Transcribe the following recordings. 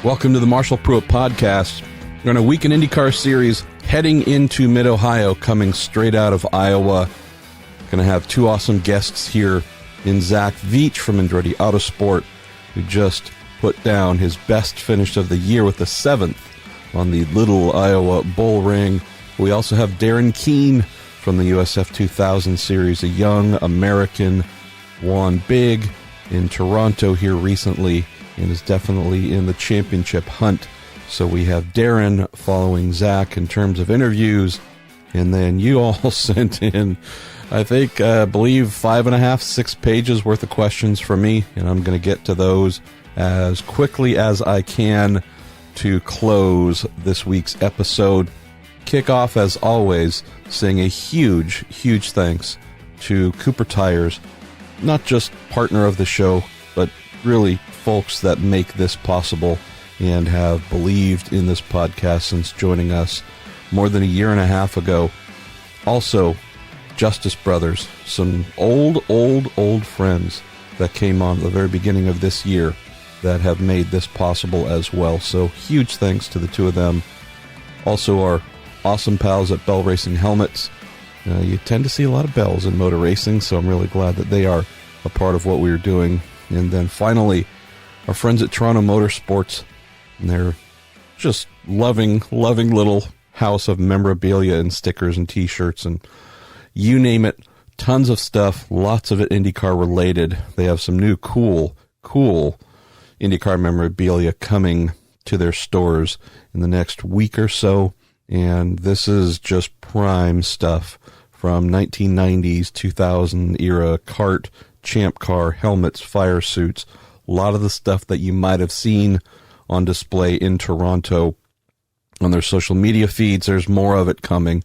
Welcome to the Marshall Pruett Podcast. We're on a Week in IndyCar series heading into Mid-Ohio, coming straight out of Iowa. Going to have two awesome guests here in Zach Veach from Andretti Autosport, who just put down his best finish of the year with the 7th on the Little Iowa Bull Ring. We also have Darren Keane from the USF 2000 series, a young American, won big in Toronto here recently, and is definitely in the championship hunt. So we have Darren following Zach in terms of interviews, and then you all sent in, I believe 5.5, 6 pages worth of questions from me, and I'm going to get to those as quickly as I can to close this week's episode. Kick off, as always, saying a huge, huge thanks to Cooper Tires, not just partner of the show, but really folks that make this possible and have believed in this podcast since joining us more than a year and a half ago. Also, Justice Brothers, some old friends that came on at the very beginning of this year that have made this possible as well. So huge thanks to the two of them. Also, our awesome pals at Bell Racing Helmets. You tend to see a lot of bells in motor racing, so I'm really glad that they are a part of what we are doing. And then finally, our friends at Toronto Motorsports, and they're just loving little house of memorabilia and stickers and t-shirts and you name it, tons of stuff, lots of it IndyCar related. They have some new cool IndyCar memorabilia coming to their stores in the next week or so, and this is just prime stuff from 1990s, 2000 era kart, champ car, helmets, fire suits, a lot of the stuff that you might have seen on display in Toronto on their social media feeds. There's more of it coming.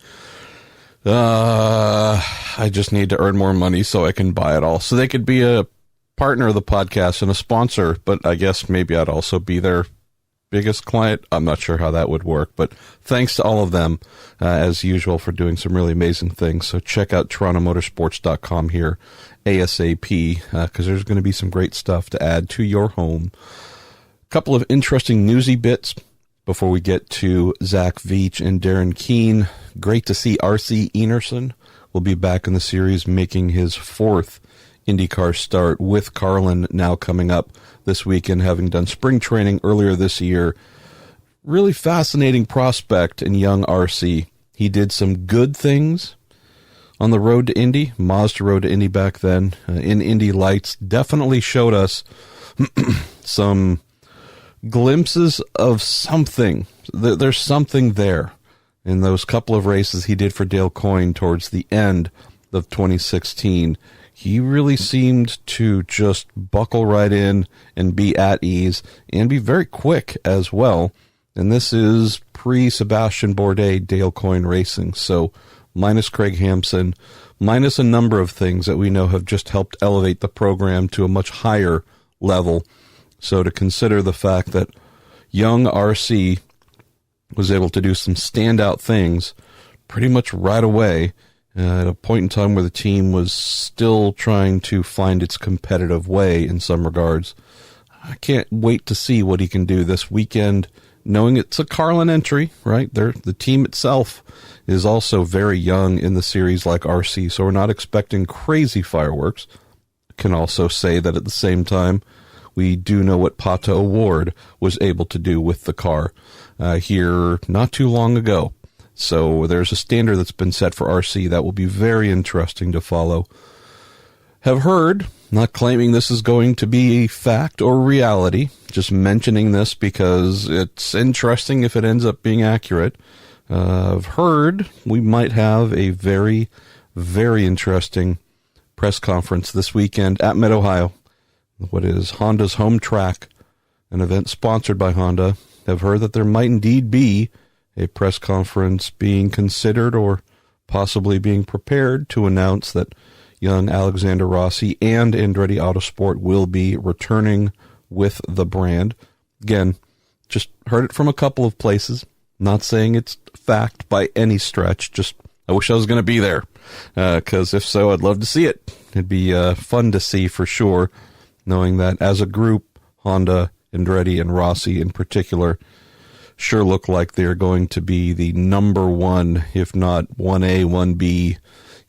I just need to earn more money so I can buy it all. So they could be a partner of the podcast and a sponsor, but I guess maybe I'd also be their biggest client. I'm not sure how that would work, but thanks to all of them, as usual, for doing some really amazing things. So check out TorontoMotorsports.com here ASAP, because there's going to be some great stuff to add to your home. A couple of interesting newsy bits before we get to Zach Veach and Darren Keane. Great to see R.C. Enerson will be back in the series, making his 4th IndyCar start with Carlin now coming up this weekend, having done spring training earlier this year. Really fascinating prospect in young R.C. He did some good things on the road to Indy, Mazda Road to Indy back then, in Indy Lights. Definitely showed us some glimpses of something. There's something there in those couple of races he did for Dale Coyne towards the end of 2016. He really seemed to just buckle right in and be at ease and be very quick as well. And this is pre-Sebastian Bourdais Dale Coyne racing. So minus Craig Hampson, minus a number of things that we know have just helped elevate the program to a much higher level. So to consider the fact that young RC was able to do some standout things pretty much right away at a point in time where the team was still trying to find its competitive way in some regards. I can't wait to see what he can do this weekend, knowing it's a Carlin entry, right? The team itself is also very young in the series like RC, so we're not expecting crazy fireworks. I can also say that at the same time, we do know what Pato O'Ward was able to do with the car here not too long ago. So there's a standard that's been set for RC that will be very interesting to follow. Have heard, not claiming this is going to be a fact or reality, just mentioning this because it's interesting if it ends up being accurate. I've heard we might have a very, very interesting press conference this weekend at Mid-Ohio, what is Honda's home track, an event sponsored by Honda. Have heard that there might indeed be a press conference being considered or possibly being prepared to announce that young Alexander Rossi and Andretti Autosport will be returning with the brand. Again, just heard it from a couple of places. Not saying it's fact by any stretch. Just I wish I was going to be there, because if so, I'd love to see it. It'd be fun to see for sure, knowing that as a group, Honda Andretti and Rossi in particular, sure look like they're going to be the number one, if not 1A, 1B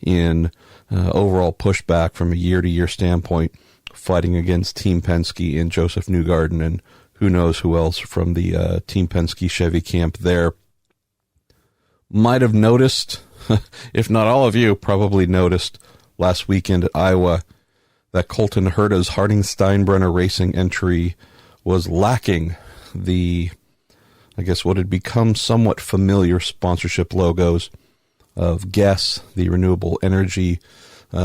in overall pushback from a year-to-year standpoint, fighting against Team Penske and Joseph Newgarden and who knows who else from the Team Penske Chevy camp there. Might have noticed, if not all of you, probably noticed last weekend at Iowa that Colton Herta's Harding Steinbrenner Racing entry was lacking the, I guess, what had become somewhat familiar sponsorship logos of Guess, the renewable energy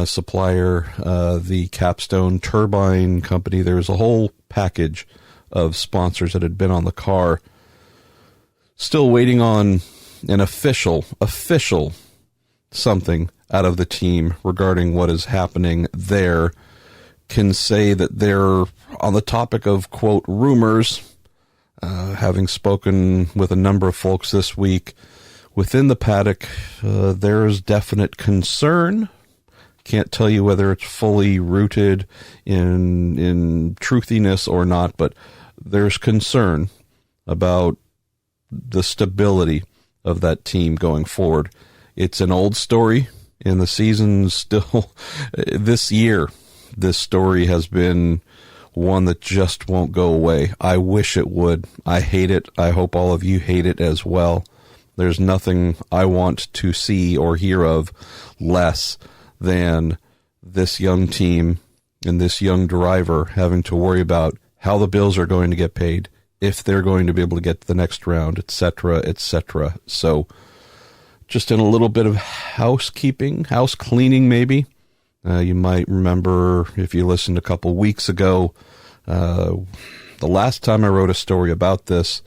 supplier, the Capstone Turbine Company. There was a whole package of sponsors that had been on the car. Still waiting on an official something out of the team regarding what is happening there. Can say that they're on the topic of, quote, rumors, having spoken with a number of folks this week within the paddock, there's definite concern. Can't tell you whether it's fully rooted in truthiness or not, but there's concern about the stability of that team going forward. It's an old story in the season still. This year, this story has been one that just won't go away. I wish it would. I hate it. I hope all of you hate it as well. There's nothing I want to see or hear of less than this young team and this young driver having to worry about how the bills are going to get paid, if they're going to be able to get to the next round, etc., etc. So just in a little bit of house cleaning maybe. You might remember, if you listened a couple weeks ago, the last time I wrote a story about this,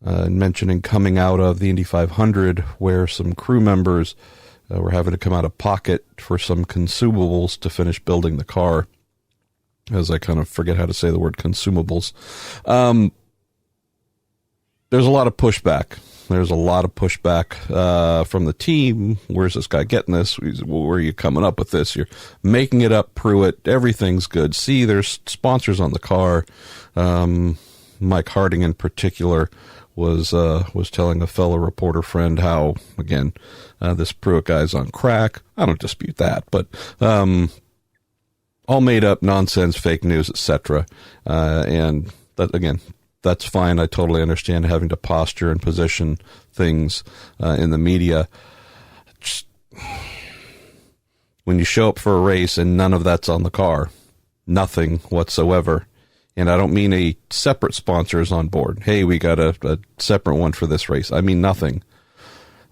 mentioning coming out of the Indy 500, where some crew members were having to come out of pocket for some consumables to finish building the car, as I kind of forget how to say the word consumables. There's a lot of pushback. There's a lot of pushback from the team. Where's this guy getting this? Where are you coming up with this? You're making it up, Pruett. Everything's good. See, there's sponsors on the car. Mike Harding in particular was telling a fellow reporter friend how, again, this Pruett guy's on crack. I don't dispute that, but all made up nonsense, fake news, etc. And that, again, that's fine. I totally understand having to posture and position things in the media. Just, when you show up for a race and none of that's on the car, nothing whatsoever. And I don't mean a separate sponsor is on board. Hey, we got a separate one for this race. I mean nothing.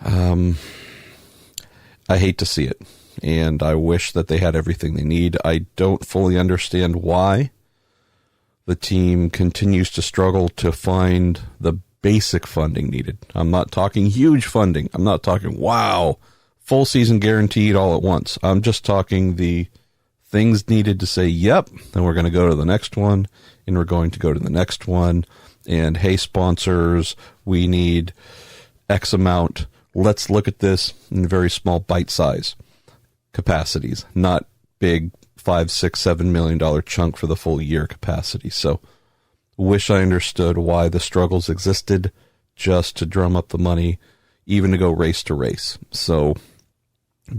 I hate to see it. And I wish that they had everything they need. I don't fully understand why the team continues to struggle to find the basic funding needed. I'm not talking huge funding. I'm not talking, wow, full season guaranteed all at once. I'm just talking the things needed to say, yep, then we're going to go to the next one, and we're going to go to the next one. And, hey, sponsors, we need X amount. Let's look at this in very small bite size capacities, not big $5, $6, $7 million chunk for the full year capacity. So wish I understood why the struggles existed just to drum up the money, even to go race to race. So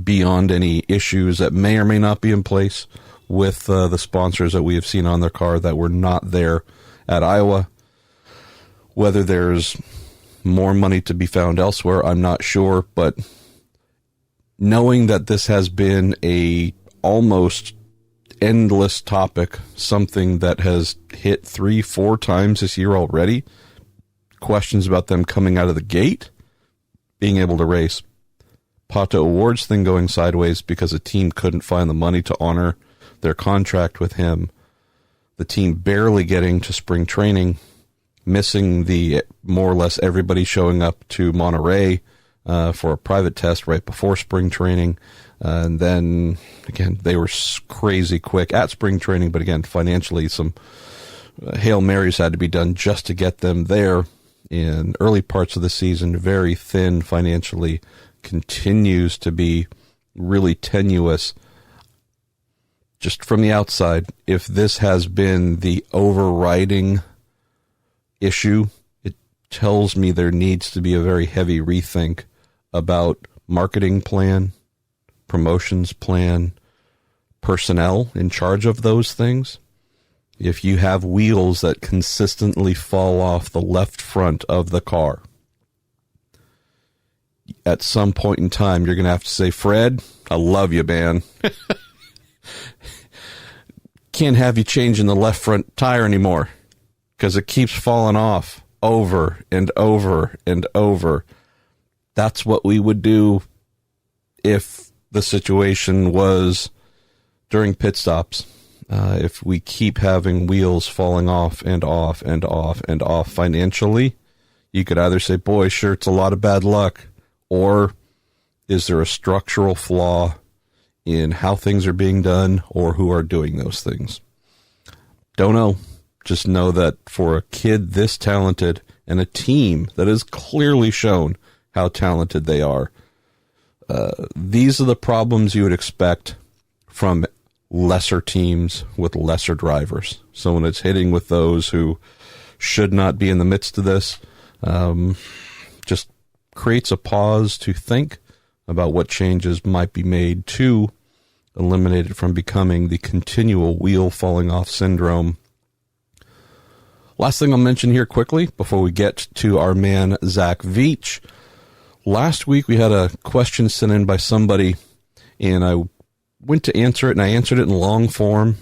beyond any issues that may or may not be in place with the sponsors that we have seen on their car that were not there at Iowa, whether there's more money to be found elsewhere, I'm not sure. But knowing that this has been a almost endless topic, something that has hit 3-4 times this year already, questions about them coming out of the gate, being able to race, Pato Awards thing going sideways because a team couldn't find the money to honor their contract with him, the team barely getting to spring training, missing the more or less everybody showing up to Monterey for a private test right before spring training. And then, again, they were crazy quick at spring training, but again, financially, some Hail Marys had to be done just to get them there. In early parts of the season, very thin financially, continues to be really tenuous. Just from the outside, if this has been the overriding issue, it tells me there needs to be a very heavy rethink about marketing plan, promotions plan, personnel in charge of those things. If you have wheels that consistently fall off the left front of the car, at some point in time, you're going to have to say, Fred, I love you, man. Can't have you changing the left front tire anymore because it keeps falling off over and over and over. That's what we would do if the situation was during pit stops. If we keep having wheels falling off and off and off and off financially, you could either say, boy, sure, it's a lot of bad luck, or is there a structural flaw in how things are being done or who are doing those things? Don't know. Just know that for a kid this talented and a team that has clearly shown how talented they are, these are the problems you would expect from lesser teams with lesser drivers. So when it's hitting with those who should not be in the midst of this, just creates a pause to think about what changes might be made to eliminate it from becoming the continual wheel falling off syndrome. Last thing I'll mention here quickly before we get to our man, Zach Veach. Last week we had a question sent in by somebody, and I went to answer it, and I answered it in long form,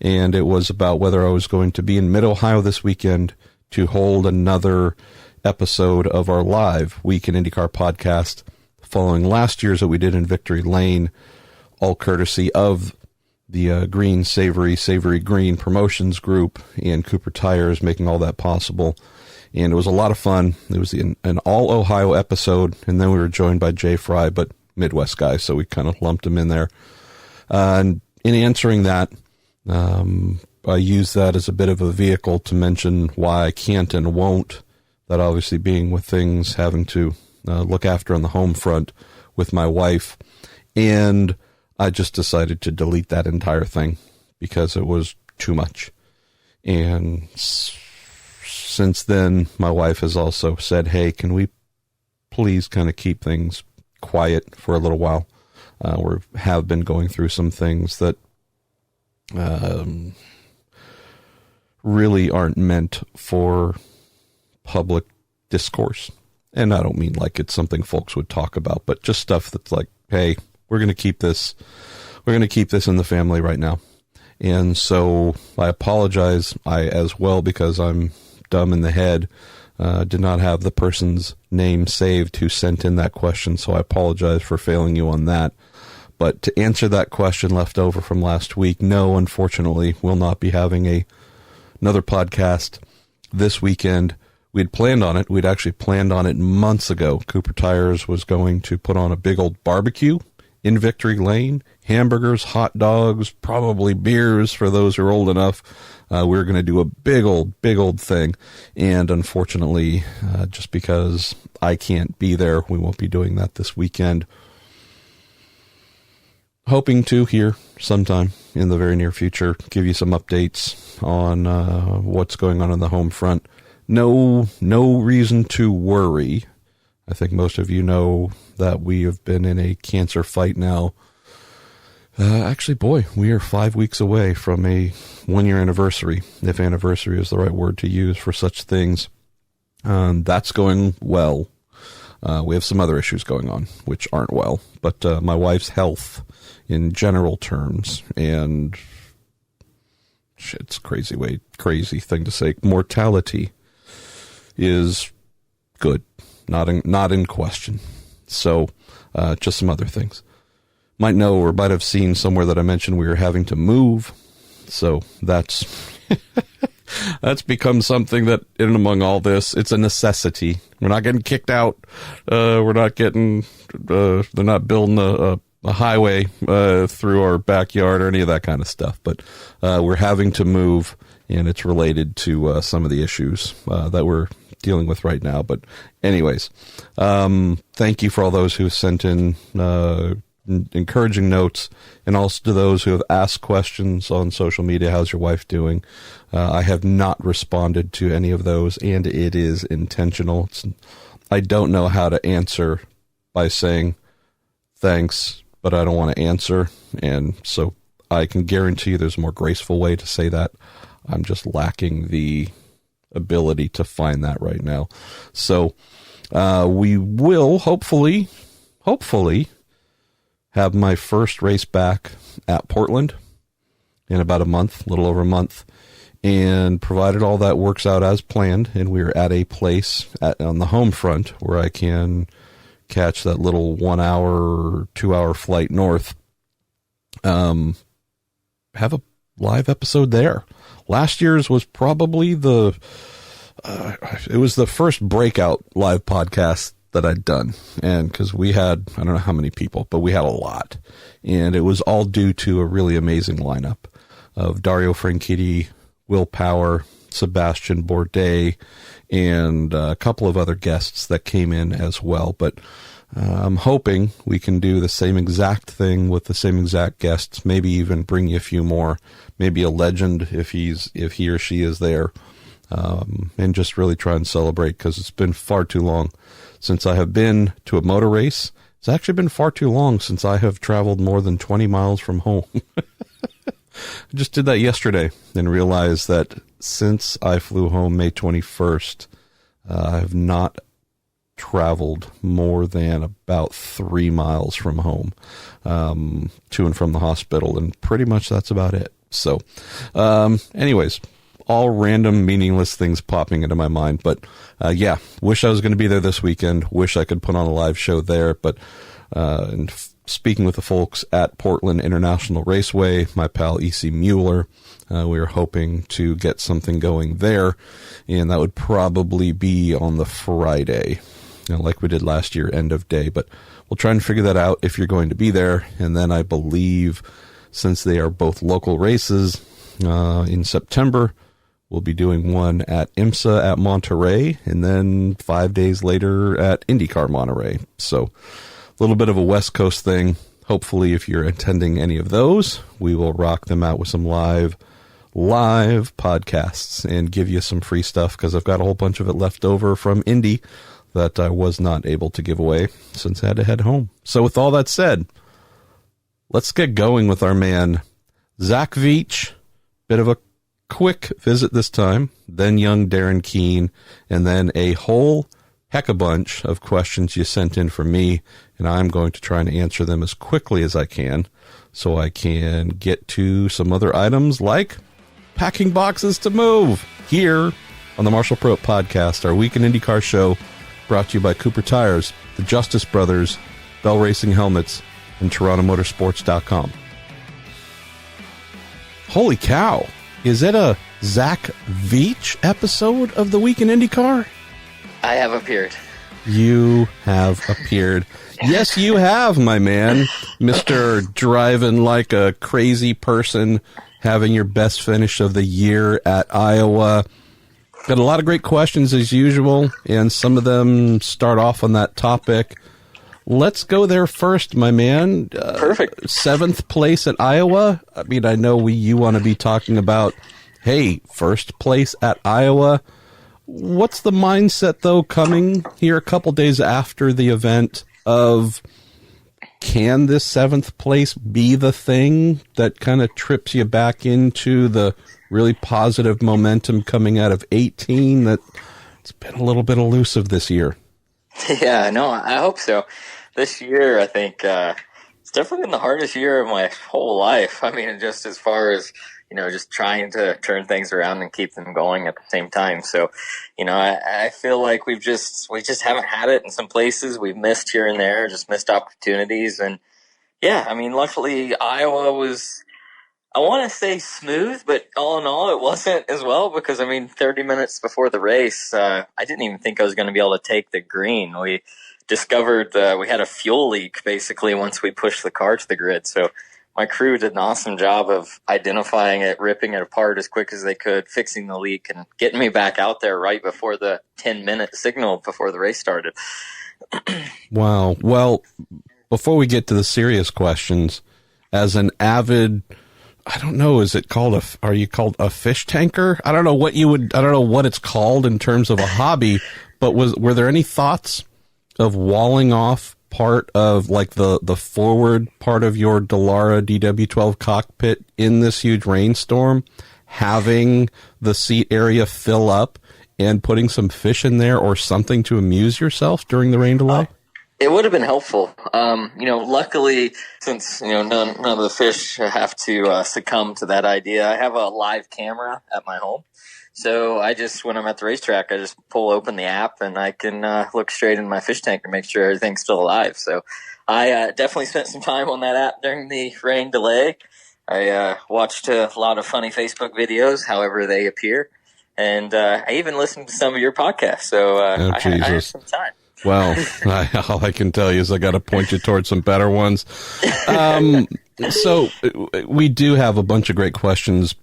and it was about whether I was going to be in Mid-Ohio this weekend to hold another episode of our live Week in IndyCar podcast following last year's that we did in Victory Lane, all courtesy of the Green Savory Green Promotions Group and Cooper Tires making all that possible. And it was a lot of fun. It was an all-Ohio episode, and then we were joined by Jay Fry, but Midwest guy, so we kind of lumped him in there. And in answering that, I use that as a bit of a vehicle to mention why I can't and won't, that obviously being with things having to look after on the home front with my wife. And I just decided to delete that entire thing because it was too much. And since then, my wife has also said, hey, can we please kind of keep things quiet for a little while? We have been going through some things that really aren't meant for public discourse. And I don't mean like it's something folks would talk about, but just stuff that's like, hey, we're going to keep this in the family right now. And so I apologize, as well, because I'm dumb in the head, did not have the person's name saved who sent in that question. So I apologize for failing you on that. But to answer that question left over from last week, no, unfortunately, we'll not be having another podcast this weekend. We'd planned on it. We'd actually planned on it months ago. Cooper Tires was going to put on a big old barbecue in Victory Lane, hamburgers, hot dogs, probably beers for those who are old enough. We were going to do a big old thing. And unfortunately, just because I can't be there, we won't be doing that this weekend. Hoping to here sometime in the very near future give you some updates on what's going on the home front. No reason to worry. I think most of you know that we have been in a cancer fight now. Actually, boy, we are 5 weeks away from a 1-year anniversary, if anniversary is the right word to use for such things. That's going well. We have some other issues going on, which aren't well. But my wife's health in general terms, and it's crazy thing to say, mortality is good, not in question. So just some other things. Might know or might have seen somewhere that I mentioned we were having to move. So that's that's become something that, in and among all this, it's a necessity. We're not getting kicked out. We're not getting. They're not building a highway through our backyard or any of that kind of stuff. But we're having to move, and it's related to some of the issues that we're dealing with right now. But anyways, thank you for all those who sent in encouraging notes, and also to those who have asked questions on social media. How's your wife doing? I have not responded to any of those, and it is intentional. I don't know how to answer by saying thanks, but I don't want to answer. And so I can guarantee you there's a more graceful way to say that. I'm just lacking the ability to find that right now. So we will hopefully have my first race back at Portland in about a month, a little over a month. And provided all that works out as planned, and we're at a place on the home front where I can catch that little 1 hour or 2 hour flight north, have a live episode there. Last year's was probably it was the first breakout live podcast that I'd done. And because we had, I don't know how many people, but we had a lot. And it was all due to a really amazing lineup of Dario Franchitti, Will Power, Sebastian Bourdais, and a couple of other guests that came in as well. But I'm hoping we can do the same exact thing with the same exact guests, maybe even bring you a few more, maybe a legend if he or she is there, and just really try and celebrate, because it's been far too long since I have been to a motor race. It's actually been far too long since I have traveled more than 20 miles from home. I just did that yesterday and realized that since I flew home May 21st, I have not traveled more than about 3 miles from home, to and from the hospital, and pretty much that's about it. So, anyways, all random, meaningless things popping into my mind. But, yeah, wish I was going to be there this weekend. Wish I could put on a live show there. But, and speaking with the folks at Portland International Raceway, my pal E.C. Mueller, we were hoping to get something going there. And that would probably be on the Friday, like we did last year, end of day. But we'll try and figure that out if you're going to be there. And then I believe, since they are both local races, in September, we'll be doing one at IMSA at Monterey, and then 5 days later at IndyCar Monterey. So a little bit of a West Coast thing. Hopefully, if you're attending any of those, we will rock them out with some live podcasts and give you some free stuff, because I've got a whole bunch of it left over from Indy that I was not able to give away since I had to head home. So with all that said, let's get going with our man, Zach Veach. Bit of a quick visit this time, then young Darren Keane, and then a whole heck of a bunch of questions you sent in for me, and I'm going to try and answer them as quickly as I can so I can get to some other items like packing boxes to move here on the Marshall Pruett Podcast, our Week in IndyCar show, brought to you by Cooper Tires, the Justice Brothers, Bell Racing Helmets, and TorontoMotorsports.com. Holy cow! Is it a Zach Veach episode of the Week in IndyCar? I have appeared. You have appeared. Yes, you have, my man. Mr. Driving like a crazy person, having your best finish of the year at Iowa. Got a lot of great questions as usual, and some of them start off on that topic. Let's go there first, my man. Perfect. 7th place at Iowa. I mean, I know you want to be talking about, hey, first place at Iowa. What's the mindset, though, coming here a couple days after the event of, can this 7th place be the thing that kind of trips you back into the really positive momentum coming out of 18 that it's been a little bit elusive this year? Yeah, no, I hope so. This year, I think it's definitely been the hardest year of my whole life. I mean, just as far as, just trying to turn things around and keep them going at the same time. So, I feel like we just haven't had it in some places. We've missed here and there, just missed opportunities. And yeah, I mean, luckily Iowa was, I want to say smooth, but all in all, it wasn't as well, because 30 minutes before the race, I didn't even think I was going to be able to take the green. We discovered we had a fuel leak basically once we pushed the car to the grid. So my crew did an awesome job of identifying it, ripping it apart as quick as they could, fixing the leak, and getting me back out there right before the 10-minute signal before the race started. Wow. Well, before we get to the serious questions, as an avid, I don't know, are you called a fish tanker? I don't know what it's called in terms of a hobby, but were there any thoughts of walling off part of like the forward part of your Dallara DW12 cockpit in this huge rainstorm, having the seat area fill up and putting some fish in there or something to amuse yourself during the rain delay? It would have been helpful. Luckily, since, none of the fish have to succumb to that idea, I have a live camera at my home. So when I'm at the racetrack, I just pull open the app and I can look straight in my fish tank and make sure everything's still alive. So I definitely spent some time on that app during the rain delay. I watched a lot of funny Facebook videos, however they appear. And I even listened to some of your podcasts. So I had some time. Well, all I can tell you is I got to point you towards some better ones. So we do have a bunch of great questions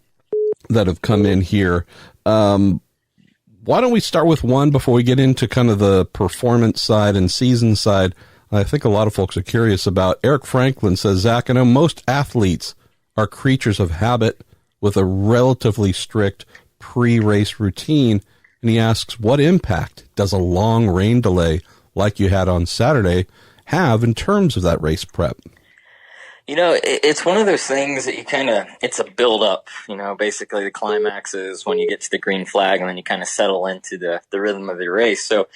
that have come in here. Why don't we start with one before we get into kind of the performance side and season side? I think a lot of folks are curious about. Eric Franklin says, Zach, I know most athletes are creatures of habit with a relatively strict pre-race routine. And he asks, what impact does a long rain delay like you had on Saturday have in terms of that race prep? It's one of those things that it's a build up, basically the climax is when you get to the green flag and then you kind of settle into the rhythm of the race. So,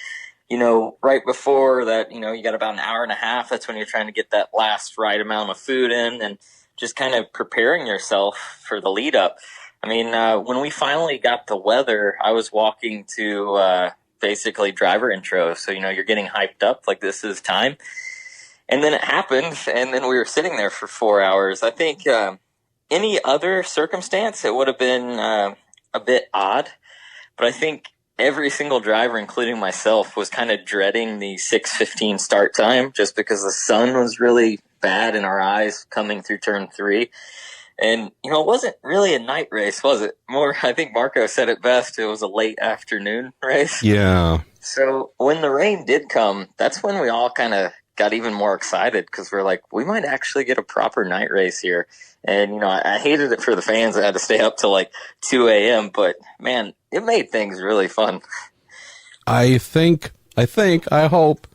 right before that, you got about an hour and a half. That's when you're trying to get that last right amount of food in and just kind of preparing yourself for the lead up. I mean, when we finally got the weather, I was walking to basically driver intro. So, you're getting hyped up like this is time. And then it happened, and then we were sitting there for 4 hours. I think any other circumstance, it would have been a bit odd. But I think every single driver, including myself, was kind of dreading the 6:15 start time just because the sun was really bad in our eyes coming through turn 3. And, it wasn't really a night race, was it? More, I think Marco said it best, it was a late afternoon race. Yeah. So when the rain did come, that's when we all kind of got even more excited because we're like, we might actually get a proper night race here. And, I hated it for the fans that had to stay up till like 2 a.m., but man, it made things really fun. I hope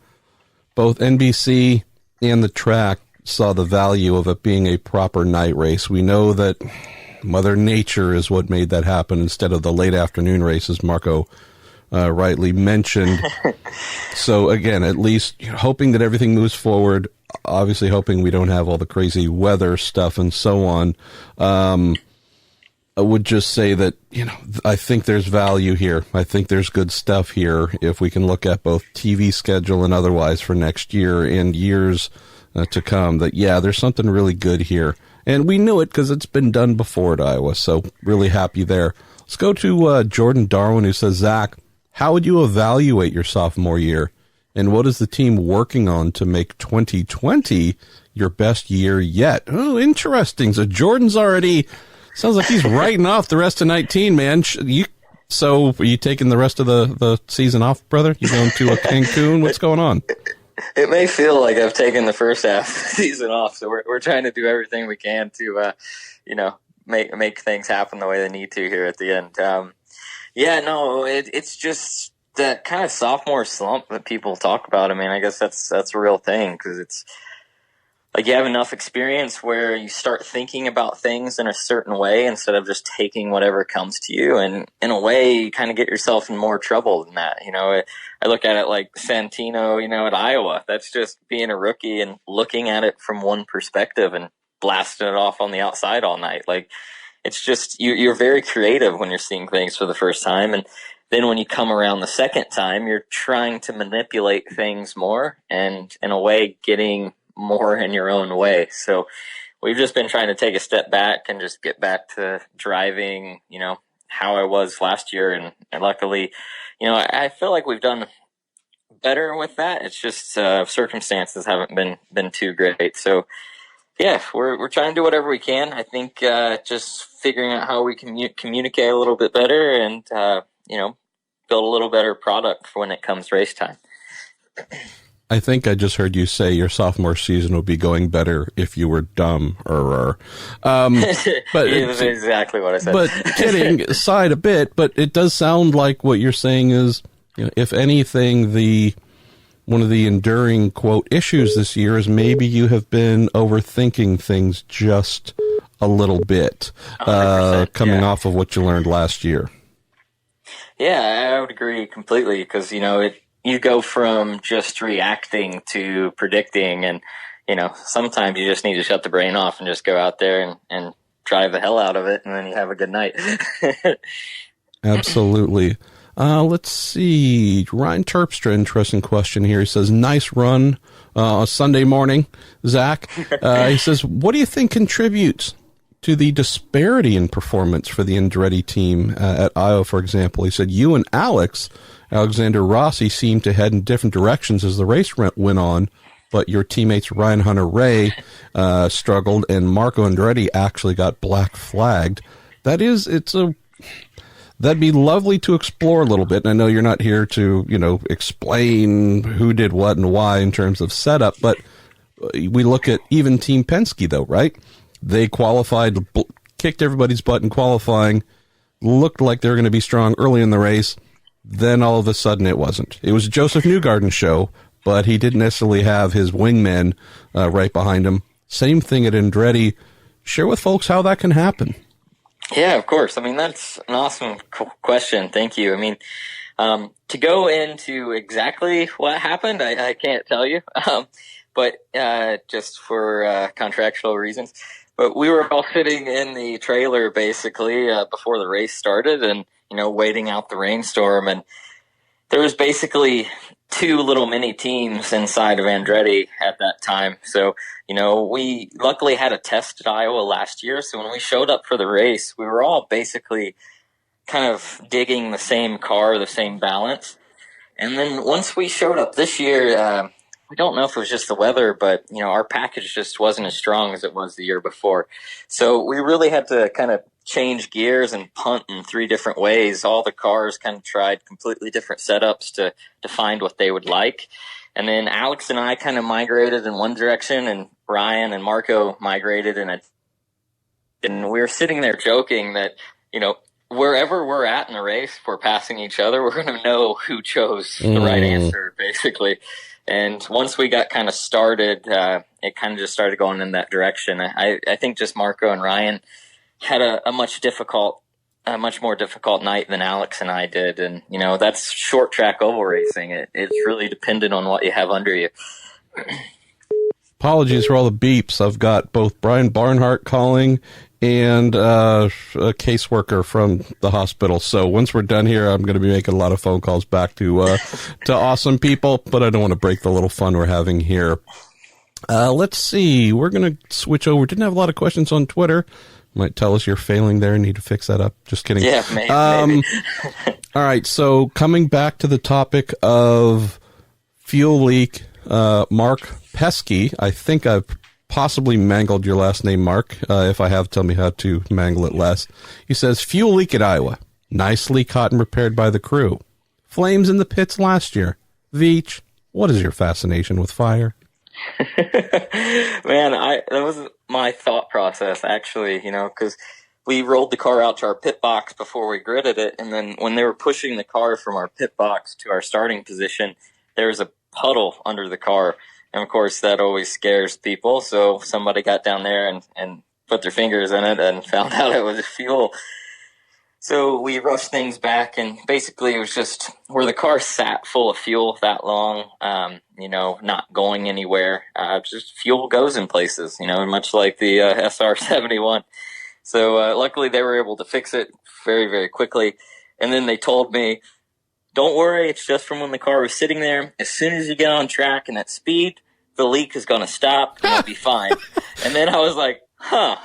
both NBC and the track saw the value of it being a proper night race. We know that Mother Nature is what made that happen instead of the late afternoon races Marco rightly mentioned. So again, at least hoping that everything moves forward, obviously hoping we don't have all the crazy weather stuff and so on. I would just say that, I think there's value here. I think there's good stuff here if we can look at both TV schedule and otherwise for next year and years to come, that, there's something really good here. And we knew it because it's been done before at Iowa, so really happy there. Let's go to Jordan Darwin, who says, Zach, how would you evaluate your sophomore year? And what is the team working on to make 2020 your best year yet? Oh, interesting. So Jordan's already, sounds like he's writing off the rest of 19, man. So are you taking the rest of the season off, brother? You going to Cancun? What's going on? It may feel like I've taken the first half of the season off, so we're trying to do everything we can to, make things happen the way they need to here at the end. It's just that kind of sophomore slump that people talk about. I mean, I guess that's a real thing because it's like you have enough experience where you start thinking about things in a certain way instead of just taking whatever comes to you. And in a way, you kind of get yourself in more trouble than that. I look at it like Santino, at Iowa. That's just being a rookie and looking at it from one perspective and blasting it off on the outside all night. Like, it's just, you're very creative when you're seeing things for the first time. And then when you come around the second time, you're trying to manipulate things more and, in a way, getting more in your own way. So we've just been trying to take a step back and just get back to driving, how I was last year. And luckily, I feel like we've done better with that. It's just circumstances haven't been too great. So yeah, we're trying to do whatever we can. I think just figuring out how we can communicate a little bit better and build a little better product for when it comes race time. I think I just heard you say your sophomore season would be going better if you were dumb. But That's exactly what I said. But kidding aside a bit, but it does sound like what you're saying is, if anything, one of the enduring, quote, issues this year is maybe you have been overthinking things just a little bit, coming off of what you learned last year. Yeah, I would agree completely because, you go from just reacting to predicting, and, sometimes you just need to shut the brain off and just go out there and drive the hell out of it, and then you have a good night. Absolutely. Let's see. Ryan Terpstra, interesting question here. He says, nice run Sunday morning, Zach. He says, what do you think contributes to the disparity in performance for the Andretti team at Iowa, for example? He said, you and Alexander Rossi seemed to head in different directions as the race went on, but your teammates Ryan Hunter-Ray struggled, and Marco Andretti actually got black flagged. That'd be lovely to explore a little bit. And I know you're not here to, explain who did what and why in terms of setup, but we look at even Team Penske, though, right? They qualified, kicked everybody's butt in qualifying, looked like they were going to be strong early in the race. Then all of a sudden it wasn't. It was a Joseph Newgarden show, but he didn't necessarily have his wingmen right behind him. Same thing at Andretti. Share with folks how that can happen. Yeah, of course. I mean, that's an awesome question. Thank you. I mean, to go into exactly what happened, I can't tell you, but just for contractual reasons. But we were all sitting in the trailer basically before the race started and, waiting out the rainstorm. And there was basically two little mini teams inside of Andretti at that time. So, we luckily had a test at Iowa last year. So when we showed up for the race, we were all basically kind of digging the same car, the same balance. And then once we showed up this year, we don't know if it was just the weather, but, our package just wasn't as strong as it was the year before. So we really had to kind of change gears and punt in three different ways. All the cars kind of tried completely different setups to find what they would like. And then Alex and I kind of migrated in one direction, and Ryan and Marco migrated and we were sitting there joking that, wherever we're at in the race, if we're passing each other, we're going to know who chose the right answer, basically. And once we got kind of started, it kind of just started going in that direction. I think just Marco and Ryan had a much more difficult night than Alex and I did. And, that's short track oval racing. It's really dependent on what you have under you. Apologies for all the beeps. I've got both Brian Barnhart calling and a caseworker from the hospital. So once we're done here, I'm going to be making a lot of phone calls back to awesome people, but I don't want to break the little fun we're having here. Let's see. We're going to switch over. Didn't have a lot of questions on Twitter. Might tell us you're failing there. Need to fix that up. Just kidding. Yeah, maybe. All right. So coming back to the topic of fuel leak, Mark Pesky, I think I've possibly mangled your last name, Mark. If I have, tell me how to mangle it less. He says, fuel leak at Iowa. Nicely caught and repaired by the crew. Flames in the pits last year. Veach, what is your fascination with fire? Man, that was my thought process, actually, because we rolled the car out to our pit box before we gridded it, and then when they were pushing the car from our pit box to our starting position, there was a puddle under the car, and of course that always scares people, so somebody got down there and put their fingers in it and found out it was fuel. So we rushed things back, and basically it was just where the car sat full of fuel that long, not going anywhere. Just fuel goes in places, much like the SR-71. So luckily they were able to fix it very, very quickly. And then they told me, don't worry, it's just from when the car was sitting there. As soon as you get on track and at speed, the leak is going to stop and it'll be fine. And then I was like, huh.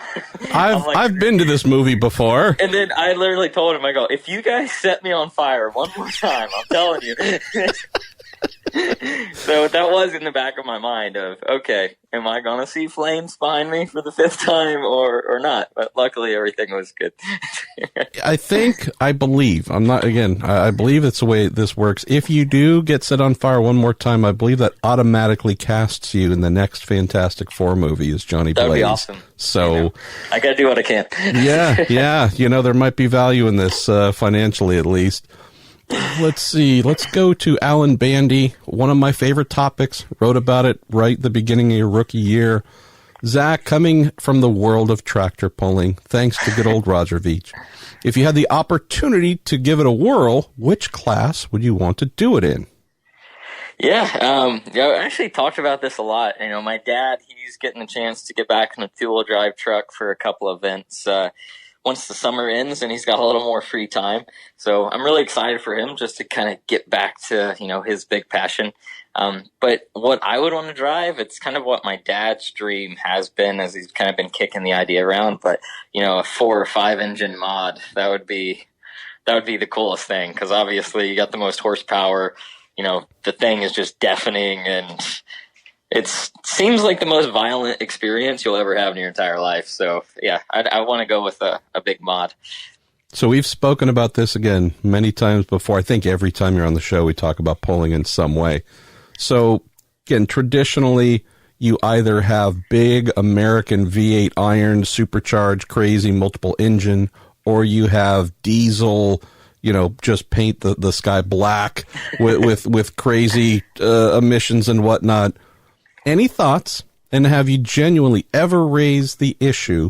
I've been to this movie before. And then I literally told him, I go, if you guys set me on fire one more time, I'm telling you. So that was in the back of my mind of, okay, am I going to see flames behind me for the 5th time or not? But luckily everything was good. I believe, I believe it's the way this works. If you do get set on fire one more time, I believe that automatically casts you in the next Fantastic Four movie as Johnny Blaze. That would be awesome. So I got to do what I can. yeah. There might be value in this, financially at least. Let's see. Let's go to Alan Bandy. One of my favorite topics. Wrote about it right at the beginning of your rookie year. Zach, coming from the world of tractor pulling, thanks to good old Roger Veach. If you had the opportunity to give it a whirl, which class would you want to do it in? Yeah, I actually talked about this a lot. My dad, he's getting a chance to get back in a 2-wheel drive truck for a couple of events once the summer ends and he's got a little more free time. So I'm really excited for him just to kind of get back to, his big passion. But what I would want to drive, it's kind of what my dad's dream has been as he's kind of been kicking the idea around. But, a 4 or 5 engine mod, that would be the coolest thing. Cause obviously you got the most horsepower, the thing is just deafening and it seems like the most violent experience you'll ever have in your entire life. So yeah, I want to go with a big mod. So we've spoken about this again many times before. I think every time you're on the show, we talk about pulling in some way. So again, traditionally, you either have big American V8 iron, supercharged, crazy multiple engine, or you have diesel, just paint the sky black with crazy emissions and whatnot. Any thoughts? And have you genuinely ever raised the issue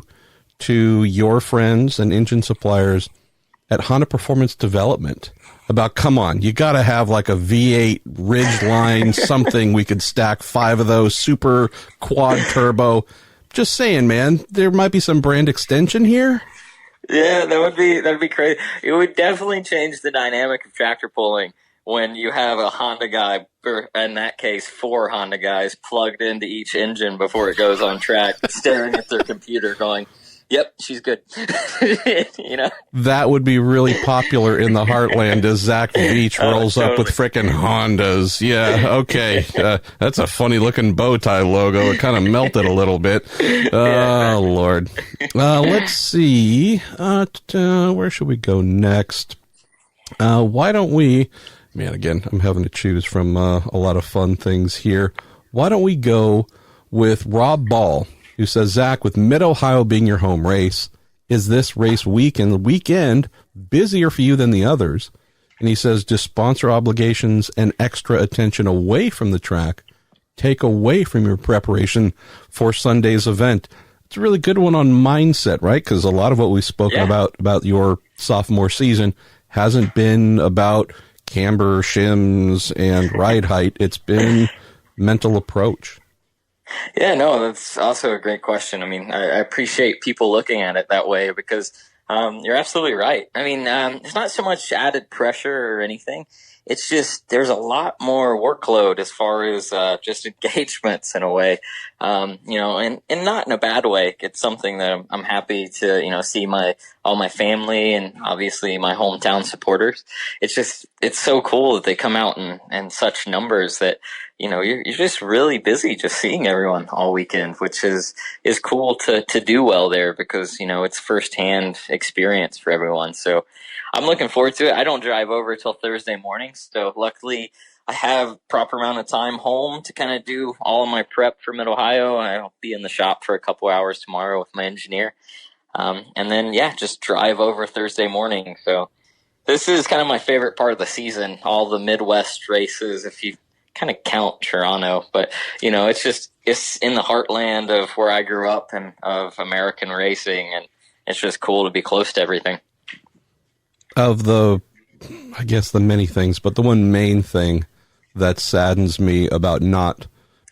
to your friends and engine suppliers at Honda Performance Development about, come on, you got to have like a V8 Ridgeline, something we could stack 5 of those, super quad turbo. Just saying, man, there might be some brand extension here. Yeah, that'd be crazy. It would definitely change the dynamic of tractor pulling when you have a Honda guy, or in that case, 4 Honda guys plugged into each engine before it goes on track, staring at their computer going, yep, she's good. That would be really popular in the heartland as Zach Veach rolls up with frickin' Hondas. Yeah, okay. That's a funny looking bow tie logo. It kind of melted a little bit. Oh, Lord. Let's see. Where should we go next? Why don't we... Man, again, I'm having to choose from a lot of fun things here. Why don't we go with Rob Ball, who says, Zach, with Mid-Ohio being your home race, is this race weekend busier for you than the others? And he says, do sponsor obligations and extra attention away from the track take away from your preparation for Sunday's event? It's a really good one on mindset, right? Because a lot of what we've spoken about your sophomore season hasn't been about camber, shims, and ride height. It's been mental approach. Yeah, no, that's also a great question. I mean, I appreciate people looking at it that way because you're absolutely right. I mean, it's not so much added pressure or anything. It's just there's a lot more workload as far as just engagements in a way, and not in a bad way. It's something that I'm happy to see all my family and obviously my hometown supporters. It's so cool that they come out in such numbers that you're just really busy just seeing everyone all weekend, which is cool to do well there because it's firsthand experience for everyone. So I'm looking forward to it. I don't drive over till Thursday morning, so luckily I have proper amount of time home to kind of do all of my prep for Mid-Ohio. I'll be in the shop for a couple hours tomorrow with my engineer. And then, just drive over Thursday morning. So this is kind of my favorite part of the season, all the Midwest races, if you kind of count Toronto. But, it's in the heartland of where I grew up and of American racing, and it's just cool to be close to everything. Of the many things, but the one main thing that saddens me about not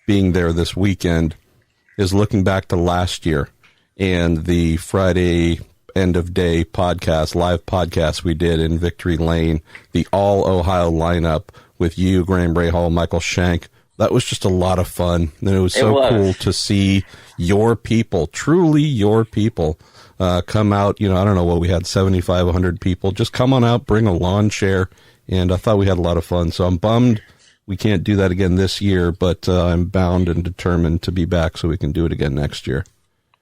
being there this weekend is looking back to last year and the Friday end of day live podcast we did in Victory Lane, the all Ohio lineup with you, Graham Rahal, Michael Shank. That was just a lot of fun. And it was cool to see your people, truly your people, come out. I don't know what we had, 75, 100 people. Just come on out, bring a lawn chair. And I thought we had a lot of fun. So I'm bummed we can't do that again this year, but I'm bound and determined to be back so we can do it again next year.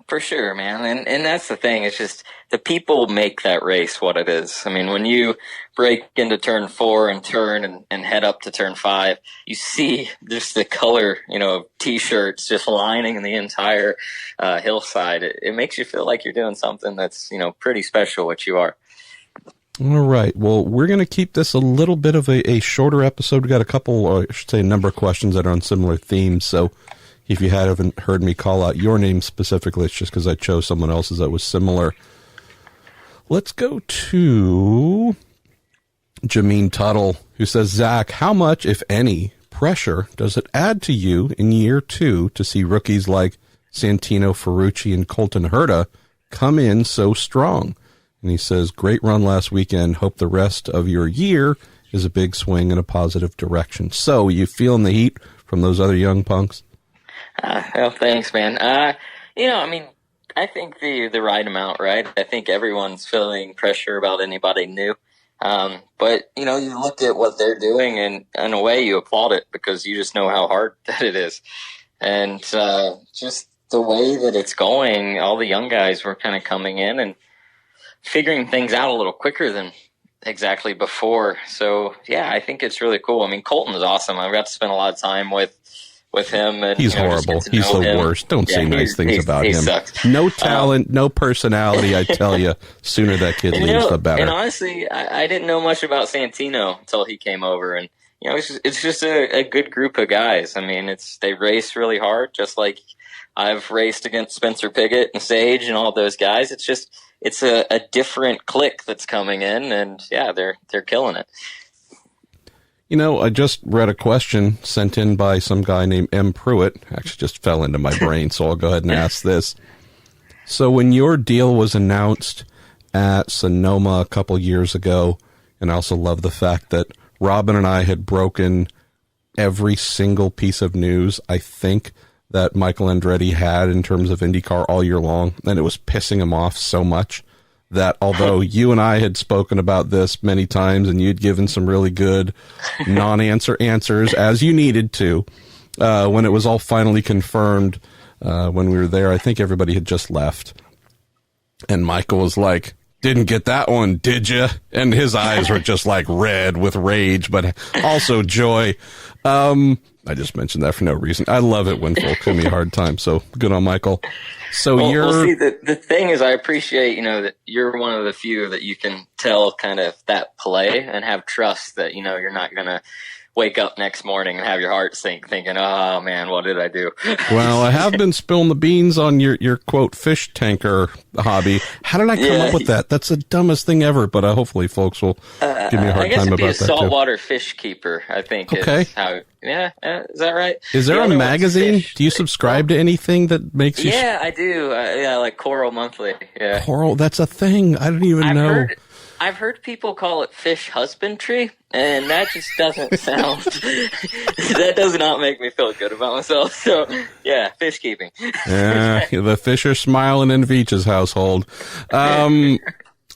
For sure, man. And that's the thing. It's just the people make that race what it is. I mean, when you break into turn 4 and turn and head up to turn 5, you see just the color, of T-shirts just lining the entire hillside. It makes you feel like you're doing something that's, pretty special, what you are. All right. Well, we're going to keep this a little bit of a shorter episode. We got a couple, or I should say a number of questions that are on similar themes. So if you haven't heard me call out your name specifically, it's just because I chose someone else's that was similar. Let's go to Jameen Tuttle, who says, Zach, how much, if any, pressure does it add to you in year 2 to see rookies like Santino, Ferrucci, and Colton Herta come in so strong? And he says, great run last weekend. Hope the rest of your year is a big swing in a positive direction. So, you feeling the heat from those other young punks? Well, thanks, man. I think the right amount, right? I think everyone's feeling pressure about anybody new. But, you look at what they're doing, and in a way you applaud it because you just know how hard that it is. And just the way that it's going, all the young guys were kind of coming in and figuring things out a little quicker than exactly before. So, yeah, I think it's really cool. I mean, Colton is awesome. I got to spend a lot of time with him. And, he's horrible. He's the worst. Don't say nice things about him. Sucks. No talent, no personality. I tell you, sooner that kid leaves, the better. And honestly, I didn't know much about Santino until he came over. And, it's just a good group of guys. I mean, they race really hard, just like I've raced against Spencer Pigot and Sage and all those guys. It's a different clique that's coming in, and yeah, they're killing it. I just read a question sent in by some guy named M. Pruett. Actually, just fell into my brain, so I'll go ahead and ask this. So when your deal was announced at Sonoma a couple years ago, and I also love the fact that Robin and I had broken every single piece of news, I think, that Michael Andretti had in terms of IndyCar all year long, and it was pissing him off so much that although you and I had spoken about this many times and you'd given some really good non-answer answers as you needed to, when it was all finally confirmed when we were there, I think everybody had just left. And Michael was like, didn't get that one, did you? And his eyes were just like red with rage, but also joy. I just mentioned that for no reason. I love it when folk give me a hard time. So good on Michael. So see, the thing is, I appreciate, that you're one of the few that you can tell kind of that play and have trust that, you're not going to wake up next morning and have your heart sink thinking, oh man, what did I do? Well, I have been spilling the beans on your quote fish tanker hobby. How did I come up with that? That's the dumbest thing ever, but hopefully folks will give me a hard time about that too. I guess it'd be a saltwater fish keeper, I think. Okay. Is that right? Is there a magazine? Do you subscribe to anything that makes you? Yeah, I do. Like Coral Monthly. Yeah. Coral, that's a thing. I didn't even know. I've heard people call it fish husbandry, and that just doesn't sound. That does not make me feel good about myself. So, yeah, fish keeping. Yeah, the fish are smiling in Veach's household. All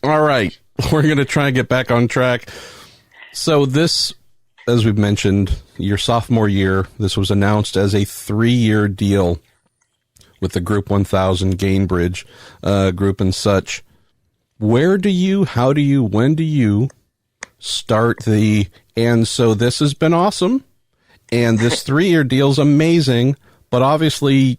right, we're going to try and get back on track. So this, as we've mentioned, your sophomore year, this was announced as a 3-year deal with the Group 1000 Gainbridge group and such. Where do you, how do you, when do you start and so this has been awesome, and this 3-year deal's amazing, but obviously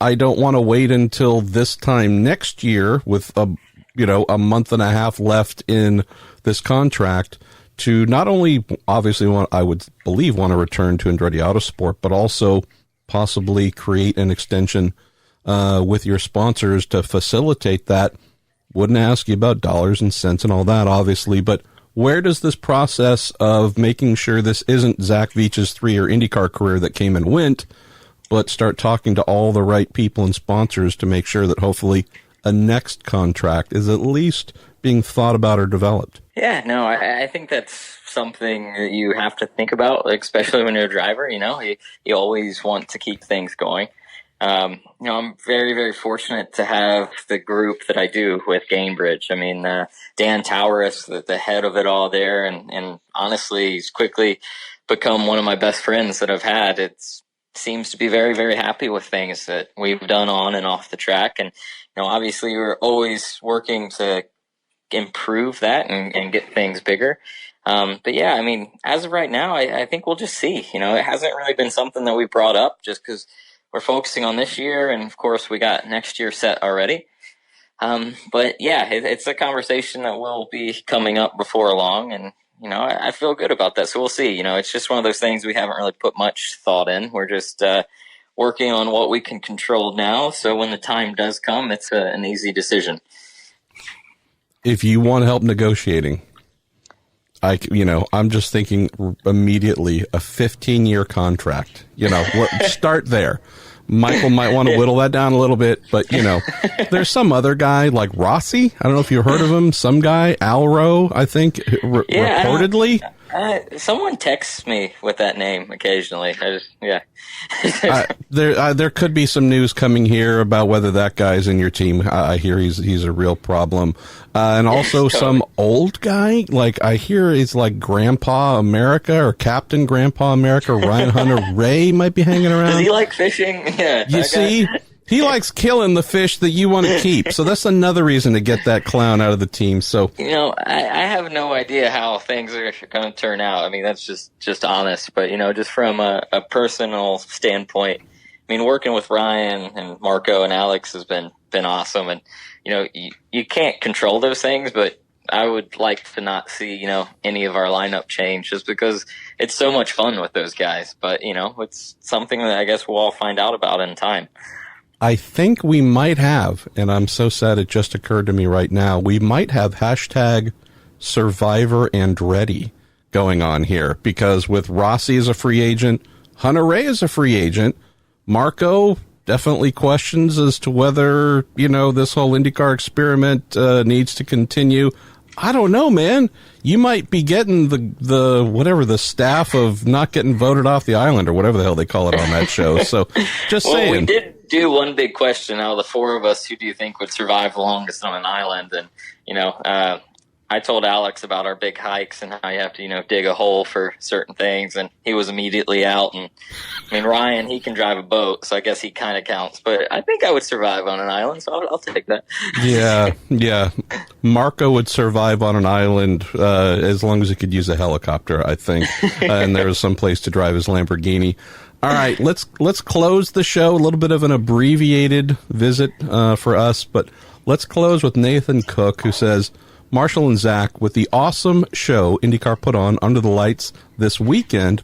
I don't want to wait until this time next year with a month and a half left in this contract to not only obviously I would believe want to return to Andretti Autosport, but also possibly create an extension with your sponsors to facilitate that. Wouldn't ask you about dollars and cents and all that, obviously, but where does this process of making sure this isn't Zach Veach's 3-year IndyCar career that came and went, but start talking to all the right people and sponsors to make sure that hopefully a next contract is at least being thought about or developed? Yeah, no, I think that's something that you have to think about, especially when you're a driver. You always want to keep things going. I'm very, very fortunate to have the group that I do with Gainbridge. I mean, Dan Toweris, the head of it all there, and honestly, he's quickly become one of my best friends that I've had. It seems to be very, very happy with things that we've done on and off the track. And, obviously we're always working to improve that and get things bigger. But yeah, I mean, as of right now, I think we'll just see. It hasn't really been something that we brought up just because we're focusing on this year, and of course we got next year set already. But yeah, it's a conversation that will be coming up before long, and I feel good about that. So we'll see. It's just one of those things we haven't really put much thought in. We're just working on what we can control now. So when the time does come, it's an easy decision. If you want help negotiating, I'm just thinking immediately a 15-year contract. Start there. Michael might want to whittle that down a little bit, but there's some other guy like Rossi. I don't know if you heard of him. Some guy, Alro, I think, reportedly. Someone texts me with that name occasionally. There could be some news coming here about whether that guy's in your team. I hear he's a real problem, and also some old guy. Like I hear it's like Grandpa America or Captain Grandpa America. Ryan Hunter Ray might be hanging around. Does he like fishing? Yeah, you see. He likes killing the fish that you want to keep. So that's another reason to get that clown out of the team. So, I have no idea how things are going to turn out. I mean, that's just honest. But, just from a personal standpoint, I mean, working with Ryan and Marco and Alex has been awesome. And, you can't control those things, but I would like to not see, any of our lineup change just because it's so much fun with those guys. But, it's something that I guess we'll all find out about in time. I think we might have, and I'm so sad it just occurred to me right now, we might have hashtag Survivor Andretti going on here, because with Rossi as a free agent, Hunter Ray is a free agent, Marco definitely questions as to whether, this whole IndyCar experiment needs to continue. I don't know, man. You might be getting the staff of not getting voted off the island or whatever the hell they call it on that show. So just saying. We did do one big question out of the four of us. Who do you think would survive the longest on an island? And, I told Alex about our big hikes and how you have to, dig a hole for certain things. And he was immediately out. And I mean, Ryan, he can drive a boat, so I guess he kind of counts. But I think I would survive on an island, so I'll take that. Yeah. Marco would survive on an island as long as he could use a helicopter, I think. And there was some place to drive his Lamborghini. All right, let's close the show. A little bit of an abbreviated visit for us, but let's close with Nathan Cook, who says, Marshall and Zach, with the awesome show IndyCar put on under the lights this weekend,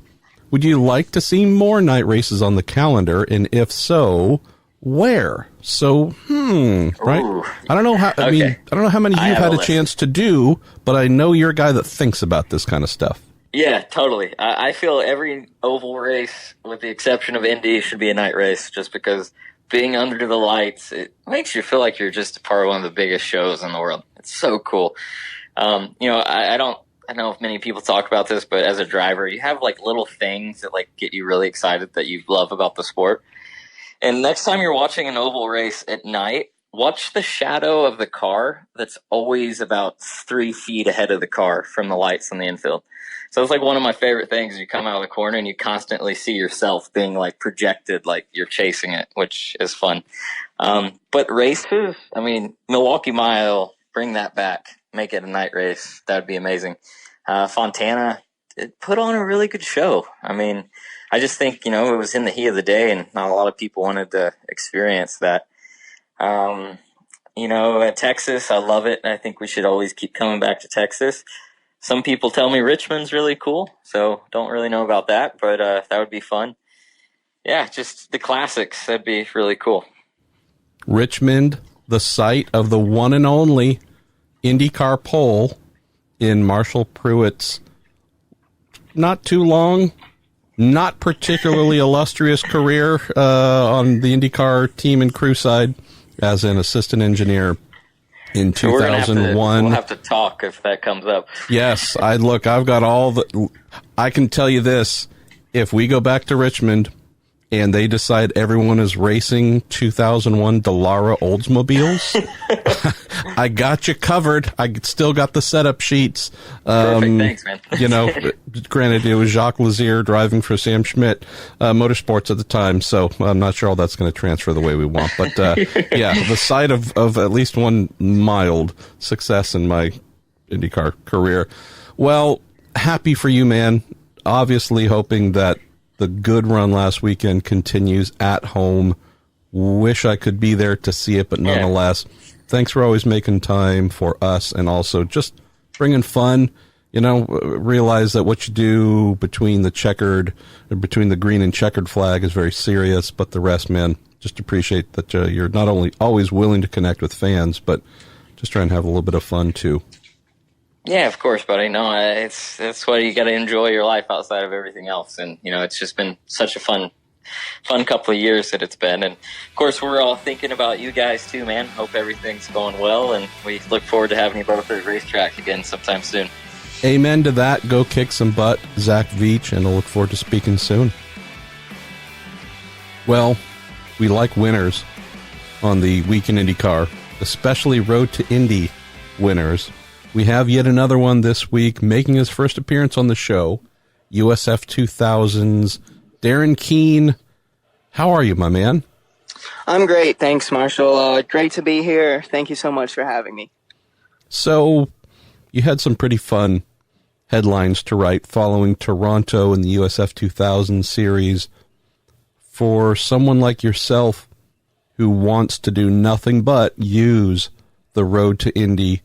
would you like to see more night races on the calendar? And if so, where? So, right? Ooh. I don't know how. I mean, I don't know how many you've had a chance to do, but I know you're a guy that thinks about this kind of stuff. Yeah, totally. I feel every oval race, with the exception of Indy, should be a night race, just because being under the lights, it makes you feel like you're just a part of one of the biggest shows in the world. It's so cool. I know if many people talk about this, but as a driver, you have like little things that like get you really excited that you love about the sport. And next time you're watching an oval race at night, watch the shadow of the car that's always about 3 feet ahead of the car from the lights on the infield. So it's like one of my favorite things. You come out of the corner and you constantly see yourself being like projected, like you're chasing it, which is fun. But races, I mean, Milwaukee Mile, bring that back. Make it a night race. That would be amazing. Fontana, it put on a really good show. I mean, I just think, it was in the heat of the day and not a lot of people wanted to experience that. At Texas, I love it. I think we should always keep coming back to Texas. Some people tell me Richmond's really cool, so don't really know about that, but that would be fun. Yeah, just the classics. That'd be really cool. Richmond, the site of the one and only IndyCar pole in Marshall Pruett's not too long, not particularly illustrious career on the IndyCar team and crew side as an assistant engineer in 2001. We'll have to talk if that comes up. Yes, I've got all the. I can tell you this: if we go back to Richmond and they decide everyone is racing 2001 Dallara Oldsmobiles, I got you covered. I still got the setup sheets. Perfect. Thanks, man. Granted, it was Jacques Lazier driving for Sam Schmidt Motorsports at the time, so I'm not sure all that's going to transfer the way we want. But, the sight of at least one mild success in my IndyCar career. Well, happy for you, man. Obviously hoping that the good run last weekend continues at home. Wish I could be there to see it, but nonetheless, thanks for always making time for us and also just bringing fun. Realize that what you do between the green and checkered flag is very serious, but the rest, man, just appreciate that you're not only always willing to connect with fans, but just try and have a little bit of fun too. Yeah, of course, buddy. No, that's why you got to enjoy your life outside of everything else. And, it's just been such a fun couple of years that it's been. And, of course, we're all thinking about you guys, too, man. Hope everything's going well. And we look forward to having you both at the racetrack again sometime soon. Amen to that. Go kick some butt, Zach Veach, and I'll look forward to speaking soon. Well, we like winners on the Week in IndyCar, especially Road to Indy winners. We have yet another one this week, making his first appearance on the show, USF 2000's Darren Keane. How are you, my man? I'm great. Thanks, Marshall. Great to be here. Thank you so much for having me. So, you had some pretty fun headlines to write following Toronto in the USF 2000 series. For someone like yourself who wants to do nothing but use the Road to Indy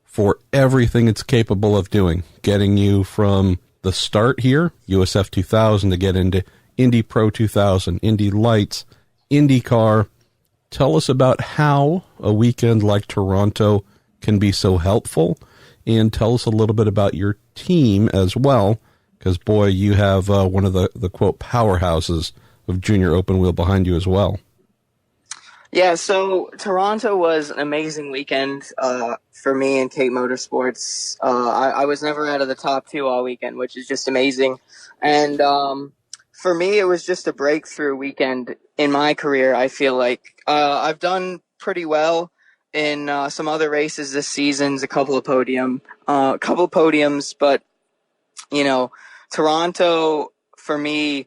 for everything it's capable of doing, getting you from the start here, USF 2000, to get into Indy Pro 2000, Indy Lights, IndyCar. Tell us about how a weekend like Toronto can be so helpful, and tell us a little bit about your team as well, because, boy, you have one of the, quote, powerhouses of junior open wheel behind you as well. Yeah, so Toronto was an amazing weekend for me and Kate Motorsports. I was never out of the top two all weekend, which is just amazing. And for me, it was just a breakthrough weekend in my career. I feel like I've done pretty well in some other races this season, a couple of podiums, but Toronto for me.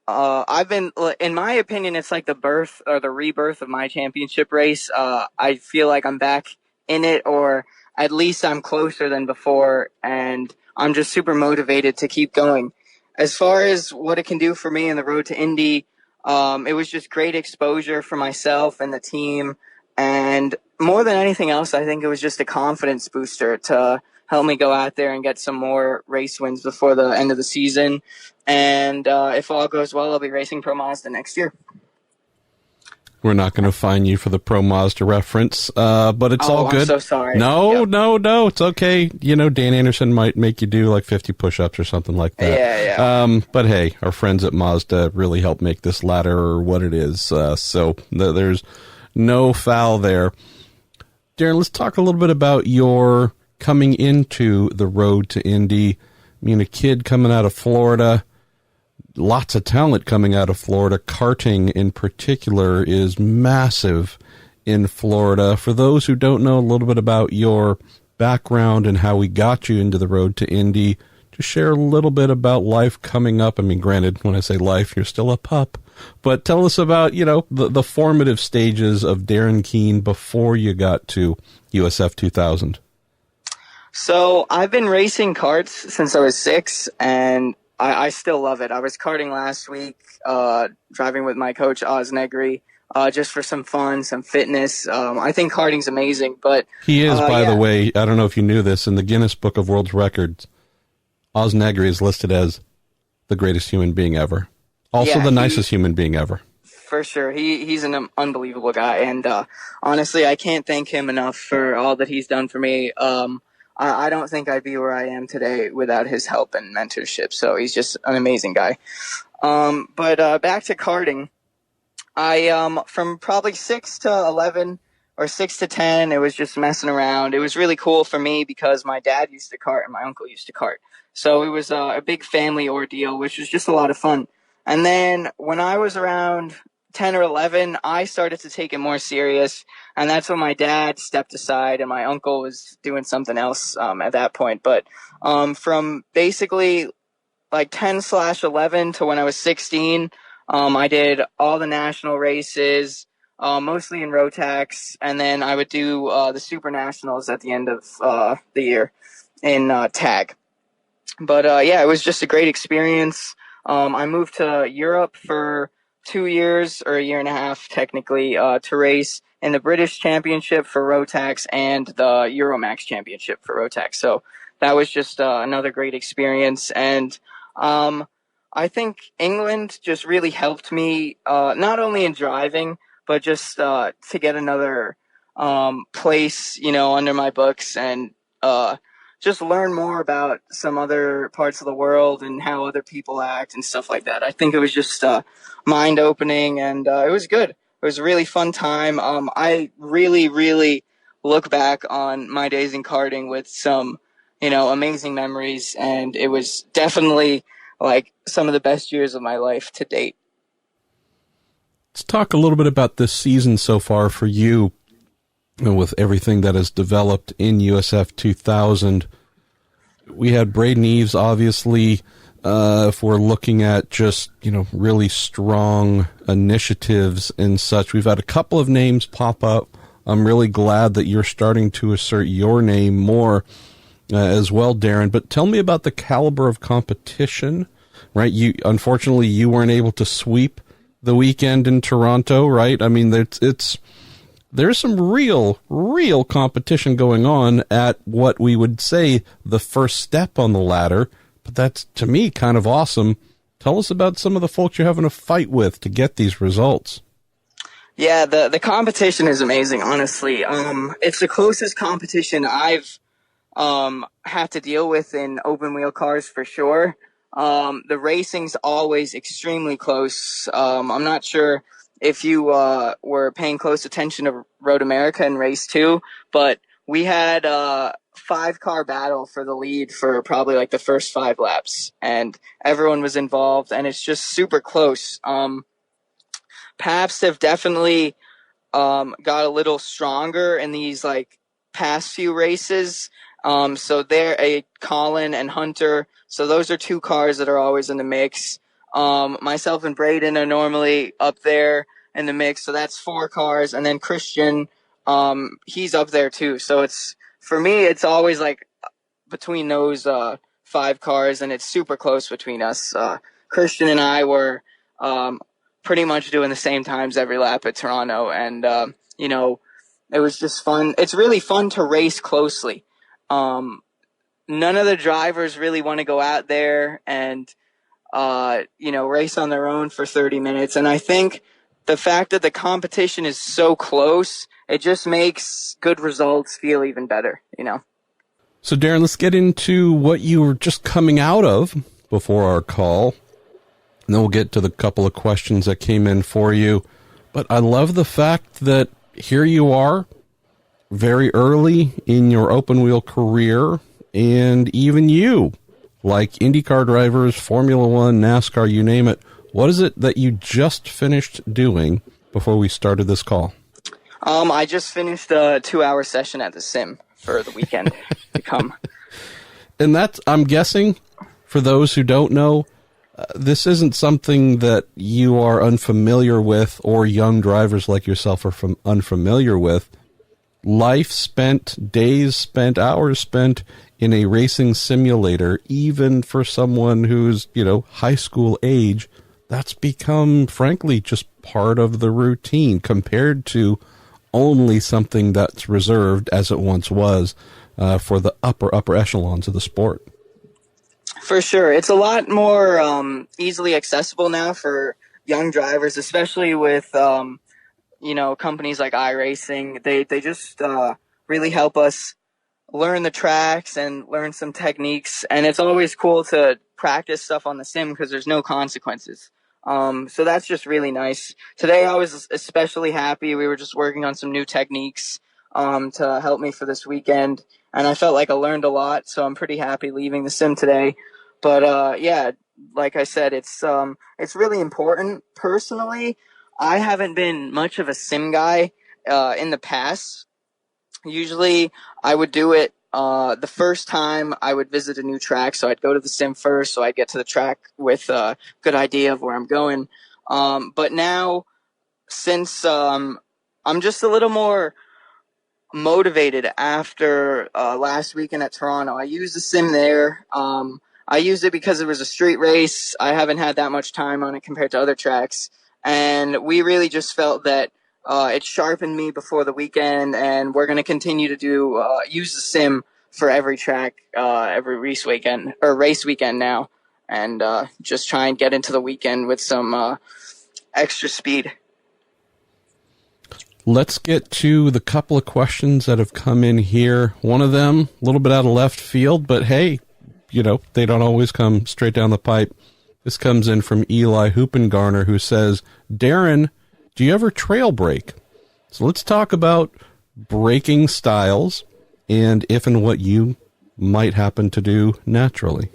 I've been, in my opinion, it's like the birth or the rebirth of my championship race. I feel like I'm back in it, or at least I'm closer than before, and I'm just super motivated to keep going. As far as what it can do for me in the Road to Indy, it was just great exposure for myself and the team, and more than anything else, I think it was just a confidence booster to help me go out there and get some more race wins before the end of the season. And if all goes well, I'll be racing Pro Mazda next year. We're not going to fine you for the Pro Mazda reference, but it's all good. I'm so sorry. No, it's okay. Dan Anderson might make you do like 50 push-ups or something like that. Yeah. But hey, our friends at Mazda really helped make this ladder what it is, so there's no foul there. Darren, let's talk a little bit about your coming into the Road to Indy. I mean, a kid coming out of Florida, lots of talent coming out of Florida. Karting in particular is massive in Florida. For those who don't know a little bit about your background and how we got you into the Road to Indy, just share a little bit about life coming up. I mean, granted, when I say life, you're still a pup, but tell us about, the formative stages of Darren Keane before you got to USF 2000. So I've been racing karts since I was 6, and I still love it. I was karting last week, driving with my coach, Oz Negri, just for some fun, some fitness. I think karting's amazing, but... He is, by the way, I don't know if you knew this, in the Guinness Book of World Records, Oz Negri is listed as the greatest human being ever. Also the nicest human being ever. For sure. He's an unbelievable guy, and honestly, I can't thank him enough for all that he's done for me. I don't think I'd be where I am today without his help and mentorship. So he's just an amazing guy. But back to karting, I from probably 6 to 11 or 6 to 10, it was just messing around. It was really cool for me because my dad used to kart and my uncle used to kart. So it was a big family ordeal, which was just a lot of fun. And then when I was around 10 or 11, I started to take it more serious. And that's when my dad stepped aside and my uncle was doing something else at that point. But from basically like 10/11 to when I was 16, I did all the national races, mostly in Rotax. And then I would do the Super Nationals at the end of the year in tag. But yeah, it was just a great experience. I moved to Europe for 2 years, or a year and a half technically, to race in the British Championship for Rotax and the Euromax Championship for Rotax. So that was just another great experience. And I think England just really helped me, not only in driving, but just to get another place, under my books, and just learn more about some other parts of the world and how other people act and stuff like that. I think it was just mind opening, and it was good. It was a really fun time. I really, really look back on my days in karting with some, amazing memories, and it was definitely like some of the best years of my life to date. Let's talk a little bit about this season so far for you, with everything that has developed in USF 2000. We had Braden Eves, obviously, if we're looking at just, really strong initiatives and such. We've had a couple of names pop up. I'm really glad that you're starting to assert your name more as well, Darren. But tell me about the caliber of competition, right? Unfortunately, you weren't able to sweep the weekend in Toronto, right? I mean, there's some real competition going on at what we would say the first step on the ladder, but that's, to me, kind of awesome. Tell us about some of the folks you're having a fight with to get these results. Yeah, the competition is amazing, honestly. It's the closest competition I've had to deal with in open wheel cars for sure. The racing's always extremely close. I'm not sure if you were paying close attention to Road America and Race 2, but we had a 5-car battle for the lead for probably like the first 5 laps, and everyone was involved, and it's just super close. Paps have definitely got a little stronger in these like past few races. So they're Colin and Hunter. So those are 2 cars that are always in the mix. Myself and Braden are normally up there in the mix. So that's 4 cars. And then Christian, he's up there too. So for me, it's always like between those 5 cars, and it's super close between us. Christian and I were pretty much doing the same times every lap at Toronto. And, it was just fun. It's really fun to race closely. None of the drivers really want to go out there and, race on their own for 30 minutes. And I think the fact that the competition is so close, it just makes good results feel even better, So, Darren, let's get into what you were just coming out of before our call. And then we'll get to the couple of questions that came in for you. But I love the fact that here you are, very early in your open wheel career, and even you, like IndyCar drivers, Formula One, NASCAR, you name it. What is it that you just finished doing before we started this call? I just finished a 2-hour session at the sim for the weekend to come. And that's, I'm guessing, for those who don't know, this isn't something that you are unfamiliar with, or young drivers like yourself are unfamiliar with. Life spent, days spent, hours spent in a racing simulator, even for someone who's, high school age, that's become, frankly, just part of the routine compared to only something that's reserved, as it once was, for the upper echelons of the sport. For sure. It's a lot more easily accessible now for young drivers, especially with, companies like iRacing. They just really help us learn the tracks and learn some techniques. And it's always cool to practice stuff on the sim because there's no consequences. So that's just really nice. Today I was especially happy. We were just working on some new techniques to help me for this weekend. And I felt like I learned a lot, so I'm pretty happy leaving the sim today. But yeah, like I said, it's really important. Personally, I haven't been much of a sim guy in the past. Usually, I would do it the first time I would visit a new track. So I'd go to the sim first, so I'd get to the track with a good idea of where I'm going. But now, since I'm just a little more motivated after last weekend at Toronto. I used the sim there. I used it because it was a street race. I haven't had that much time on it compared to other tracks. And we really just felt that it sharpened me before the weekend, and we're going to continue to use the sim for every track, every race weekend now, and just try and get into the weekend with some extra speed. Let's get to the couple of questions that have come in here. One of them, a little bit out of left field, but hey, they don't always come straight down the pipe. This comes in from Eli Hoopengarner, who says, Darren, do you ever trail brake? So let's talk about braking styles and if and what you might happen to do naturally.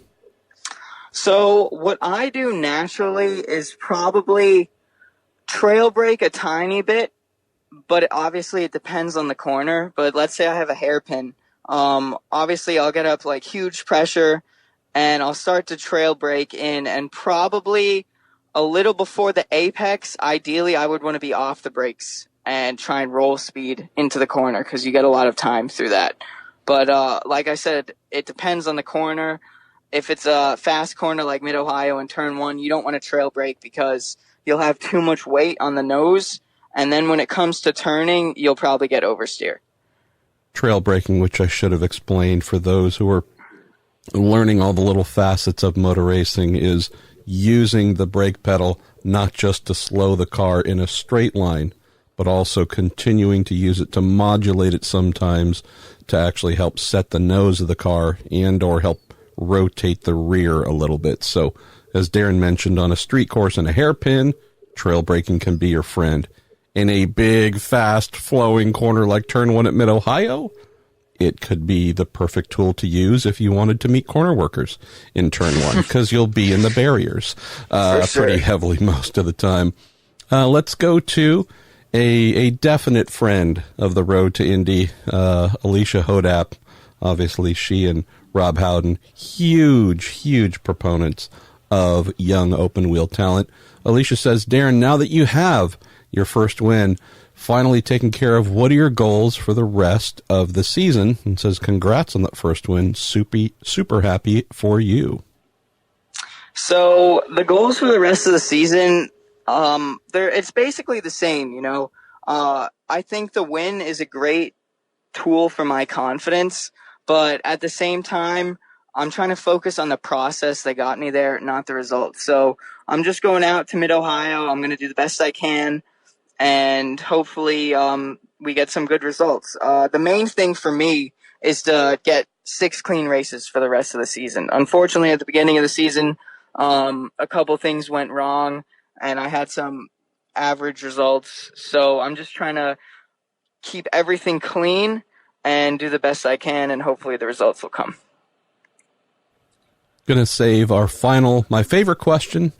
So what I do naturally is probably trail brake a tiny bit, but obviously it depends on the corner. But let's say I have a hairpin. Obviously I'll get up like huge pressure and I'll start to trail brake in, and probably a little before the apex, ideally I would want to be off the brakes and try and roll speed into the corner because you get a lot of time through that. But like I said, it depends on the corner. If it's a fast corner like Mid-Ohio in turn 1, you don't want to trail brake because you'll have too much weight on the nose. And then when it comes to turning, you'll probably get oversteer. Trail braking, which I should have explained for those who are learning all the little facets of motor racing, is using the brake pedal not just to slow the car in a straight line, but also continuing to use it to modulate it sometimes to actually help set the nose of the car and or help rotate the rear a little bit. So, as Darren mentioned, on a street course and a hairpin, trail braking can be your friend. In a big, fast, flowing corner like Turn 1 at Mid-Ohio, it could be the perfect tool to use if you wanted to meet corner workers in Turn 1, because you'll be in the barriers pretty heavily most of the time. Let's go to a definite friend of the Road to Indy, Alicia Hodap. Obviously, she and Rob Howden, huge proponents of young open-wheel talent. Alicia says, Darren, now that you have your first win finally taken care of, what are your goals for the rest of the season? And says, congrats on that first win. Super happy for you. So the goals for the rest of the season, it's basically the same, I think the win is a great tool for my confidence, but at the same time, I'm trying to focus on the process that got me there, not the results. So I'm just going out to Mid-Ohio. I'm going to do the best I can, and hopefully we get some good results. The main thing for me is to get 6 clean races for the rest of the season. Unfortunately, at the beginning of the season, a couple things went wrong, and I had some average results. So I'm just trying to keep everything clean and do the best I can, and hopefully the results will come. Going to save my favorite question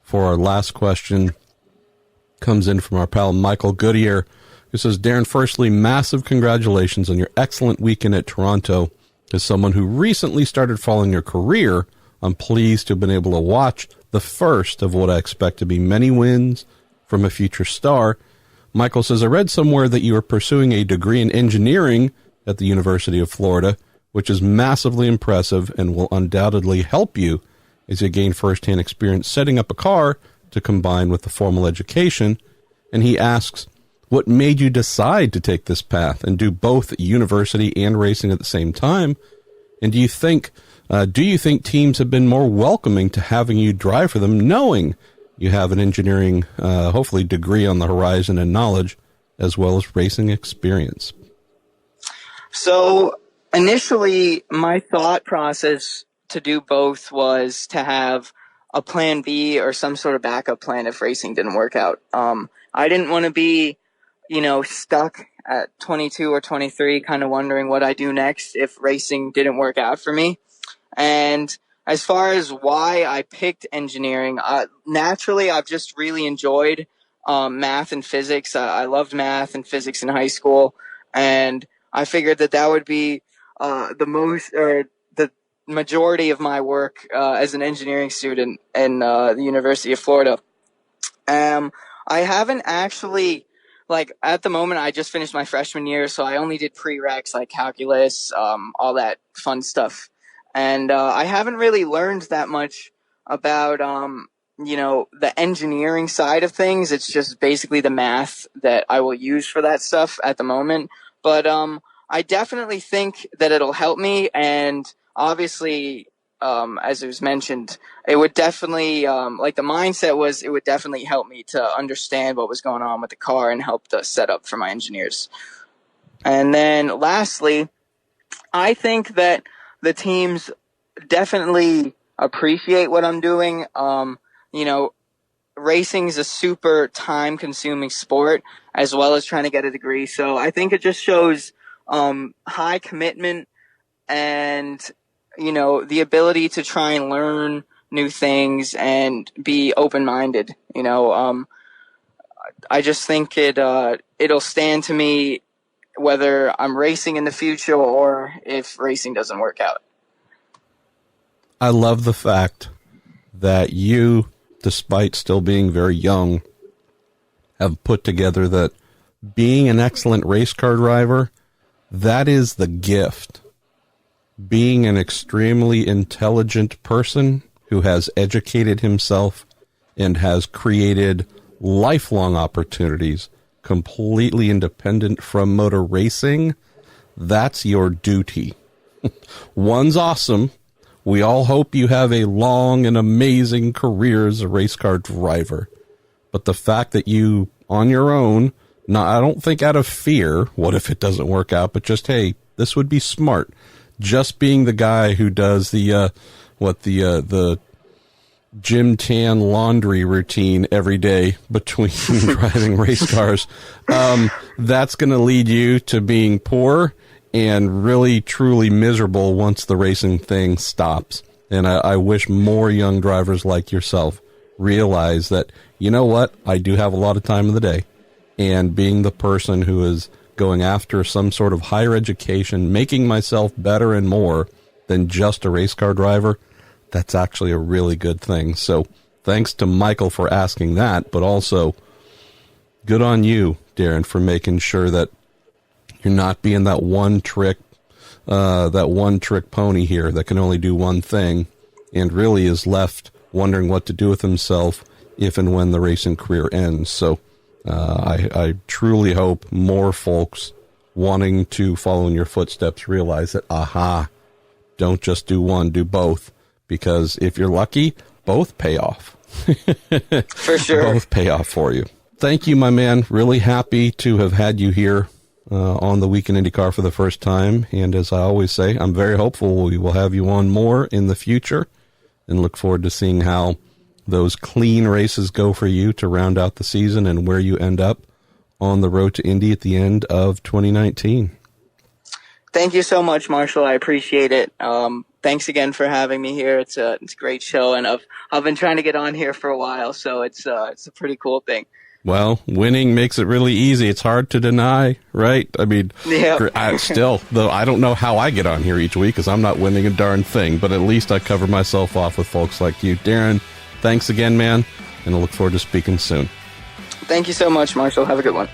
for our last question. Comes in from our pal Michael Goodyear, who says, Darren, firstly, massive congratulations on your excellent weekend at Toronto. As someone who recently started following your career, I'm pleased to have been able to watch the first of what I expect to be many wins from a future star. Michael says, I read somewhere that you are pursuing a degree in engineering at the University of Florida, which is massively impressive and will undoubtedly help you as you gain firsthand experience setting up a car to combine with the formal education. And he asks, what made you decide to take this path and do both university and racing at the same time? And do you think teams have been more welcoming to having you drive for them, knowing you have an engineering, hopefully, degree on the horizon and knowledge, as well as racing experience? So initially, my thought process to do both was to have a plan B or some sort of backup plan if racing didn't work out. I didn't want to be, stuck at 22 or 23, kind of wondering what I do next if racing didn't work out for me. And as far as why I picked engineering, naturally, I've just really enjoyed math and physics. I loved math and physics in high school, and I figured that would be the majority of my work as an engineering student in the University of Florida. I haven't actually, at the moment, I just finished my freshman year, so I only did prereqs like calculus, all that fun stuff. And I haven't really learned that much about, the engineering side of things. It's just basically the math that I will use for that stuff at the moment. But I definitely think that it'll help me, and obviously, as it was mentioned, it would definitely, the mindset was, it would definitely help me to understand what was going on with the car and help the setup for my engineers. And then lastly, I think that the teams definitely appreciate what I'm doing. Racing is a super time-consuming sport, as well as trying to get a degree. So I think it just shows high commitment and, the ability to try and learn new things and be open-minded. I just think it'll stand to me whether I'm racing in the future or if racing doesn't work out. I love the fact that you, despite still being very young, have put together that being an excellent race car driver, that is the gift. Being an extremely intelligent person who has educated himself and has created lifelong opportunities completely independent from motor racing, that's your duty. One's awesome. We all hope you have a long and amazing career as a race car driver. But the fact that you, on your own, I don't think out of fear, what if it doesn't work out, but just, hey, this would be smart. Just being the guy who does the gym tan laundry routine every day between driving race cars, that's going to lead you to being poor and really, truly miserable once the racing thing stops. And I wish more young drivers like yourself realize that, you know what, I do have a lot of time in the day. And being the person who is going after some sort of higher education, making myself better and more than just a race car driver, that's actually a really good thing. So thanks to Michael for asking that, but also good on you, Darren, for making sure that you're not being that one trick pony here that can only do one thing and really is left wondering what to do with himself if and when the racing career ends. So I truly hope more folks wanting to follow in your footsteps realize that, don't just do one, do both. Because if you're lucky, both pay off. For sure. Both pay off for you. Thank you, my man. Really happy to have had you here on the Week in IndyCar for the first time. And as I always say, I'm very hopeful we will have you on more in the future and look forward to seeing how those clean races go for you to round out the season and where you end up on the road to Indy at the end of 2019. Thank you so much, Marshall. I appreciate it. Thanks again for having me here. It's a great show, and I've been trying to get on here for a while, so it's a pretty cool thing. Well, winning makes it really easy. It's hard to deny, right? I mean, still, though, I don't know how I get on here each week because I'm not winning a darn thing, but at least I cover myself off with folks like you. Darren, thanks again, man, and I look forward to speaking soon. Thank you so much, Marshall. Have a good one.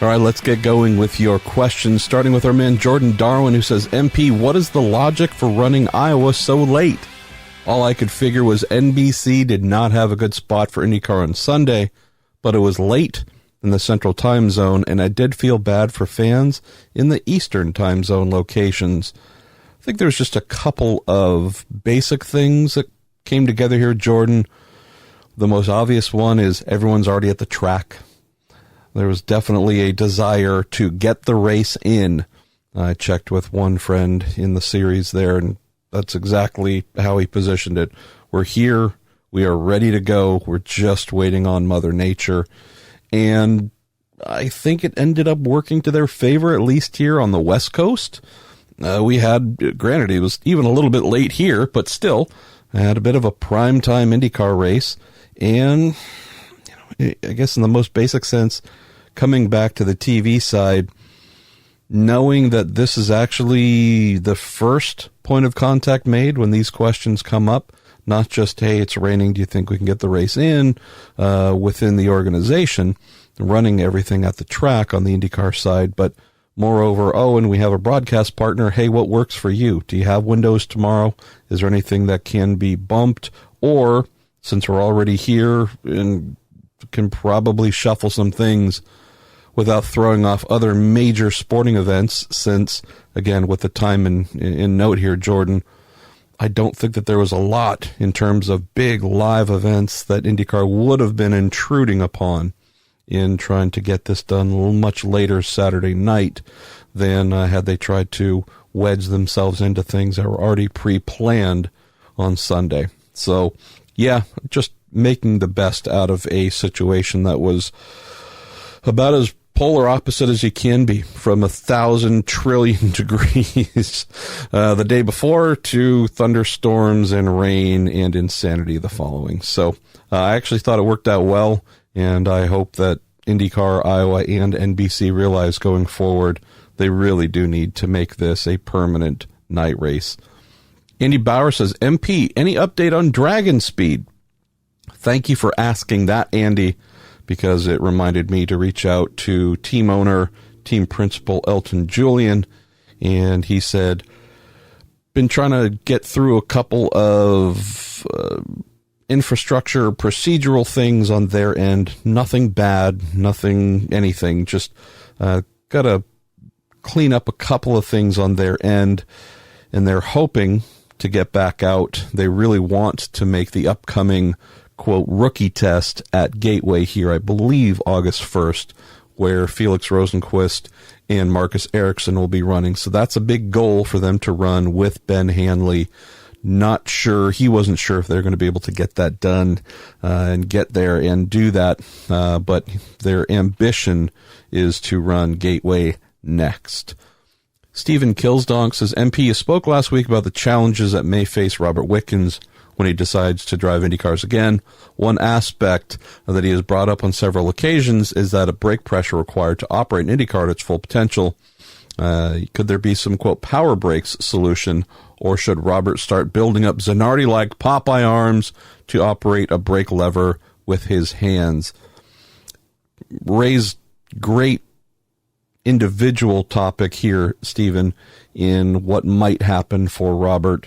All right, let's get going with your questions, starting with our man Jordan Darwin, who says, MP, what is the logic for running Iowa so late? All I could figure was NBC did not have a good spot for IndyCar on Sunday, but it was late in the Central Time Zone, and I did feel bad for fans in the Eastern Time Zone locations. I think there's just a couple of basic things that came together here, Jordan. The most obvious one is everyone's already at the track. There was definitely a desire to get the race in. I checked with one friend in the series there, and that's exactly how he positioned it. We're here. We are ready to go. We're just waiting on Mother Nature. And I think it ended up working to their favor, at least here on the West Coast. we had, granted, it was even a little bit late here, but still, had a bit of a primetime IndyCar race. And, I guess in the most basic sense, coming back to the TV side, knowing that this is actually the first point of contact made when these questions come up, not just, hey, it's raining, do you think we can get the race in within the organization, running everything at the track on the IndyCar side, but moreover, and we have a broadcast partner, hey, what works for you? Do you have windows tomorrow? Is there anything that can be bumped? Or, since we're already here and can probably shuffle some things without throwing off other major sporting events, since, again, with the time in note here, Jordan, I don't think that there was a lot in terms of big live events that IndyCar would have been intruding upon in trying to get this done much later Saturday night than had they tried to wedge themselves into things that were already pre-planned on Sunday. So, yeah, just making the best out of a situation that was about as polar opposite as you can be, from 1,000 trillion degrees the day before to thunderstorms and rain and insanity the following. So I actually thought it worked out well, and I hope that IndyCar, Iowa, and NBC realize going forward they really do need to make this a permanent night race. Andy Bauer says, MP, any update on Dragon Speed? Thank you for asking that, Andy, because it reminded me to reach out to team owner, team principal Elton Julian, and he said, been trying to get through a couple of infrastructure, procedural things on their end. Nothing bad, nothing, anything, just got to clean up a couple of things on their end, and they're hoping to get back out. They really want to make the upcoming, quote, rookie test at Gateway here, I believe August 1st, where Felix Rosenquist and Marcus Ericsson will be running. So that's a big goal for them to run with Ben Hanley. Not sure, he wasn't sure if they're going to be able to get that done and get there and do that, but their ambition is to run Gateway next. Stephen Kilsdonk says, MP, you spoke last week about the challenges that may face Robert Wickens when he decides to drive IndyCars again. One aspect that he has brought up on several occasions is that a brake pressure required to operate an IndyCar at its full potential. Could there be some, quote, power brakes solution, or should Robert start building up Zanardi-like Popeye arms to operate a brake lever with his hands? Raised great individual topic here, Stephen, in what might happen for Robert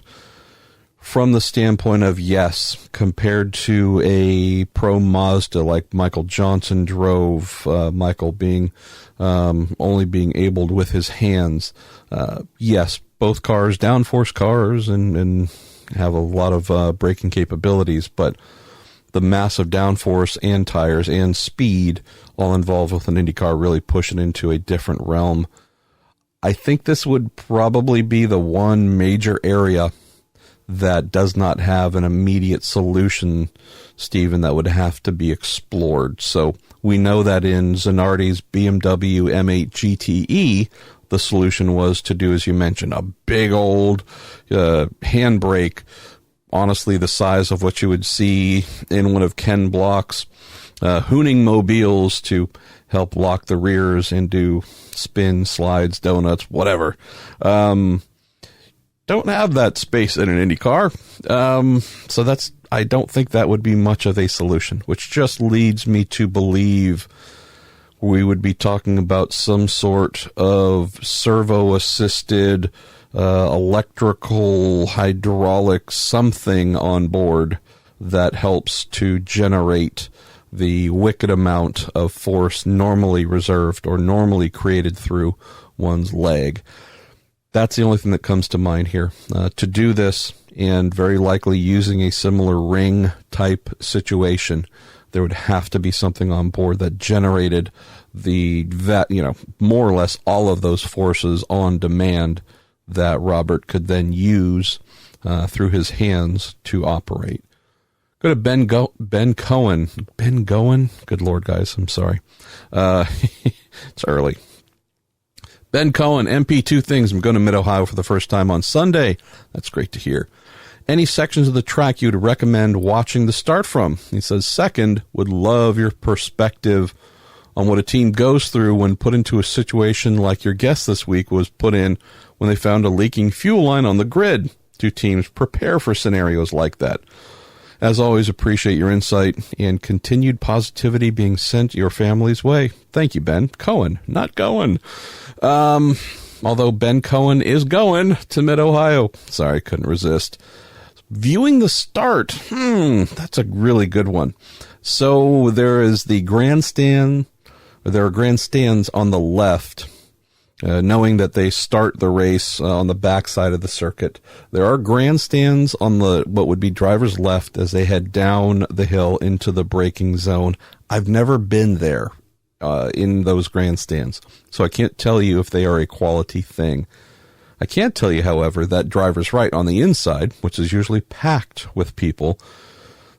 from the standpoint of, yes, compared to a pro Mazda like Michael Johnson drove, Michael being only being abled with his hands. Yes, both cars, downforce cars, and have a lot of braking capabilities, but the massive downforce and tires and speed all involved with an IndyCar really pushing into a different realm. I think this would probably be the one major area that does not have an immediate solution, Stephen, that would have to be explored. So we know that in Zanardi's BMW M8 GTE, the solution was to do, as you mentioned, a big old handbrake, honestly the size of what you would see in one of Ken Block's hooning mobiles to help lock the rears and do spin, slides, donuts, whatever. Don't have that space in an Indy car. So I don't think that would be much of a solution, which just leads me to believe we would be talking about some sort of servo-assisted, electrical, hydraulic something on board that helps to generate the wicked amount of force normally reserved or normally created through one's leg. That's the only thing that comes to mind here. To do this, and very likely using a similar ring type situation, there would have to be something on board that generated more or less all of those forces on demand that Robert could then use through his hands to operate. Go to Ben Cohen. Ben Goen? Good Lord, guys, I'm sorry. It's early. Ben Cohen, MP, two things. I'm going to Mid-Ohio for the first time on Sunday. That's great to hear. Any sections of the track you'd recommend watching the start from? He says, second, would love your perspective on what a team goes through when put into a situation like your guest this week was put in when they found a leaking fuel line on the grid. Do teams prepare for scenarios like that? As always, appreciate your insight and continued positivity being sent your family's way. Thank you, Ben. Cohen, not going. Although Ben Cohen is going to Mid-Ohio. Sorry, couldn't resist. Viewing the start. That's a really good one. So there is the grandstand, or there are grandstands on the left, knowing that they start the race on the backside of the circuit. There are grandstands on the what would be driver's left as they head down the hill into the braking zone. I've never been there in those grandstands, so I can't tell you if they are a quality thing. I can't tell you, however, that driver's right on the inside, which is usually packed with people,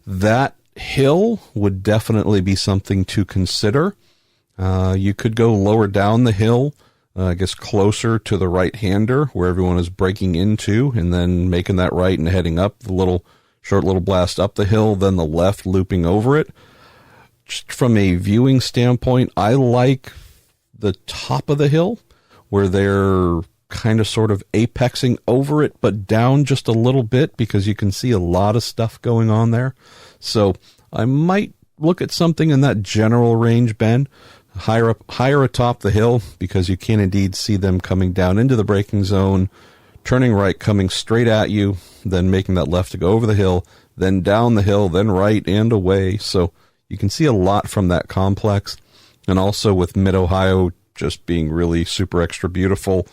that hill would definitely be something to consider. You could go lower down the hill, I guess closer to the right-hander where everyone is braking into and then making that right and heading up the short little blast up the hill, then the left looping over it. Just from a viewing standpoint, I like the top of the hill where they're kind of sort of apexing over it, but down just a little bit because you can see a lot of stuff going on there. So I might look at something in that general range, Ben, higher atop the hill, because you can indeed see them coming down into the braking zone, turning right, coming straight at you, then making that left to go over the hill, then down the hill, then right and away. So you can see a lot from that complex. And also with Mid-Ohio just being really super extra beautiful,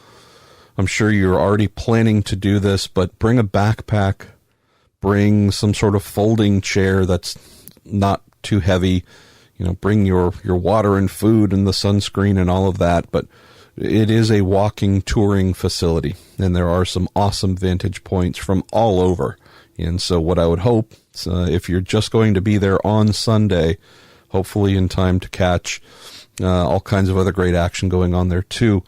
I'm sure you're already planning to do this, but bring a backpack, bring some sort of folding chair that's not too heavy, bring your water and food and the sunscreen and all of that. But it is a walking touring facility, and there are some awesome vantage points from all over. And so what I would hope, if you're just going to be there on Sunday, hopefully in time to catch all kinds of other great action going on there too,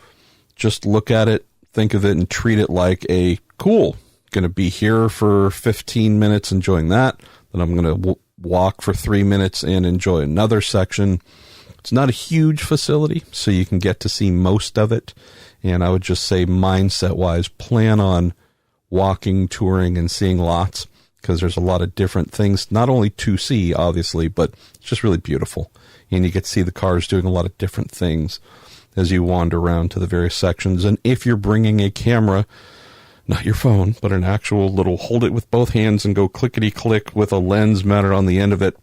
just look at it, think of it, and treat it like a cool, going to be here for 15 minutes enjoying that, then I'm going to walk for 3 minutes and enjoy another section. It's not a huge facility, so you can get to see most of it. And I would just say mindset-wise, plan on walking, touring, and seeing lots, because there's a lot of different things, not only to see, obviously, but it's just really beautiful. And you get to see the cars doing a lot of different things as you wander around to the various sections. And if you're bringing a camera, not your phone, but an actual little hold it with both hands and go clickety-click with a lens mounted on the end of it,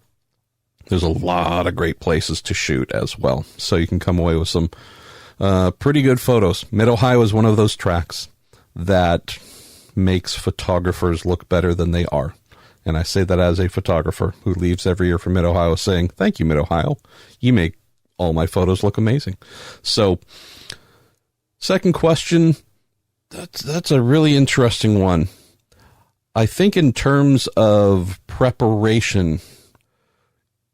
there's a lot of great places to shoot as well. So you can come away with some pretty good photos. Mid-Ohio is one of those tracks that makes photographers look better than they are. And I say that as a photographer who leaves every year for Mid-Ohio saying, thank you, Mid-Ohio. You make all my photos look amazing. So, second question, that's a really interesting one. I think in terms of preparation,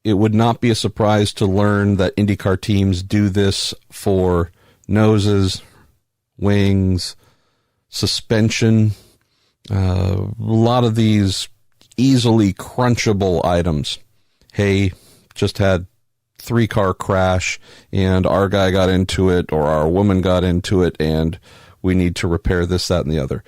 it would not be a surprise to learn that IndyCar teams do this for noses, wings, suspension, a lot of these easily crunchable items. Hey, just had 3-car crash and our guy got into it or our woman got into it and we need to repair this, that, and the other.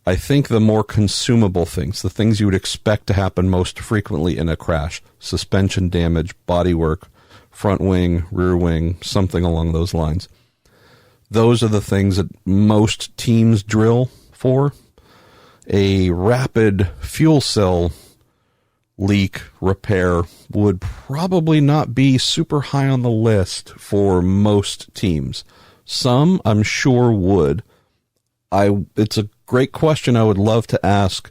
I think the more consumable things, the things you would expect to happen most frequently in a crash, suspension damage, bodywork, front wing, rear wing, something along those lines. Those are the things that most teams drill for. A rapid fuel cell leak repair would probably not be super high on the list for most teams. Some, I'm sure, would. It's a great question I would love to ask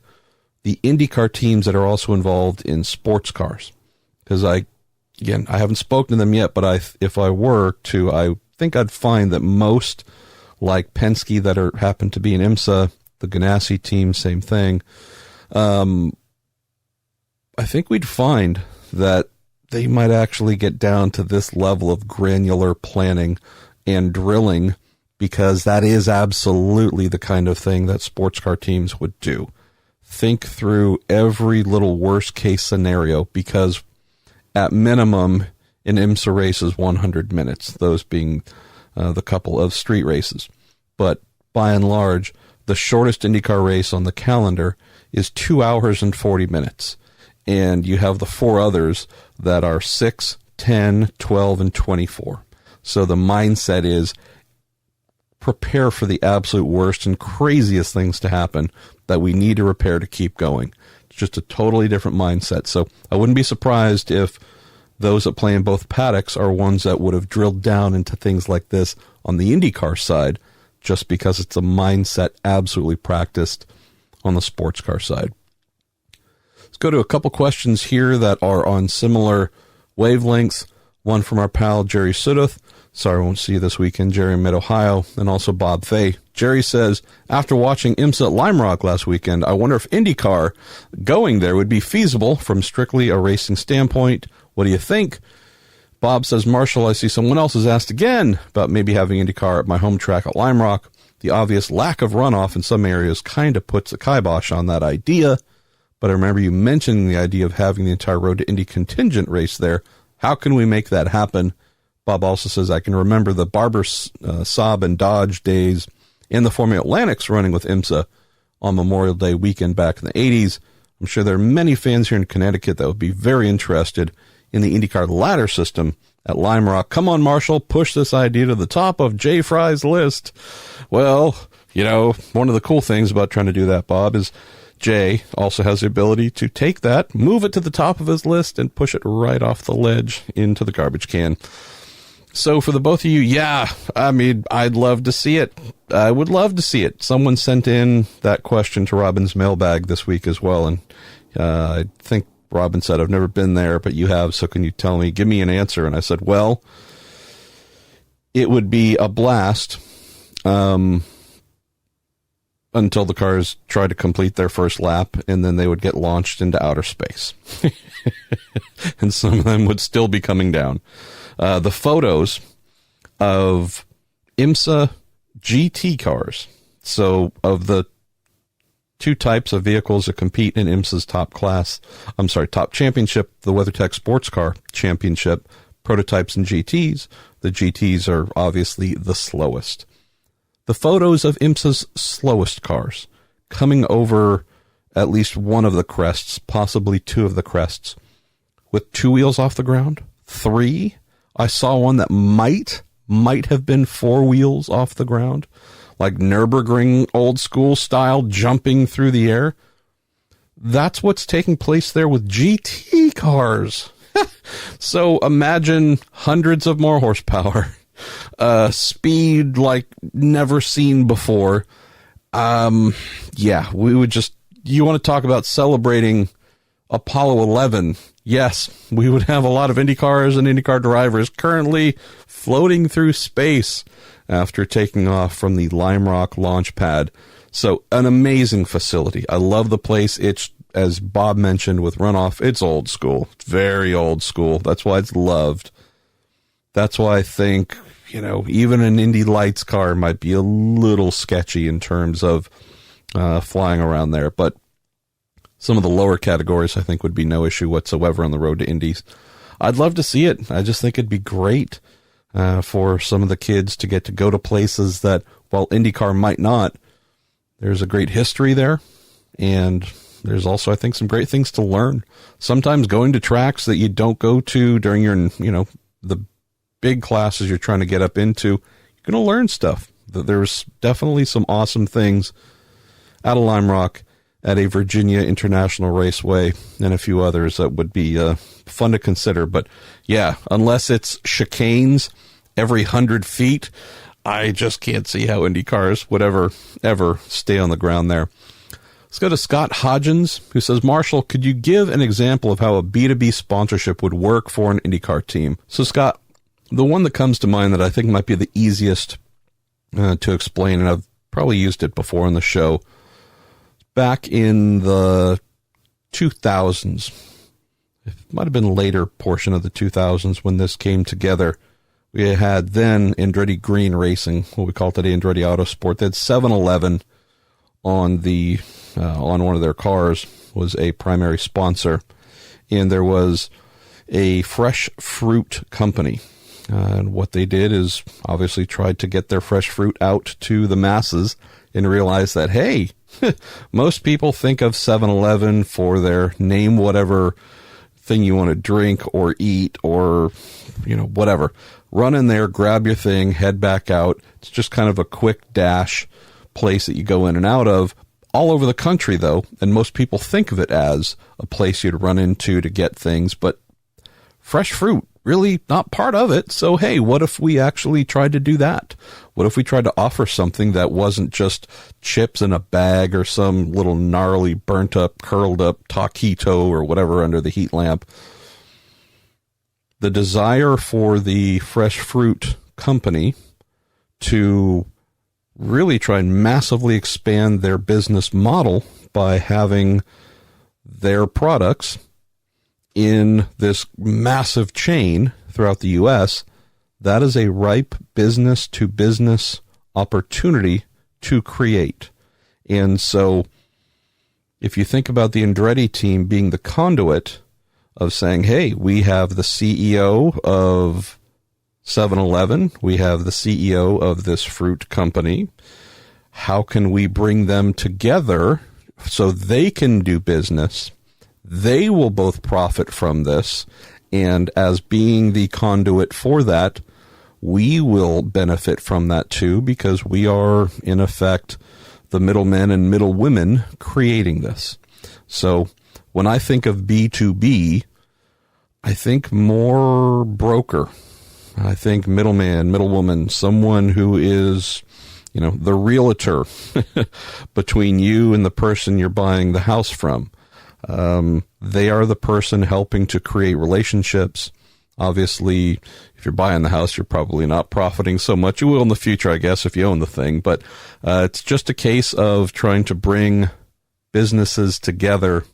the IndyCar teams that are also involved in sports cars. Because I haven't spoken to them yet, but if I were to, I think I'd find that most, like Penske that happen to be in IMSA, the Ganassi team, same thing. I think we'd find that they might actually get down to this level of granular planning and drilling because that is absolutely the kind of thing that sports car teams would do. Think through every little worst case scenario, because at minimum an IMSA race is 100 minutes, those being the couple of street races. But by and large, the shortest IndyCar race on the calendar is 2 hours and 40 minutes. And you have the 4 others that are 6, 10, 12, and 24. So the mindset is prepare for the absolute worst and craziest things to happen that we need to repair to keep going. It's just a totally different mindset. So I wouldn't be surprised if those that play in both paddocks are ones that would have drilled down into things like this on the IndyCar side, just because it's a mindset absolutely practiced on the sports car side. Let's go to a couple questions here that are on similar wavelengths. One from our pal Jerry Suduth. Sorry I won't see you this weekend, Jerry in Mid-Ohio. And also Bob Fay. Jerry says, after watching IMSA at Lime Rock last weekend, I wonder if IndyCar going there would be feasible from strictly a racing standpoint. What do you think? Bob says, Marshall, I see someone else has asked again about maybe having IndyCar at my home track at Lime Rock. The obvious lack of runoff in some areas kind of puts a kibosh on that idea. But I remember you mentioning the idea of having the entire Road to Indy contingent race there. How can we make that happen? Bob also says, I can remember the Barber, Saab, and Dodge days in the Formula Atlantics running with IMSA on Memorial Day weekend back in the 80s. I'm sure there are many fans here in Connecticut that would be very interested in the IndyCar ladder system at Lime Rock. Come on, Marshall, push this idea to the top of Jay Fry's list. Well, you know, one of the cool things about trying to do that, Bob, is Jay also has the ability to take that, move it to the top of his list, and push it right off the ledge into the garbage can. So for the both of you, yeah, I mean, I'd love to see it. I would love to see it. Someone sent in that question to Robin's mailbag this week as well, and I think Robin said, I've never been there, but you have, so can you tell me, give me an answer? And I said, well, it would be a blast until the cars try to complete their first lap, and then they would get launched into outer space. And some of them would still be coming down. The photos of IMSA GT cars, so of the two types of vehicles that compete in IMSA's top championship, the WeatherTech Sports Car Championship, prototypes and GTs. The GTs are obviously the slowest. The photos of IMSA's slowest cars coming over at least one of the crests, possibly two of the crests, with 2 wheels off the ground, 3. I saw one that might have been 4 wheels off the ground, like Nürburgring old school style, jumping through the air. That's what's taking place there with GT cars. So imagine hundreds of more horsepower, speed like never seen before. Yeah, we would just, you want to talk about celebrating Apollo 11. Yes, we would have a lot of Indy cars and IndyCar drivers currently floating through space after taking off from the Lime Rock launch pad. So an amazing facility. I love the place. It's, as Bob mentioned with runoff, it's old school. It's very old school. That's why it's loved. That's why I think, you know, even an Indy Lights car might be a little sketchy in terms of flying around there. But some of the lower categories, I think, would be no issue whatsoever on the road to Indies. I'd love to see it. I just think it'd be great for some of the kids to get to go to places that, while IndyCar might not, there's a great history there. And there's also, I think, some great things to learn. Sometimes going to tracks that you don't go to during your, you know, the big classes you're trying to get up into, you're going to learn stuff. There's definitely some awesome things out of Lime Rock, at a Virginia International Raceway, and a few others that would be fun to consider. But yeah, unless it's chicanes every 100 feet, I just can't see how Indy cars would ever stay on the ground there. Let's go to Scott Hodgins, who says, Marshall, could you give an example of how a B2B sponsorship would work for an IndyCar team? So Scott, the one that comes to mind that I think might be the easiest to explain, and I've probably used it before on the show, back in the 2000s, it might have been later portion of the 2000s when this came together, We had then Andretti Green Racing, what we call today Andretti Autosport. They had 7-Eleven on one of their cars, was a primary sponsor. And there was a fresh fruit company. And what they did is obviously tried to get their fresh fruit out to the masses and realized that, hey, most people think of 7-Eleven for their name whatever thing you want to drink or eat or, whatever. Run in there, grab your thing, head back out. It's just kind of a quick dash place that you go in and out of. All over the country, though, and most people think of it as a place you'd run into to get things, but fresh fruit, really not part of it. So, hey, what if we actually tried to do that? What if we tried to offer something that wasn't just chips in a bag or some little gnarly, burnt up, curled up taquito or whatever under the heat lamp? The desire for the fresh fruit company to really try and massively expand their business model by having their products in this massive chain throughout the U.S., that is a ripe business-to-business opportunity to create. And so if you think about the Andretti team being the conduit of saying, hey, we have the CEO of 7-Eleven, we have the CEO of this fruit company. How can we bring them together so they can do business? They will both profit from this, and as being the conduit for that, we will benefit from that too, because we are, in effect, the middlemen and middlewomen creating this. So when I think of B2B, I think more broker. I think middleman, middlewoman, someone who is, the realtor between you and the person you're buying the house from. They are the person helping to create relationships. Obviously, if you're buying the house, you're probably not profiting so much. You will in the future, I guess, if you own the thing. But it's just a case of trying to bring businesses together,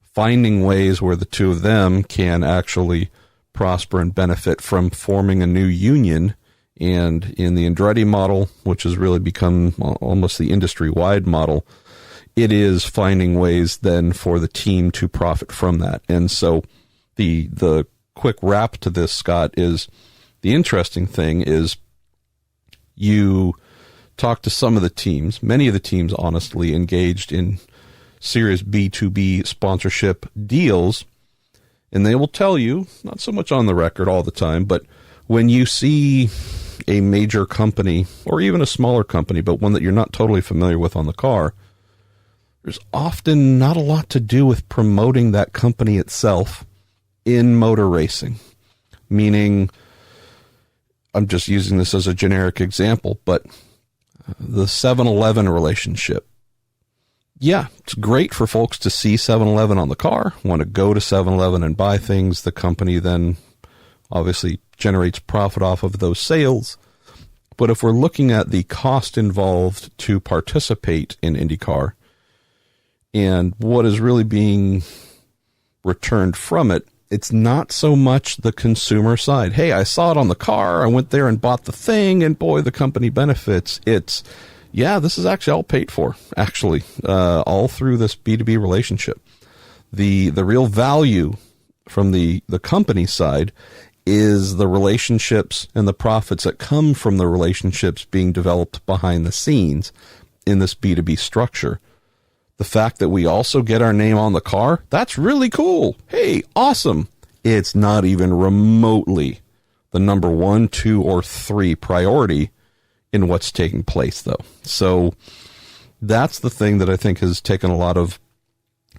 finding ways where the two of them can actually prosper and benefit from forming a new union. And in the Andretti model, which has really become almost the industry-wide model, it is finding ways then for the team to profit from that. And so the quick wrap to this, Scott, is the interesting thing is you talk to some of the teams, many of the teams honestly engaged in serious B2B sponsorship deals, and they will tell you, not so much on the record all the time, but when you see a major company or even a smaller company, but one that you're not totally familiar with on the car, there's often not a lot to do with promoting that company itself in motor racing. Meaning, I'm just using this as a generic example, but the 7-Eleven relationship. Yeah, it's great for folks to see 7-Eleven on the car, want to go to 7-Eleven and buy things. The company then obviously generates profit off of those sales. But if we're looking at the cost involved to participate in IndyCar and what is really being returned from it, it's not so much the consumer side. Hey, I saw it on the car. I went there and bought the thing, and boy, the company benefits. It's, yeah, this is actually all paid for, actually, all through this B2B relationship. The real value from the company side is the relationships and the profits that come from the relationships being developed behind the scenes in this B2B structure. The fact that we also get our name on the car, that's really cool. Hey, awesome. It's not even remotely the number 1, 2, or 3 priority in what's taking place, though. So that's the thing that I think has taken a lot of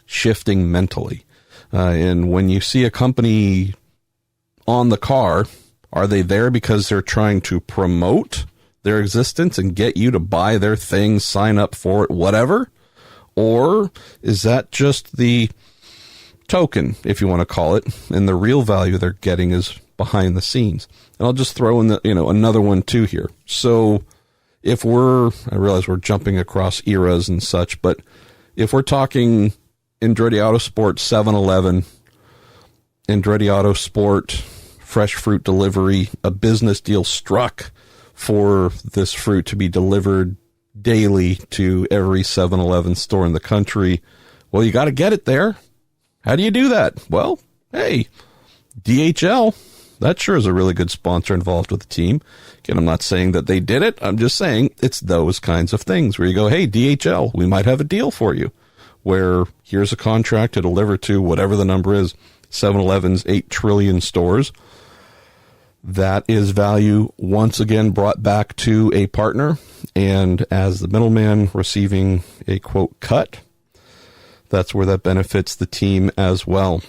shifting mentally. And when you see a company on the car, are they there because they're trying to promote their existence and get you to buy their thing, sign up for it, whatever? Or is that just the token, if you want to call it, and the real value they're getting is behind the scenes? And I'll just throw in another one too here. So if I realize we're jumping across eras and such, but if we're talking Andretti Autosport 7-Eleven, Andretti Autosport fresh fruit delivery, a business deal struck for this fruit to be delivered daily to every 7-Eleven store in the country. Well, you got to get it there. How do you do that? Well, hey, DHL, that sure is a really good sponsor involved with the team. Again, I'm not saying that they did it. I'm just saying it's those kinds of things where you go, hey, DHL, we might have a deal for you, where here's a contract to deliver to whatever the number is, 7-Eleven's 8 trillion stores. That is value once again brought back to a partner, and as the middleman receiving a, quote, cut, that's where that benefits the team as well.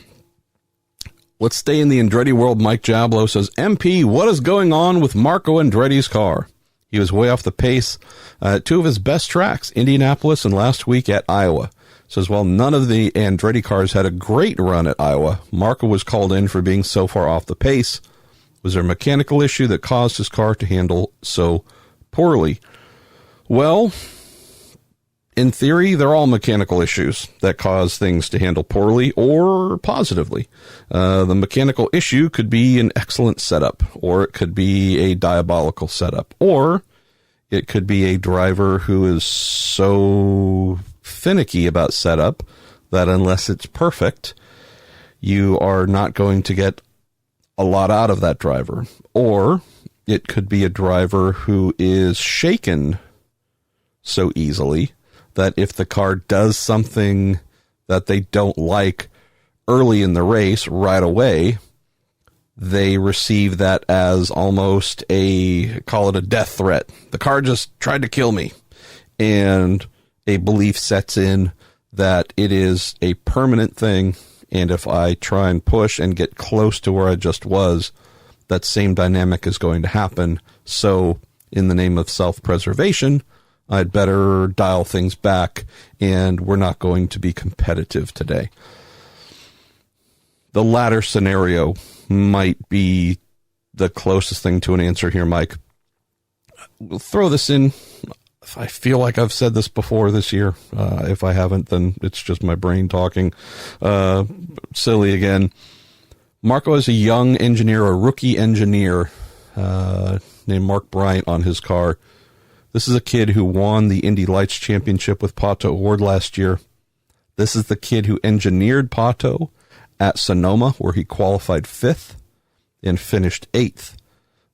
Let's stay in the Andretti world. Mike Jablow says, MP, what is going on with Marco Andretti's car? He was way off the pace at 2 of his best tracks, Indianapolis and last week at Iowa. Says, while none of the Andretti cars had a great run at Iowa, Marco was called in for being so far off the pace. Was there a mechanical issue that caused his car to handle so poorly? Well, in theory, they're all mechanical issues that cause things to handle poorly or positively. The mechanical issue could be an excellent setup, or it could be a diabolical setup, or it could be a driver who is so finicky about setup that unless it's perfect, you are not going to get a lot out of that driver. Or it could be a driver who is shaken so easily that if the car does something that they don't like early in the race right away, they receive that as almost call it a death threat. The car just tried to kill me. And a belief sets in that it is a permanent thing, and if I try and push and get close to where I just was, that same dynamic is going to happen. So in the name of self-preservation, I'd better dial things back, and we're not going to be competitive today. The latter scenario might be the closest thing to an answer here, Mike. We'll throw this in. I feel like I've said this before this year. If I haven't, then it's just my brain talking. Silly again. Marco is a young engineer, a rookie engineer named Mark Bryant on his car. This is a kid who won the Indy Lights Championship with Pato O'Ward last year. This is the kid who engineered Pato at Sonoma, where he qualified 5th and finished 8th.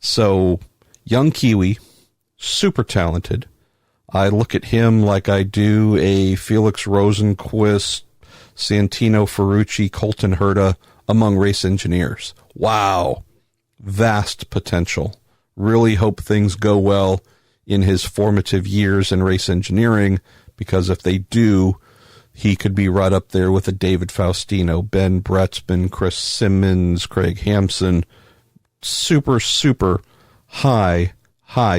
So, young Kiwi, super talented. I look at him like I do a Felix Rosenquist, Santino Ferrucci, Colton Herta among race engineers. Wow. Vast potential. Really hope things go well in his formative years in race engineering, because if they do, he could be right up there with a David Faustino, Ben Bretzman, Chris Simmons, Craig Hampson. Super, super high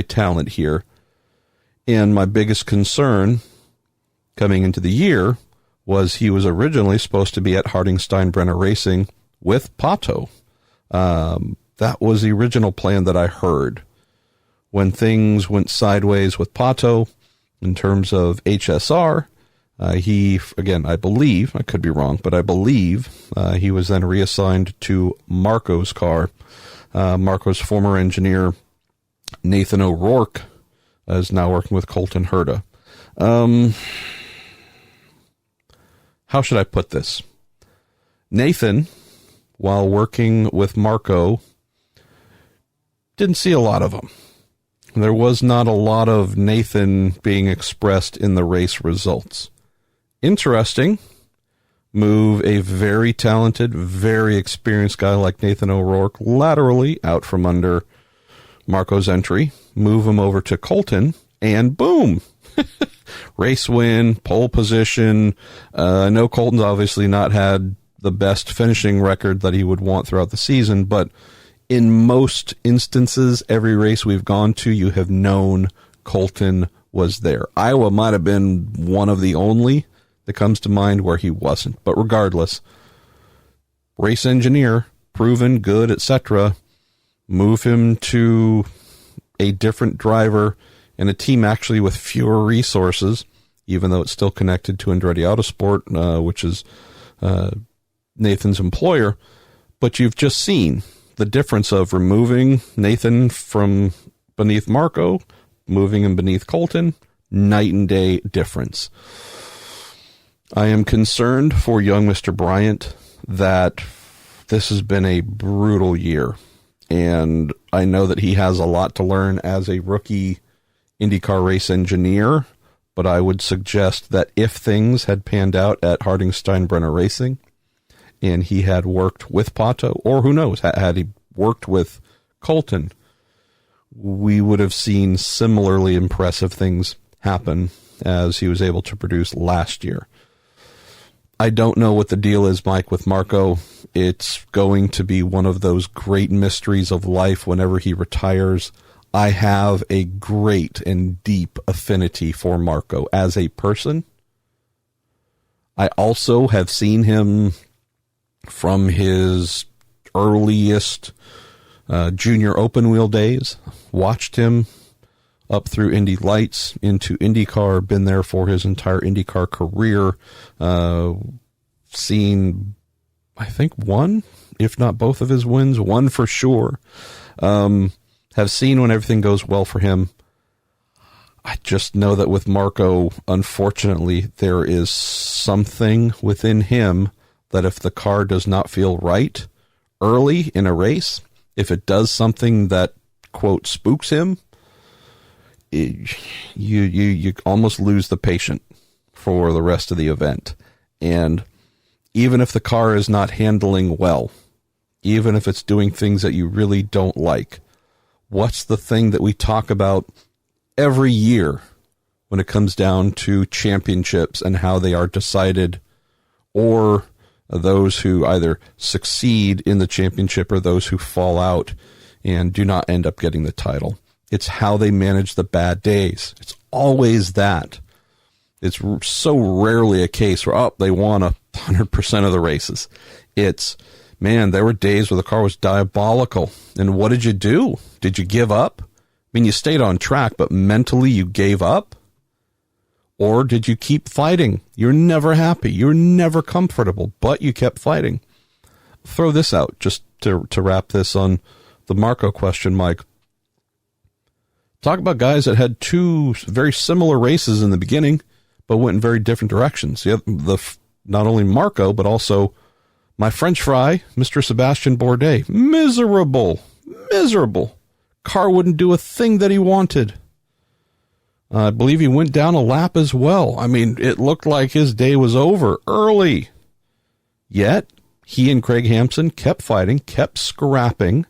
talent here. And my biggest concern coming into the year was he was originally supposed to be at Harding Steinbrenner Racing with Pato. That was the original plan that I heard. When things went sideways with Pato in terms of HSR, he, again, I believe, I could be wrong, but I believe he was then reassigned to Marco's car. Marco's former engineer, Nathan O'Rourke, is now working with Colton Herta. How should I put this? Nathan, while working with Marco, didn't see a lot of him. There was not a lot of Nathan being expressed in the race results. Interesting. Move a very talented, very experienced guy like Nathan O'Rourke laterally out from under Marco's entry. Move him over to Colton, and boom! Race win, pole position. I know Colton's obviously not had the best finishing record that he would want throughout the season, but in most instances, every race we've gone to, you have known Colton was there. Iowa might have been one of the only that comes to mind where he wasn't. But regardless, race engineer, proven, good, etc. Move him to a different driver and a team actually with fewer resources, even though it's still connected to Andretti Autosport, which is Nathan's employer. But you've just seen the difference of removing Nathan from beneath Marco, moving him beneath Colton, night and day difference. I am concerned for young Mr. Bryant that this has been a brutal year. And I know that he has a lot to learn as a rookie IndyCar race engineer, but I would suggest that if things had panned out at Harding Steinbrenner Racing and he had worked with Pato, or who knows, had he worked with Colton, we would have seen similarly impressive things happen as he was able to produce last year. I don't know what the deal is, Mike, with Marco. It's going to be one of those great mysteries of life whenever he retires. I have a great and deep affinity for Marco as a person. I also have seen him from his earliest junior open wheel days, watched him up through Indy Lights into IndyCar, been there for his entire IndyCar career, seen, I think, one, if not both of his wins, one for sure. Have seen when everything goes well for him. I just know that with Marco, unfortunately, there is something within him that if the car does not feel right early in a race, if it does something that, quote, spooks him, you almost lose the patient for the rest of the event. And even if the car is not handling well, even if it's doing things that you really don't like, what's the thing that we talk about every year when it comes down to championships and how they are decided, or those who either succeed in the championship or those who fall out and do not end up getting the title? It's how they manage the bad days. It's always that. It's so rarely a case where, they won 100% of the races. It's, man, there were days where the car was diabolical. And what did you do? Did you give up? I mean, you stayed on track, but mentally you gave up? Or did you keep fighting? You're never happy. You're never comfortable, but you kept fighting. Throw this out just to wrap this on the Marco question, Mike. Talk about guys that had two very similar races in the beginning, but went in very different directions. Not only Marco, but also my French fry, Mr. Sebastian Bourdais. Miserable. Car wouldn't do a thing that he wanted. I believe he went down a lap as well. I mean, it looked like his day was over early. Yet, he and Craig Hampson kept fighting, kept scrapping,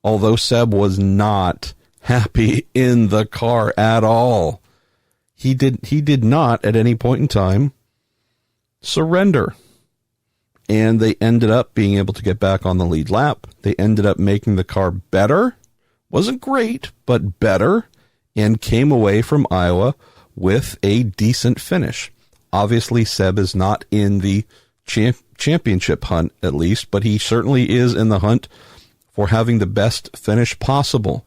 although Seb was not happy in the car at all. He did not at any point in time surrender. And they ended up being able to get back on the lead lap. They ended up making the car better. Wasn't great, but better, and came away from Iowa with a decent finish. Obviously, Seb is not in the championship hunt, at least, but he certainly is in the hunt for having the best finish possible.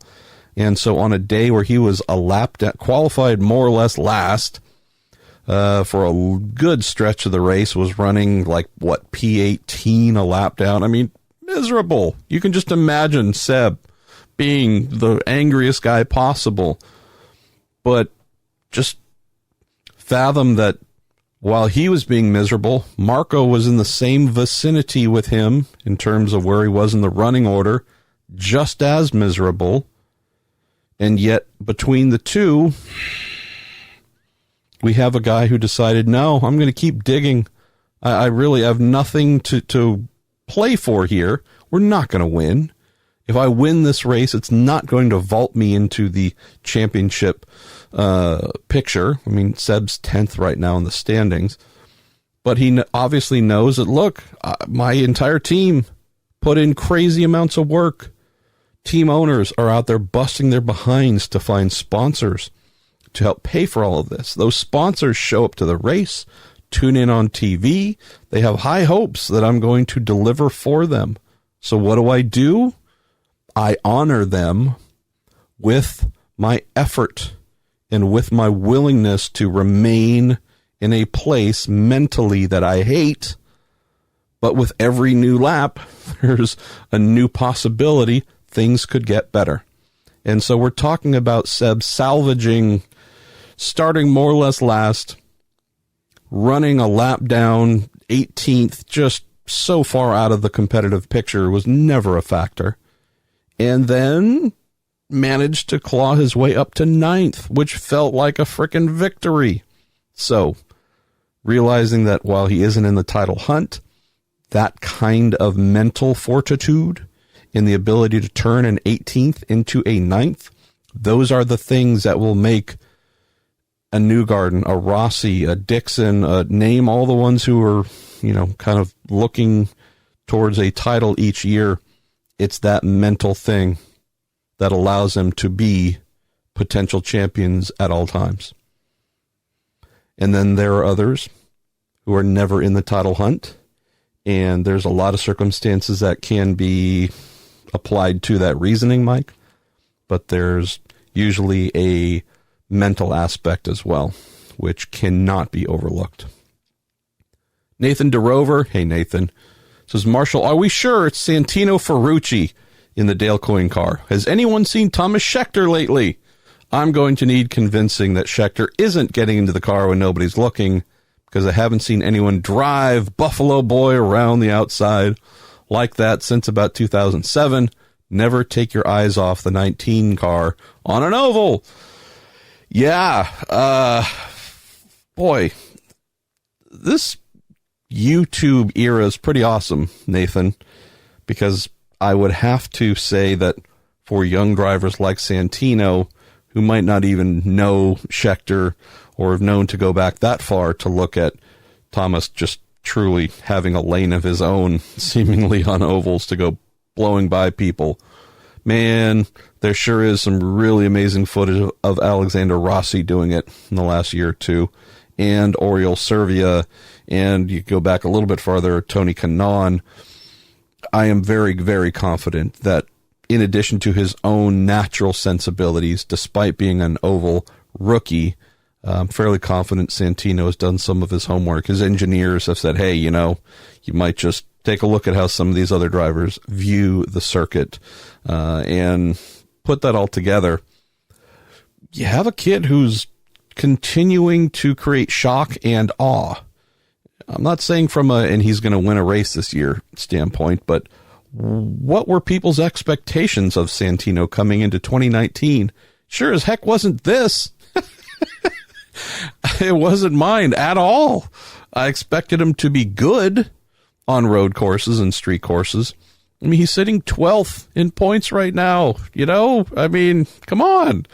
And so on a day where he was a lap down, qualified more or less last for a good stretch of the race, was running like, P18 a lap down. I mean, miserable. You can just imagine Seb being the angriest guy possible. But just fathom that while he was being miserable, Marco was in the same vicinity with him in terms of where he was in the running order, just as miserable. And yet, between the two, we have a guy who decided, no, I'm going to keep digging. I really have nothing to play for here. We're not going to win. If I win this race, it's not going to vault me into the championship picture. I mean, Seb's 10th right now in the standings. But he obviously knows that, look, my entire team put in crazy amounts of work. Team owners are out there busting their behinds to find sponsors to help pay for all of this. Those sponsors show up to the race, tune in on TV. They have high hopes that I'm going to deliver for them. So what do? I honor them with my effort and with my willingness to remain in a place mentally that I hate. But with every new lap, there's a new possibility things could get better. And so we're talking about Seb salvaging, starting more or less last, running a lap down 18th, just so far out of the competitive picture, was never a factor. And then managed to claw his way up to 9th, which felt like a frickin' victory. So, realizing that while he isn't in the title hunt, that kind of mental fortitude and the ability to turn an 18th into a 9th, those are the things that will make a Newgarden, a Rossi, a Dixon, name all the ones who are, kind of looking towards a title each year. It's that mental thing that allows them to be potential champions at all times. And then there are others who are never in the title hunt, and there's a lot of circumstances that can be applied to that reasoning, Mike, but there's usually a mental aspect as well, which cannot be overlooked. Nathan DeRover, hey Nathan, says, Marshall, are we sure it's Santino Ferrucci in the Dale Coyne car? Has anyone seen Thomas Scheckter lately? I'm going to need convincing that Scheckter isn't getting into the car when nobody's looking, because I haven't seen anyone drive Buffalo Boy around the outside like that since about 2007. Never take your eyes off the 19 car on an oval. Yeah, boy, this YouTube era is pretty awesome, Nathan, because I would have to say that for young drivers like Santino, who might not even know Scheckter or have known to go back that far to look at Thomas just truly having a lane of his own, seemingly on ovals, to go blowing by people. Man, there sure is some really amazing footage of Alexander Rossi doing it in the last year or two, and Oriol Servia, and you go back a little bit farther, Tony Kanaan. I am very, very confident that in addition to his own natural sensibilities, despite being an oval rookie, I'm fairly confident Santino has done some of his homework. His engineers have said, hey, you might just take a look at how some of these other drivers view the circuit and put that all together. You have a kid who's continuing to create shock and awe. I'm not saying and he's going to win a race this year standpoint, but what were people's expectations of Santino coming into 2019? Sure as heck wasn't this. It wasn't mine at all. I expected him to be good on road courses and street courses. I mean, he's sitting 12th in points right now. I mean, come on.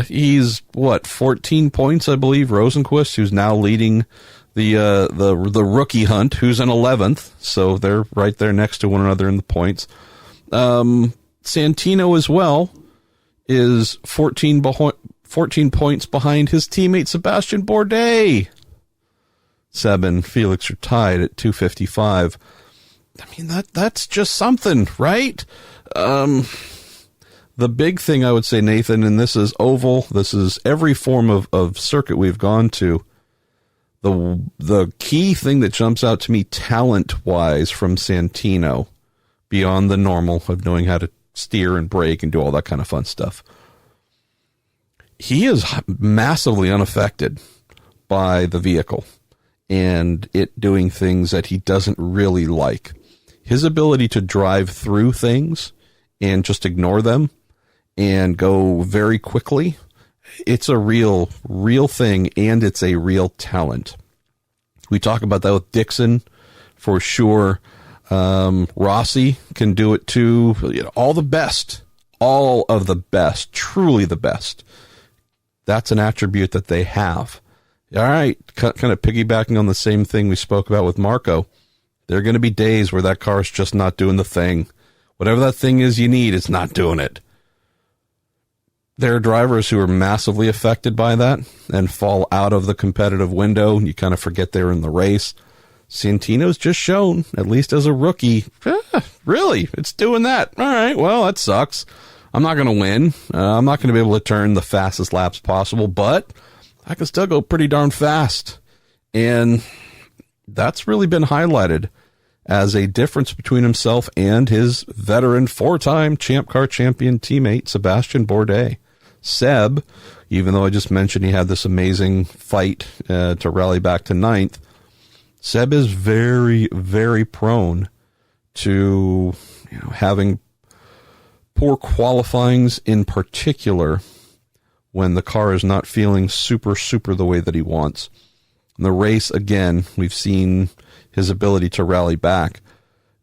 He's 14 points, I believe. Rosenquist, who's now leading the rookie hunt, who's in 11th. So they're right there next to one another in the points. Santino as well is 14 points behind his teammate Sebastian Bourdais. Seb and Felix are tied at 255. I mean, that's just something, right? The big thing I would say, Nathan, and this is oval, this is every form of circuit we've gone to, the key thing that jumps out to me talent-wise from Santino, beyond the normal of knowing how to steer and brake and do all that kind of fun stuff, he is massively unaffected by the vehicle and it doing things that he doesn't really like. His ability to drive through things and just ignore them and go very quickly, it's a real thing, and it's a real talent. We talk about that with Dixon for sure. Rossi can do it too. All of the best, truly the best. That's an attribute that they have. All right, kind of piggybacking on the same thing we spoke about with Marco. There are going to be days where that car is just not doing the thing. Whatever that thing is you need, it's not doing it. There are drivers who are massively affected by that and fall out of the competitive window. You kind of forget they're in the race. Santino's just shown, at least as a rookie, really, it's doing that. All right, well, that sucks. I'm not going to win. I'm not going to be able to turn the fastest laps possible, but I can still go pretty darn fast. And that's really been highlighted as a difference between himself and his veteran 4-time Champ Car champion teammate, Sebastian Bourdais. Seb, even though I just mentioned he had this amazing fight to rally back to 9th, Seb is very, very prone to having poor qualifyings, in particular when the car is not feeling super the way that he wants. In the race, again, we've seen his ability to rally back.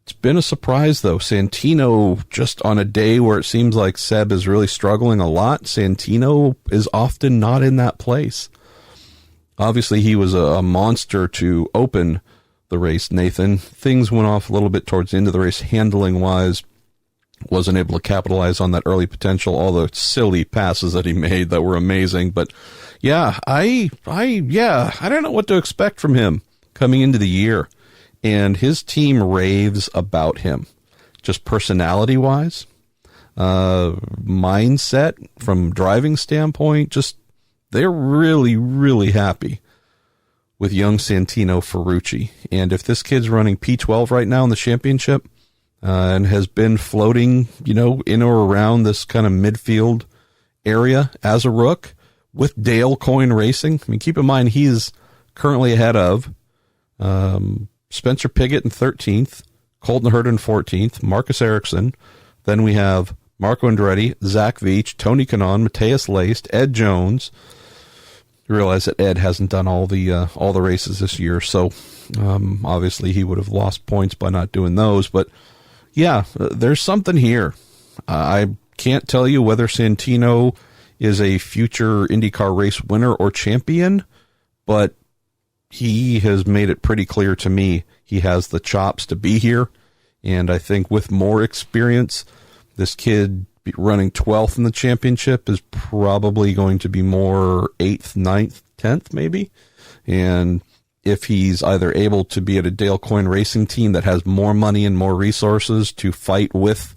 It's been a surprise, though. Santino, just on a day where it seems like Seb is really struggling a lot, Santino is often not in that place. Obviously, he was a monster to open the race, Nathan. Things went off a little bit towards the end of the race, handling-wise. Wasn't able to capitalize on that early potential, all the silly passes that he made that were amazing. But yeah, I don't know what to expect from him coming into the year. And his team raves about him, just personality-wise, mindset from driving standpoint. Just they're really, really happy with young Santino Ferrucci. And if this kid's running P12 right now in the championship and has been floating, in or around this kind of midfield area as a rook with Dale Coyne Racing, I mean, keep in mind he's currently ahead of Spencer Pigot in 13th, Colton Herta in 14th, Marcus Ericsson. Then we have Marco Andretti, Zach Veach, Tony Kanaan, Mateus Laced, Ed Jones. You realize that Ed hasn't done all the races this year, so obviously he would have lost points by not doing those. But yeah, there's something here. I can't tell you whether Santino is a future IndyCar race winner or champion, but he has made it pretty clear to me he has the chops to be here. And I think with more experience, this kid running 12th in the championship is probably going to be more 8th, 9th, 10th maybe. And if he's either able to be at a Dale Coyne Racing team that has more money and more resources to fight with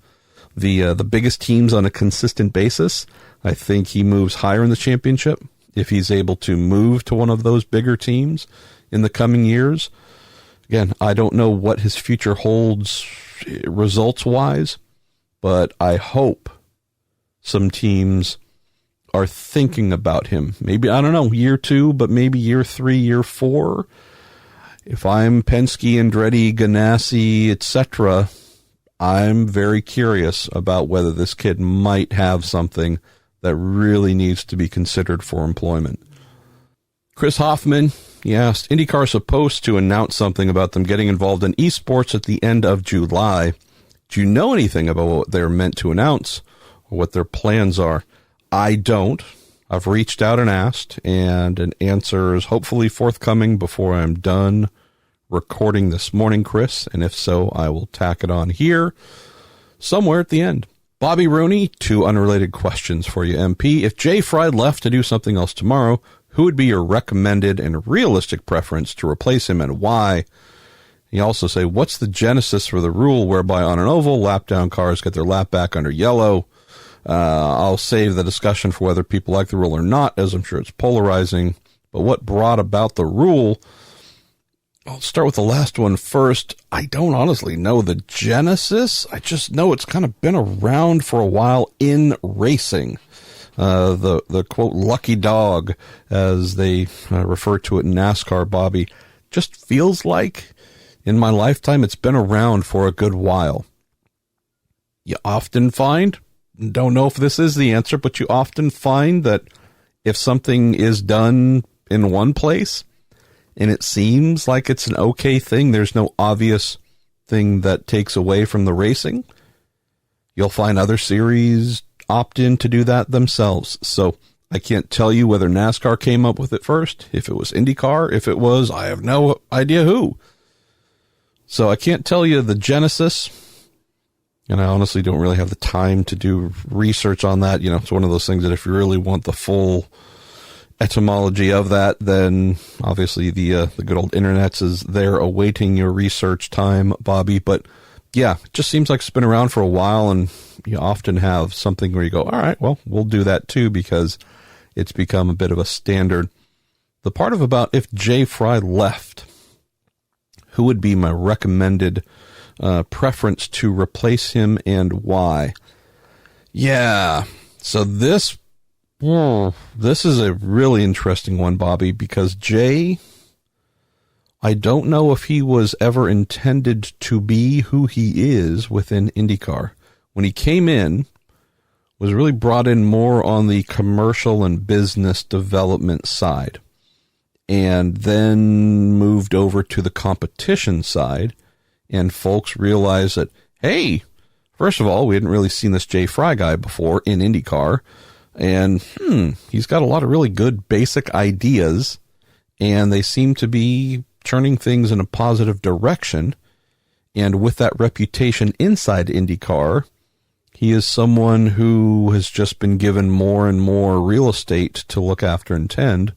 the biggest teams on a consistent basis, I think he moves higher in the championship. If he's able to move to one of those bigger teams in the coming years. Again, I don't know what his future holds results-wise, but I hope some teams are thinking about him. Maybe, I don't know, year 2, but maybe year 3, year 4. If I'm Penske, Andretti, Ganassi, etc., I'm very curious about whether this kid might have something that really needs to be considered for employment. Chris Hoffman, he asked, IndyCar is supposed to announce something about them getting involved in esports at the end of July. Do you know anything about what they're meant to announce or what their plans are? I don't. I've reached out and asked, and an answer is hopefully forthcoming before I'm done recording this morning, Chris. And if so, I will tack it on here somewhere at the end. Bobby Rooney, 2 unrelated questions for you, MP. If Jay Fry left to do something else tomorrow, who would be your recommended and realistic preference to replace him and why? He also say, what's the genesis for the rule whereby on an oval, lap down cars get their lap back under yellow? I'll save the discussion for whether people like the rule or not, as I'm sure it's polarizing. But what brought about the rule? I'll start with the last one first. I don't honestly know the genesis. I just know it's kind of been around for a while in racing. The quote, lucky dog, as they refer to it in NASCAR, Bobby, just feels like in my lifetime it's been around for a good while. You often find, don't know if this is the answer, but you often find that if something is done in one place, and it seems like it's an okay thing, there's no obvious thing that takes away from the racing, you'll find other series opt in to do that themselves. So I can't tell you whether NASCAR came up with it first, if it was IndyCar, if it was, I have no idea who. So I can't tell you the genesis, and I honestly don't really have the time to do research on that. It's one of those things that if you really want the full etymology of that, then obviously the good old internets is there awaiting your research time, Bobby. But yeah, it just seems like it's been around for a while, and you often have something where you go, all right, well, we'll do that too, because it's become a bit of a standard. The part of about if Jay Fry left, who would be my recommended preference to replace him and why? Yeah, so this is a really interesting one, Bobby, because Jay, I don't know if he was ever intended to be who he is within IndyCar. When he came in, was really brought in more on the commercial and business development side, and then moved over to the competition side, and folks realized that, hey, first of all, we hadn't really seen this Jay Fry guy before in IndyCar, and he's got a lot of really good basic ideas, and they seem to be turning things in a positive direction. And with that reputation inside IndyCar, he is someone who has just been given more and more real estate to look after and tend.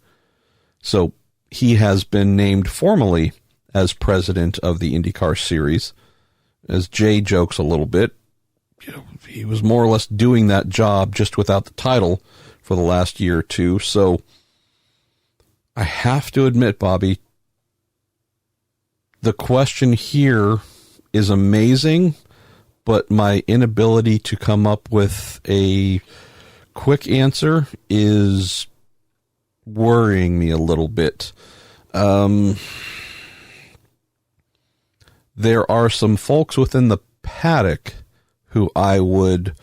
So he has been named formally as president of the IndyCar series. As Jay jokes a little bit, he was more or less doing that job just without the title for the last year or two. So I have to admit, Bobby, the question here is amazing, but my inability to come up with a quick answer is worrying me a little bit. There are some folks within the paddock who I would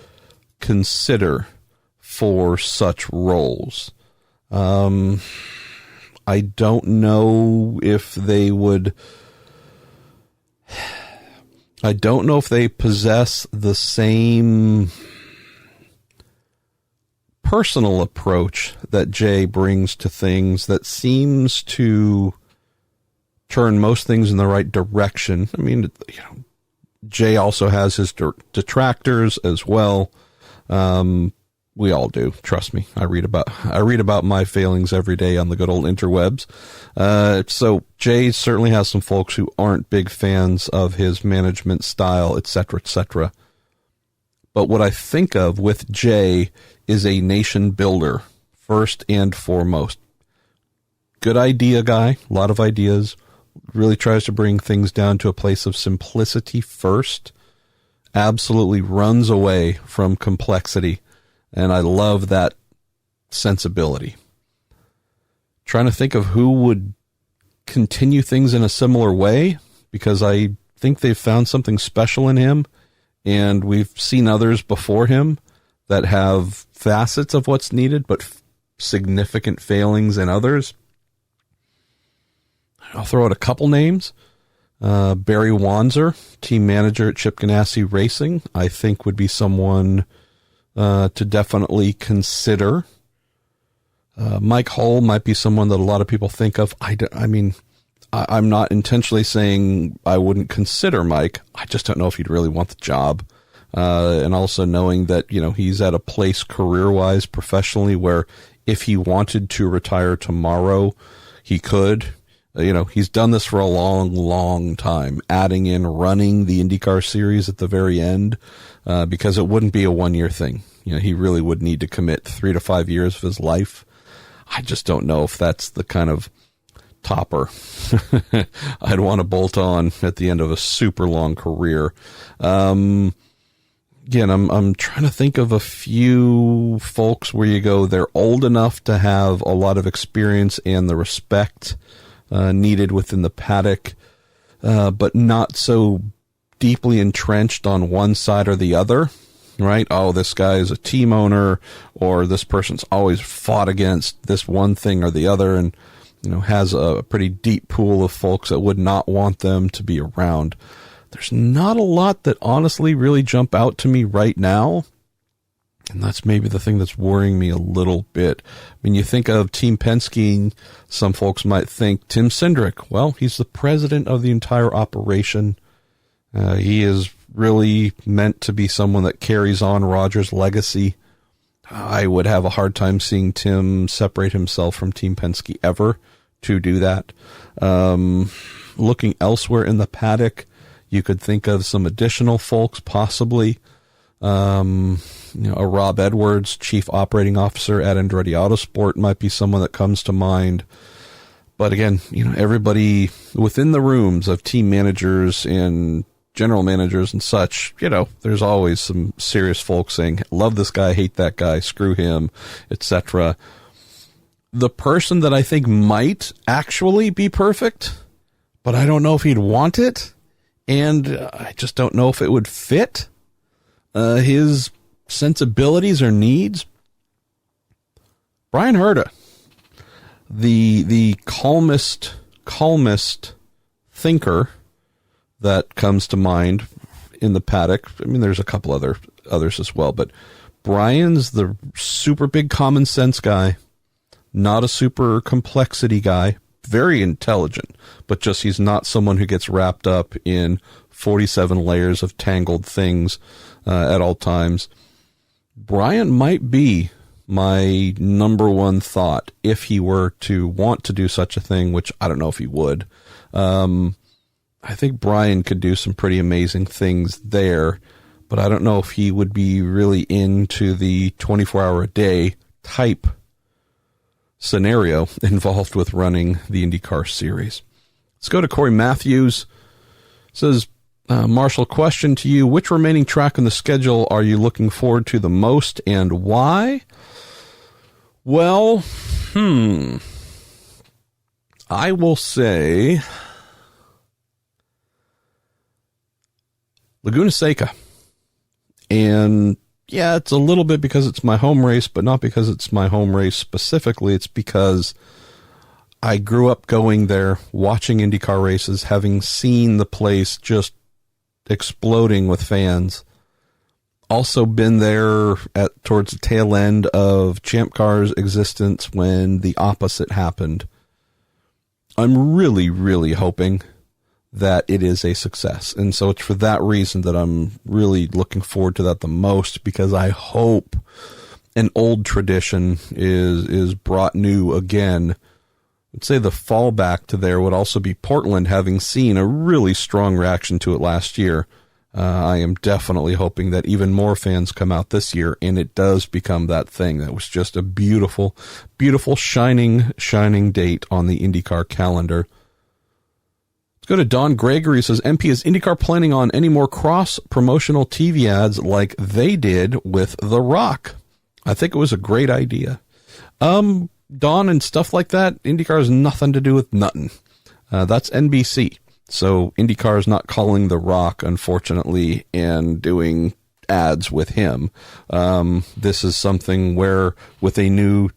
consider for such roles. I don't know if they would... I don't know if they possess the same personal approach that Jay brings to things that seems to turn most things in the right direction. I mean, Jay also has his detractors as well. We all do. Trust me. I read about my failings every day on the good old interwebs. So Jay certainly has some folks who aren't big fans of his management style, etc., etc. But what I think of with Jay is a nation builder, first and foremost. Good idea guy, a lot of ideas, really tries to bring things down to a place of simplicity first, absolutely runs away from complexity. And I love that sensibility. Trying to think of who would continue things in a similar way, because I think they've found something special in him, and we've seen others before him that have facets of what's needed, but significant failings in others. I'll throw out a couple names. Barry Wanzer, team manager at Chip Ganassi Racing, I think would be someone to definitely consider. Mike Hull might be someone that a lot of people think of. I'm not intentionally saying I wouldn't consider Mike. I just don't know if he'd really want the job. And also knowing that, he's at a place career-wise, professionally, where if he wanted to retire tomorrow, he could. He's done this for a long, long time, adding in running the IndyCar series at the very end, because it wouldn't be a one-year thing. He really would need to commit 3 to 5 years of his life. I just don't know if that's the kind of topper I'd want to bolt on at the end of a super long career. Again, I'm trying to think of a few folks where you go, they're old enough to have a lot of experience and the respect needed within the paddock, but not so deeply entrenched on one side or the other, right? Oh, this guy is a team owner, or this person's always fought against this one thing or the other, and has a pretty deep pool of folks that would not want them to be around. There's not a lot that honestly really jump out to me right now. And that's maybe the thing that's worrying me a little bit. I mean, you think of Team Penske, some folks might think Tim Cindric. Well, he's the president of the entire operation. He is really meant to be someone that carries on Roger's legacy. I would have a hard time seeing Tim separate himself from Team Penske ever to do that. Looking elsewhere in the paddock, you could think of some additional folks, possibly. A Rob Edwards, chief operating officer at Andretti Autosport, might be someone that comes to mind. But again, everybody within the rooms of team managers and general managers and such, there's always some serious folks saying, love this guy, hate that guy, screw him, etc. The person that I think might actually be perfect, but I don't know if he'd want it, and I just don't know if it would fit his sensibilities or needs. Brian Herta, the calmest thinker that comes to mind in the paddock. I mean, there's a couple others as well, but Brian's the super big common sense guy, not a super complexity guy, very intelligent, but just he's not someone who gets wrapped up in 47 layers of tangled things at all times. Brian might be my number one thought if he were to want to do such a thing, which I don't know if he would. I think Brian could do some pretty amazing things there, but I don't know if he would be really into the 24-hour-a-day type scenario involved with running the IndyCar series. Let's go to Corey Matthews. It says, Marshall, question to you. Which remaining track on the schedule are you looking forward to the most and why? Well, I will say Laguna Seca. And yeah, it's a little bit because it's my home race, but not because it's my home race specifically. It's because I grew up going there, watching IndyCar races, having seen the place just exploding with fans. Also been there towards the tail end of Champ Car's existence when the opposite happened. I'm really, really hoping that it is a success. And so it's for that reason that I'm really looking forward to that the most, because I hope an old tradition is brought new again. I'd say the fallback to there would also be Portland, having seen a really strong reaction to it last year. I am definitely hoping that even more fans come out this year, and it does become that thing that was just a beautiful, beautiful, shining date on the IndyCar calendar. Let's go to Don Gregory. He says, MP, is IndyCar planning on any more cross-promotional TV ads like they did with The Rock? I think it was a great idea. Don, and stuff like that, IndyCar has nothing to do with nothing. That's NBC. So IndyCar is not calling The Rock, unfortunately, and doing ads with him. This is something where, with a new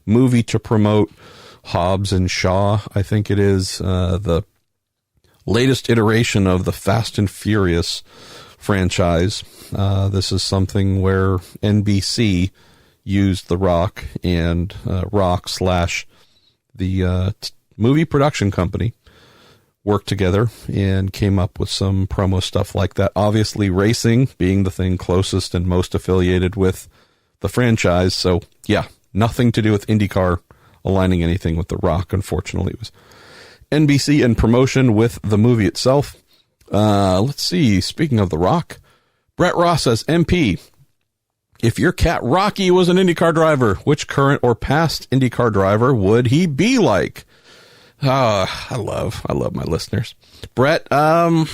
movie to promote, Hobbs and Shaw, I think it is, the latest iteration of the Fast and Furious franchise. This is something where NBC used The Rock and Rock / the movie production company worked together and came up with some promo stuff like that. Obviously, racing being the thing closest and most affiliated with the franchise. So, yeah, nothing to do with IndyCar aligning anything with The Rock. Unfortunately, it was NBC and promotion with the movie itself. Let's see. Speaking of The Rock, Brett Ross says, MP, if your cat Rocky was an IndyCar driver, which current or past IndyCar driver would he be like? I love my listeners. Brett, so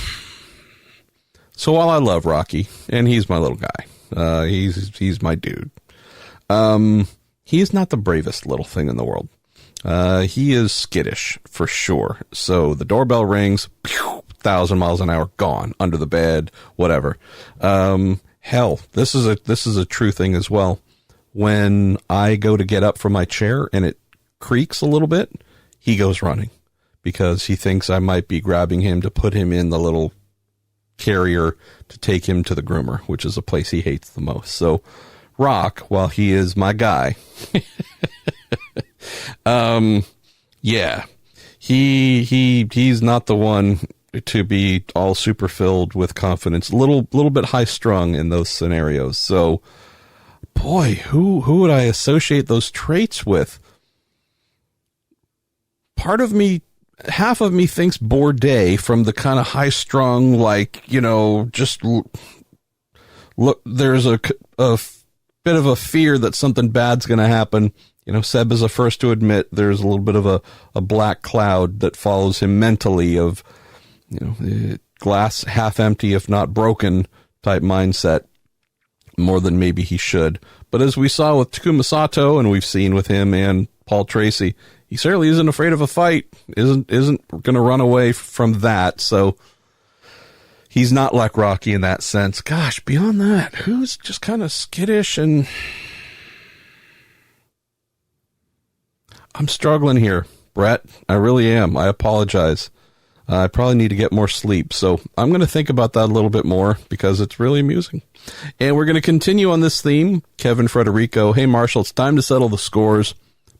while I love Rocky, and he's my little guy, he's my dude, he's not the bravest little thing in the world. He is skittish, for sure. So the doorbell rings, 1,000 miles an hour, gone, under the bed, whatever. Hell, this is a true thing as well. When I go to get up from my chair and it creaks a little bit, he goes running because he thinks I might be grabbing him to put him in the little carrier to take him to the groomer, which is a place he hates the most. So Rock, while he is my guy, yeah, he's not the one to be all super filled with confidence, little bit high strung in those scenarios. So boy, who would I associate those traits with? Part of me, half of me thinks Bourdais, from the kind of high strung, like, just look, there's a bit of a fear that something bad's going to happen. Seb is the first to admit there's a little bit of a black cloud that follows him mentally of, glass half empty, if not broken type mindset, more than maybe he should. But as we saw with Takuma Sato, and we've seen with him and Paul Tracy, he certainly isn't afraid of a fight, isn't going to run away from that. So he's not like Rocky in that sense. Gosh, beyond that, who's just kind of skittish and... I'm struggling here, Brett. I really am. I apologize. I probably need to get more sleep. So I'm going to think about that a little bit more because it's really amusing. And we're going to continue on this theme. Kevin Frederico. Hey, Marshall, it's time to settle the scores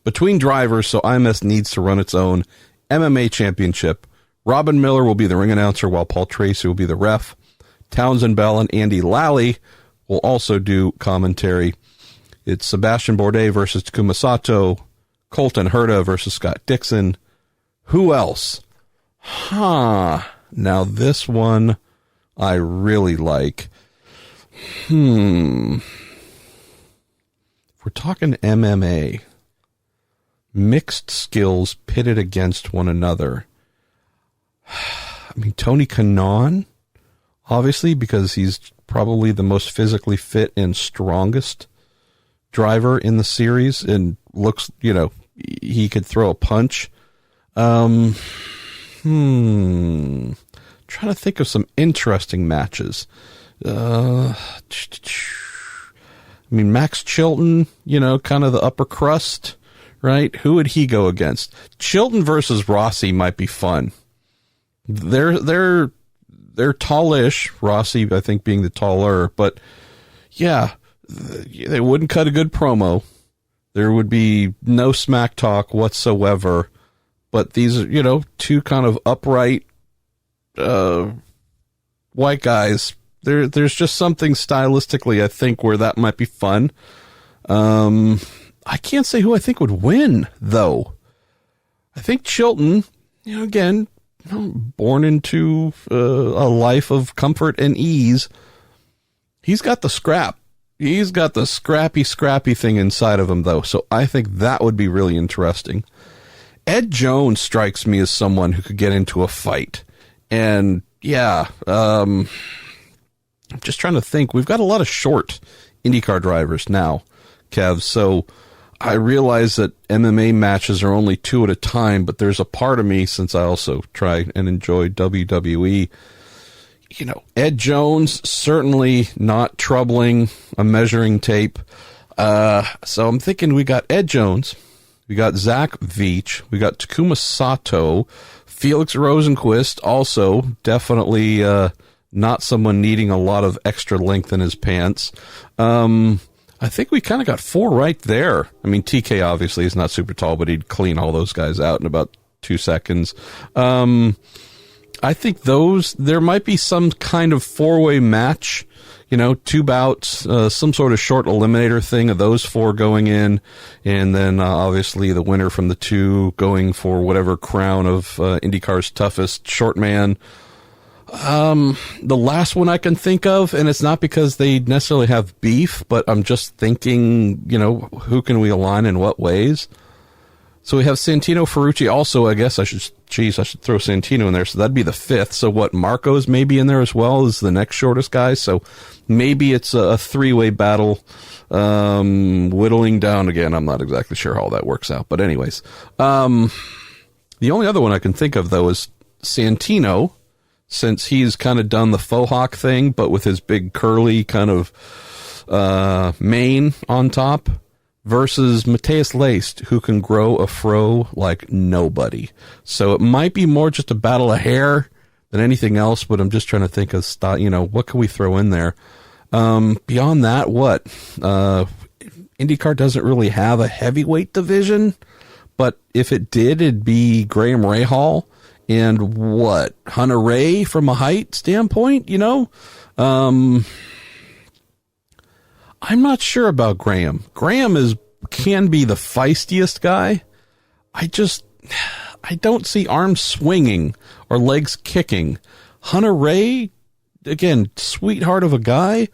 between drivers, so IMS needs to run its own MMA championship. Robin Miller will be the ring announcer while Paul Tracy will be the ref. Townsend Bell and Andy Lally will also do commentary. It's Sebastian Bourdais versus Takuma Sato. Colton Herta versus Scott Dixon. Who else? Now this one I really like. If we're talking MMA, mixed skills pitted against one another. I mean, Tony Kanaan, obviously, because he's probably the most physically fit and strongest driver in the series and looks, he could throw a punch. Trying to think of some interesting matches. Max Chilton, kind of the upper crust, right? Who would he go against? Chilton versus Rossi might be fun. They're tallish, Rossi, I think, being the taller, but yeah, they wouldn't cut a good promo. There would be no smack talk whatsoever. But these are, two kind of upright white guys. There's just something stylistically, I think, where that might be fun. I can't say who I think would win, though. I think Chilton, again, born into a life of comfort and ease. He's got the scrap. He's got the scrappy thing inside of him, though. So I think that would be really interesting. Ed Jones strikes me as someone who could get into a fight. And, yeah, I'm just trying to think. We've got a lot of short IndyCar drivers now, Kev. So I realize that MMA matches are only 2 at a time, but there's a part of me, since I also try and enjoy WWE, Ed Jones, certainly not troubling a measuring tape. So I'm thinking we got Ed Jones, we got Zach Veach, we got Takuma Sato, Felix Rosenquist, also definitely not someone needing a lot of extra length in his pants. I think we kind of got 4 right there. I mean, TK obviously is not super tall, but he'd clean all those guys out in about 2 seconds. I think there might be some kind of 4-way match, 2 bouts, some sort of short eliminator thing of those 4 going in, and then obviously the winner from the 2 going for whatever crown of IndyCar's toughest short man. The last one I can think of, and it's not because they necessarily have beef, but I'm just thinking, who can we align in what ways? So we have Santino Ferrucci also. I guess I should throw Santino in there. So that'd be the 5th. So what, Marco's maybe in there as well as the next shortest guy. So maybe it's a 3-way battle, whittling down again. I'm not exactly sure how that works out. But anyways, the only other one I can think of, though, is Santino, since he's kind of done the faux hawk thing, but with his big curly kind of mane on top, versus Matthias Leist, who can grow a fro like nobody. So it might be more just a battle of hair than anything else, but I'm just trying to think of, what can we throw in there? Beyond that, what? IndyCar doesn't really have a heavyweight division, but if it did, it'd be Graham Rahal and what? Hunter Ray from a height standpoint, I'm not sure about Graham. Graham can be the feistiest guy. I don't see arms swinging or legs kicking. Hunter Ray, again, sweetheart of a guy.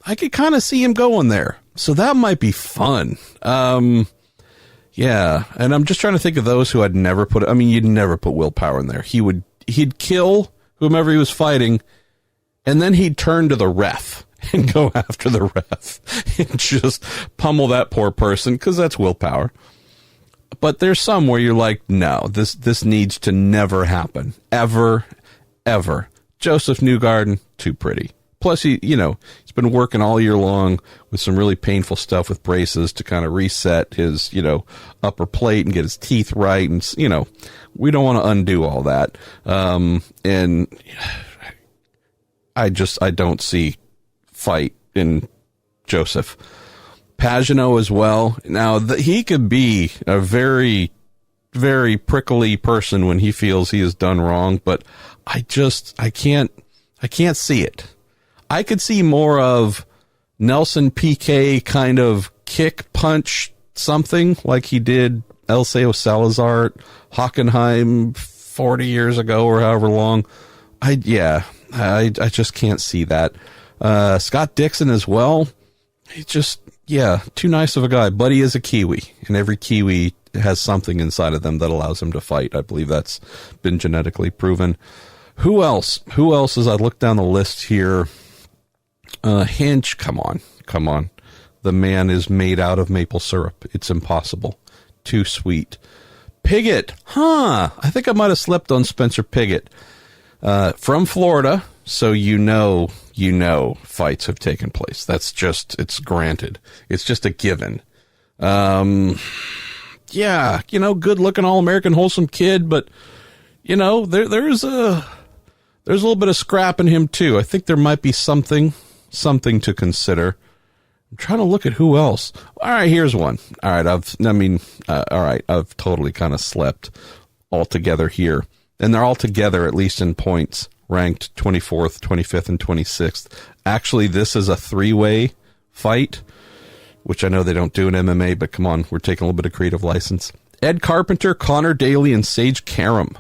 I could kind of see him going there. So that might be fun. Yeah, and I'm just trying to think of those who I'd never put. I mean, you'd never put willpower in there. He'd kill whomever he was fighting, and then he'd turn to the ref and go after the ref and just pummel that poor person, because that's willpower. But there's some where you're like, no, this needs to never happen, ever. Joseph Newgarden, too pretty. Plus, he's been working all year long with some really painful stuff with braces to kind of reset his, upper plate and get his teeth right. And, we don't want to undo all that. And I don't see fight in Joseph. Canapino as well. Now, he could be a very, very prickly person when he feels he has done wrong, but I can't see it. I could see more of Nelson Piquet kind of kick punch something like he did Eliseo Salazar at Hockenheim 40 years ago or however long. I just can't see that. Scott Dixon as well. He just, too nice of a guy. But he is a Kiwi, and every Kiwi has something inside of them that allows him to fight. I believe that's been genetically proven. Who else? As I look down the list here? Hinch, come on. The man is made out of maple syrup. It's impossible. Too sweet. Piggott, I think I might have slept on Spencer Piggott. From Florida, so fights have taken place. That's just, it's granted. It's just a given. Good looking All-American wholesome kid, but, there's a little bit of scrap in him too. I think there might be something to consider. I'm trying to look at who else. All right, here's one. All right, I've totally kind of slept altogether here. And they're all together, at least in points, ranked 24th, 25th, and 26th. Actually, this is a three-way fight, which I know they don't do in MMA, but come on, we're taking a little bit of creative license. Ed Carpenter, Connor Daly, and Sage Karam.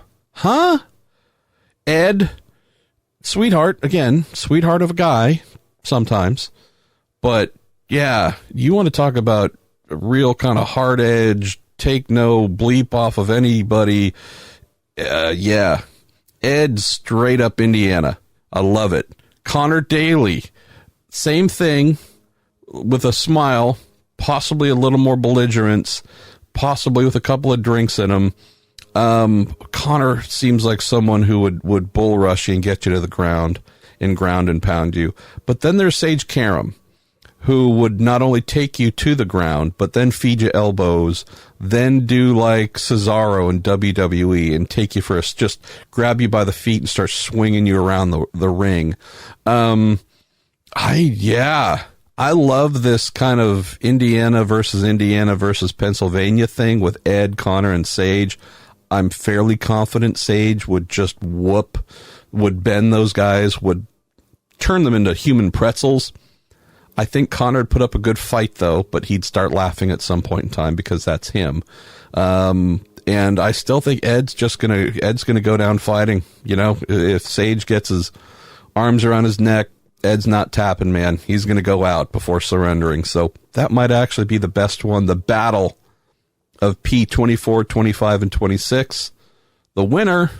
Ed, sweetheart of a guy, sometimes. But, you want to talk about a real kind of hard edge, take no bleep off of anybody. Ed, straight up Indiana. I love it. Connor Daly, same thing, with a smile, possibly a little more belligerence, possibly with a couple of drinks in him. Connor seems like someone who would bull rush you and get you to the ground and pound you. But then there's Sage Karam, who would not only take you to the ground, but then feed you elbows, then do like Cesaro in WWE and take you just grab you by the feet and start swinging you around the ring. I love this kind of Indiana versus Pennsylvania thing with Ed, Connor, and Sage. I'm fairly confident Sage would just would bend those guys, would turn them into human pretzels. I think Connor would put up a good fight, though, but he'd start laughing at some point in time because that's him. And I still think Ed's gonna go down fighting. If Sage gets his arms around his neck, Ed's not tapping, man. He's gonna go out before surrendering. So that might actually be the best one. The battle of P24, 25, and 26. The winner,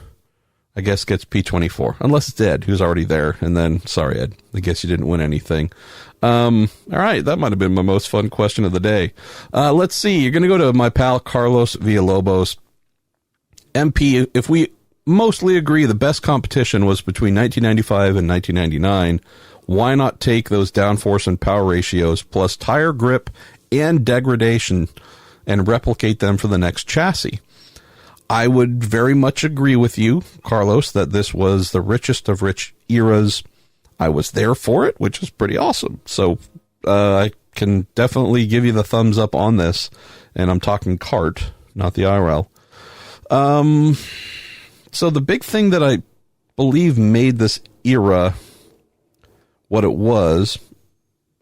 I guess, gets P24, unless it's Ed, who's already there. And then, sorry, Ed, I guess you didn't win anything. All right, that might have been my most fun question of the day. Let's see. You're going to go to my pal Carlos Villalobos. MP, if we mostly agree the best competition was between 1995 and 1999, why not take those downforce and power ratios plus tire grip and degradation and replicate them for the next chassis? I would very much agree with you, Carlos, that this was the richest of rich eras. I was there for it, which is pretty awesome. So I can definitely give you the thumbs up on this. And I'm talking kart, not the IRL. So the big thing that I believe made this era what it was,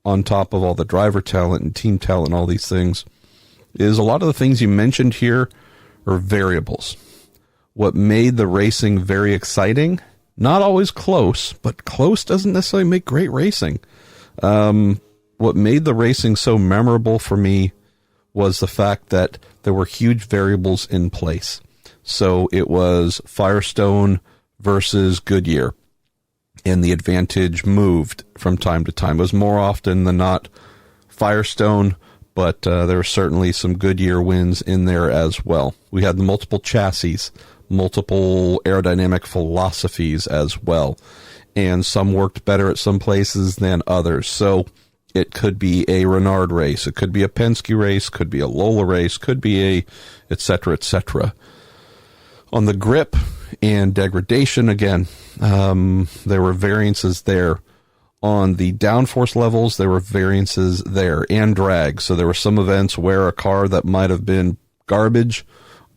on top of all the driver talent and team talent and all these things, is a lot of the things you mentioned here are variables. What made the racing very exciting, not always close, but close doesn't necessarily make great racing. What made the racing so memorable for me was the fact that there were huge variables in place. So it was Firestone versus Goodyear, and the advantage moved from time to time. It was more often than not Firestone, but there were certainly some Goodyear wins in there as well. We had the multiple chassis, multiple aerodynamic philosophies as well, and some worked better at some places than others. So it could be a Renard race, it could be a Penske race, could be a Lola race, could be a et cetera, et cetera. On the grip and degradation, again, there were variances there. On the downforce levels, there were variances there, and drag. So there were some events where a car that might have been garbage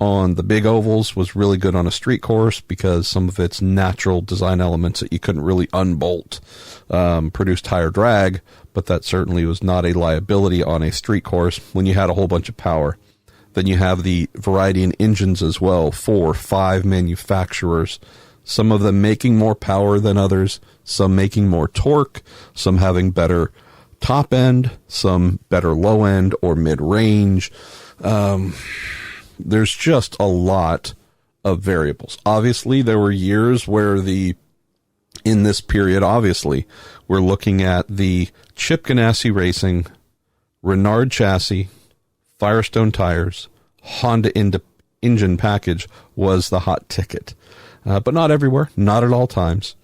on the big ovals was really good on a street course because some of its natural design elements that you couldn't really unbolt produced higher drag, but that certainly was not a liability on a street course when you had a whole bunch of power. Then you have the variety in engines as well, 4, 5 manufacturers, some of them making more power than others, some making more torque, some having better top end, some better low end or mid-range. There's just a lot of variables. Obviously, there were years where in this period, obviously, we're looking at the Chip Ganassi Racing, Renard chassis, Firestone tires, Honda engine package was the hot ticket. But not everywhere, not at all times.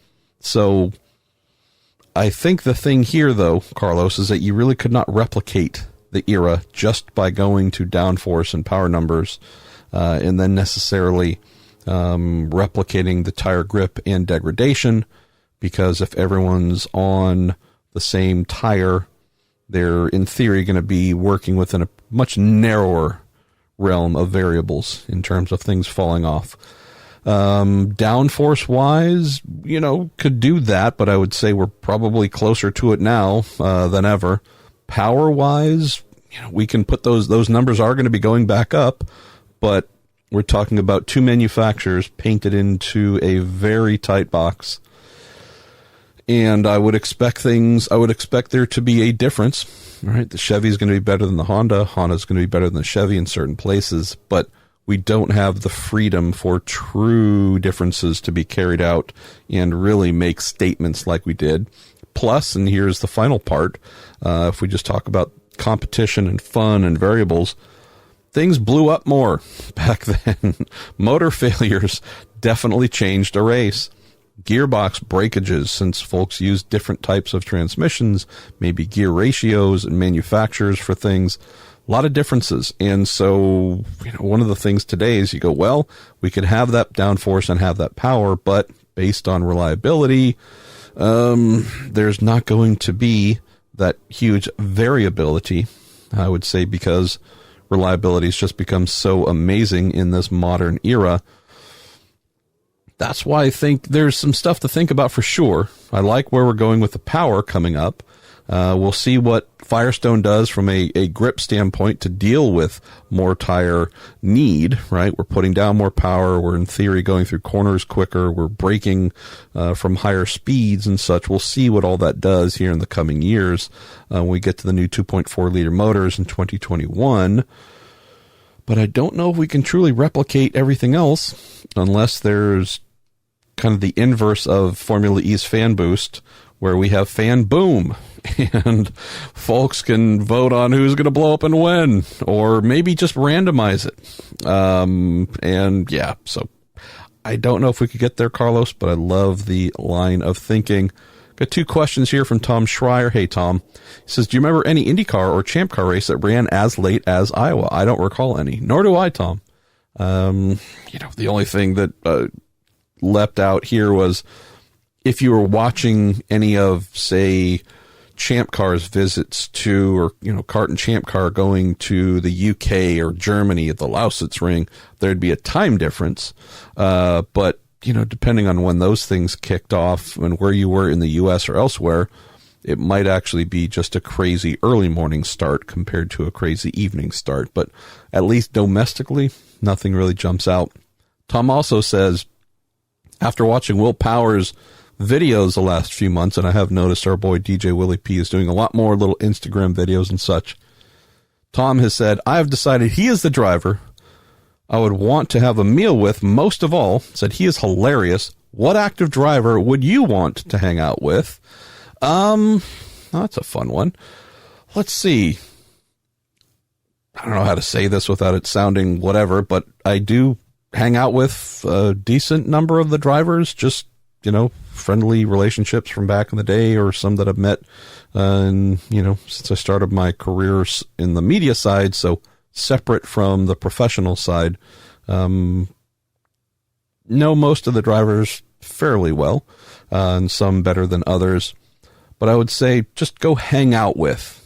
So I think the thing here, though, Carlos, is that you really could not replicate the era just by going to downforce and power numbers and then necessarily replicating the tire grip and degradation, because if everyone's on the same tire, they're in theory going to be working within a much narrower realm of variables in terms of things falling off. Downforce wise, could do that, but I would say we're probably closer to it now than ever. Power wise, we can put those numbers are going to be going back up, but we're talking about 2 manufacturers painted into a very tight box. And I would expect there to be a difference, right? The Chevy is going to be better than the Honda. Honda's going to be better than the Chevy in certain places, but we don't have the freedom for true differences to be carried out and really make statements like we did. Plus, and here's the final part, if we just talk about competition and fun and variables, things blew up more back then. Motor failures definitely changed a race. Gearbox breakages, since folks use different types of transmissions, maybe gear ratios and manufacturers for things, a lot of differences. And so, one of the things today is you go, well, we could have that downforce and have that power, but based on reliability, there's not going to be that huge variability, I would say, because reliability has just become so amazing in this modern era. That's why I think there's some stuff to think about for sure. I like where we're going with the power coming up. We'll see what Firestone does from a grip standpoint to deal with more tire need, right? We're putting down more power. We're in theory going through corners quicker. We're braking from higher speeds and such. We'll see what all that does here in the coming years when we get to the new 2.4 liter motors in 2021. But I don't know if we can truly replicate everything else unless there's kind of the inverse of Formula E's fan boost, where we have fan boom and folks can vote on who's going to blow up and when, or maybe just randomize it. And yeah, so I don't know if we could get there, Carlos, but I love the line of thinking. Got 2 questions here from Tom Schreier. Hey, Tom. He says, do you remember any IndyCar or Champ Car race that ran as late as Iowa? I don't recall any, nor do I, Tom. The only thing that leapt out here was if you were watching any of, say, Champ Car's visits to, or, Kart and Champ Car going to the UK or Germany at the Lausitz Ring, there'd be a time difference. But, depending on when those things kicked off and where you were in the US or elsewhere, it might actually be just a crazy early morning start compared to a crazy evening start. But at least domestically, nothing really jumps out. Tom also says, after watching Will Power's videos the last few months, and I have noticed our boy DJ Willie P is doing a lot more little Instagram videos and such, Tom has said, I have decided he is the driver I would want to have a meal with most of all. Said he is hilarious. What active driver would you want to hang out with? That's a fun one. Let's see. I don't know how to say this without it sounding whatever, but I do hang out with a decent number of the drivers, just, friendly relationships from back in the day or some that I've met, since I started my career in the media side, so separate from the professional side. Know most of the drivers fairly well, and some better than others, but I would say just go hang out with.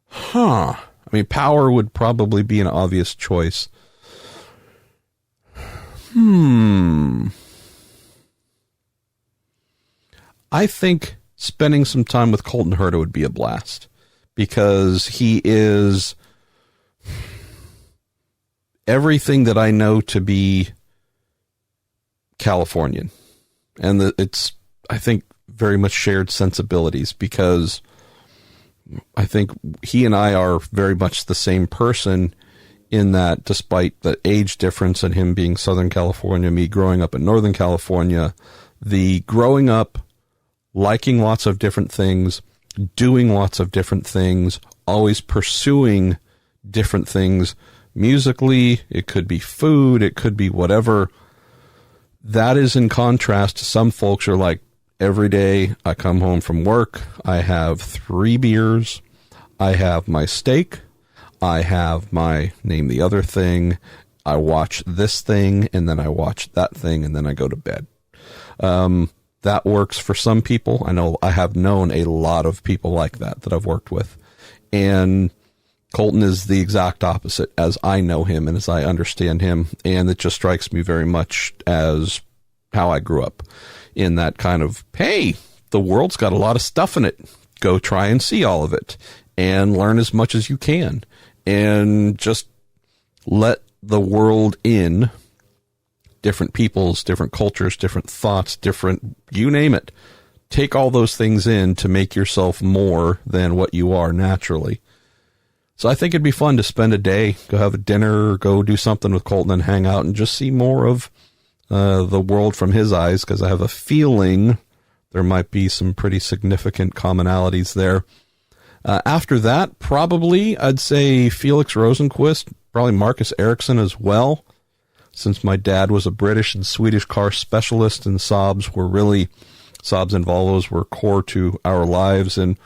Power would probably be an obvious choice. I think spending some time with Colton Herta would be a blast, because he is everything that I know to be Californian. And it's, I think, very much shared sensibilities, because I think he and I are very much the same person in that, despite the age difference and him being Southern California, me growing up in Northern California, the growing up, liking lots of different things, doing lots of different things, always pursuing different things musically, it could be food, it could be whatever. That is in contrast to some folks who are like, every day I come home from work, I have 3 beers, I have my steak, I have my name the other thing, I watch this thing, and then I watch that thing, and then I go to bed. That works for some people. I know I have known a lot of people like that I've worked with. And Colton is the exact opposite as I know him and as I understand him. And it just strikes me very much as how I grew up, in that kind of, hey, the world's got a lot of stuff in it. Go try and see all of it and learn as much as you can, and just let the world in. Different peoples, different cultures, different thoughts, different, you name it. Take all those things in to make yourself more than what you are naturally. So I think it'd be fun to spend a day, go have a dinner, or go do something with Colton and hang out and just see more of the world from his eyes, because I have a feeling there might be some pretty significant commonalities there. After that, probably I'd say Felix Rosenqvist, probably Marcus Ericsson as well, since my dad was a British and Swedish car specialist, and Saabs and Volvos were core to our lives and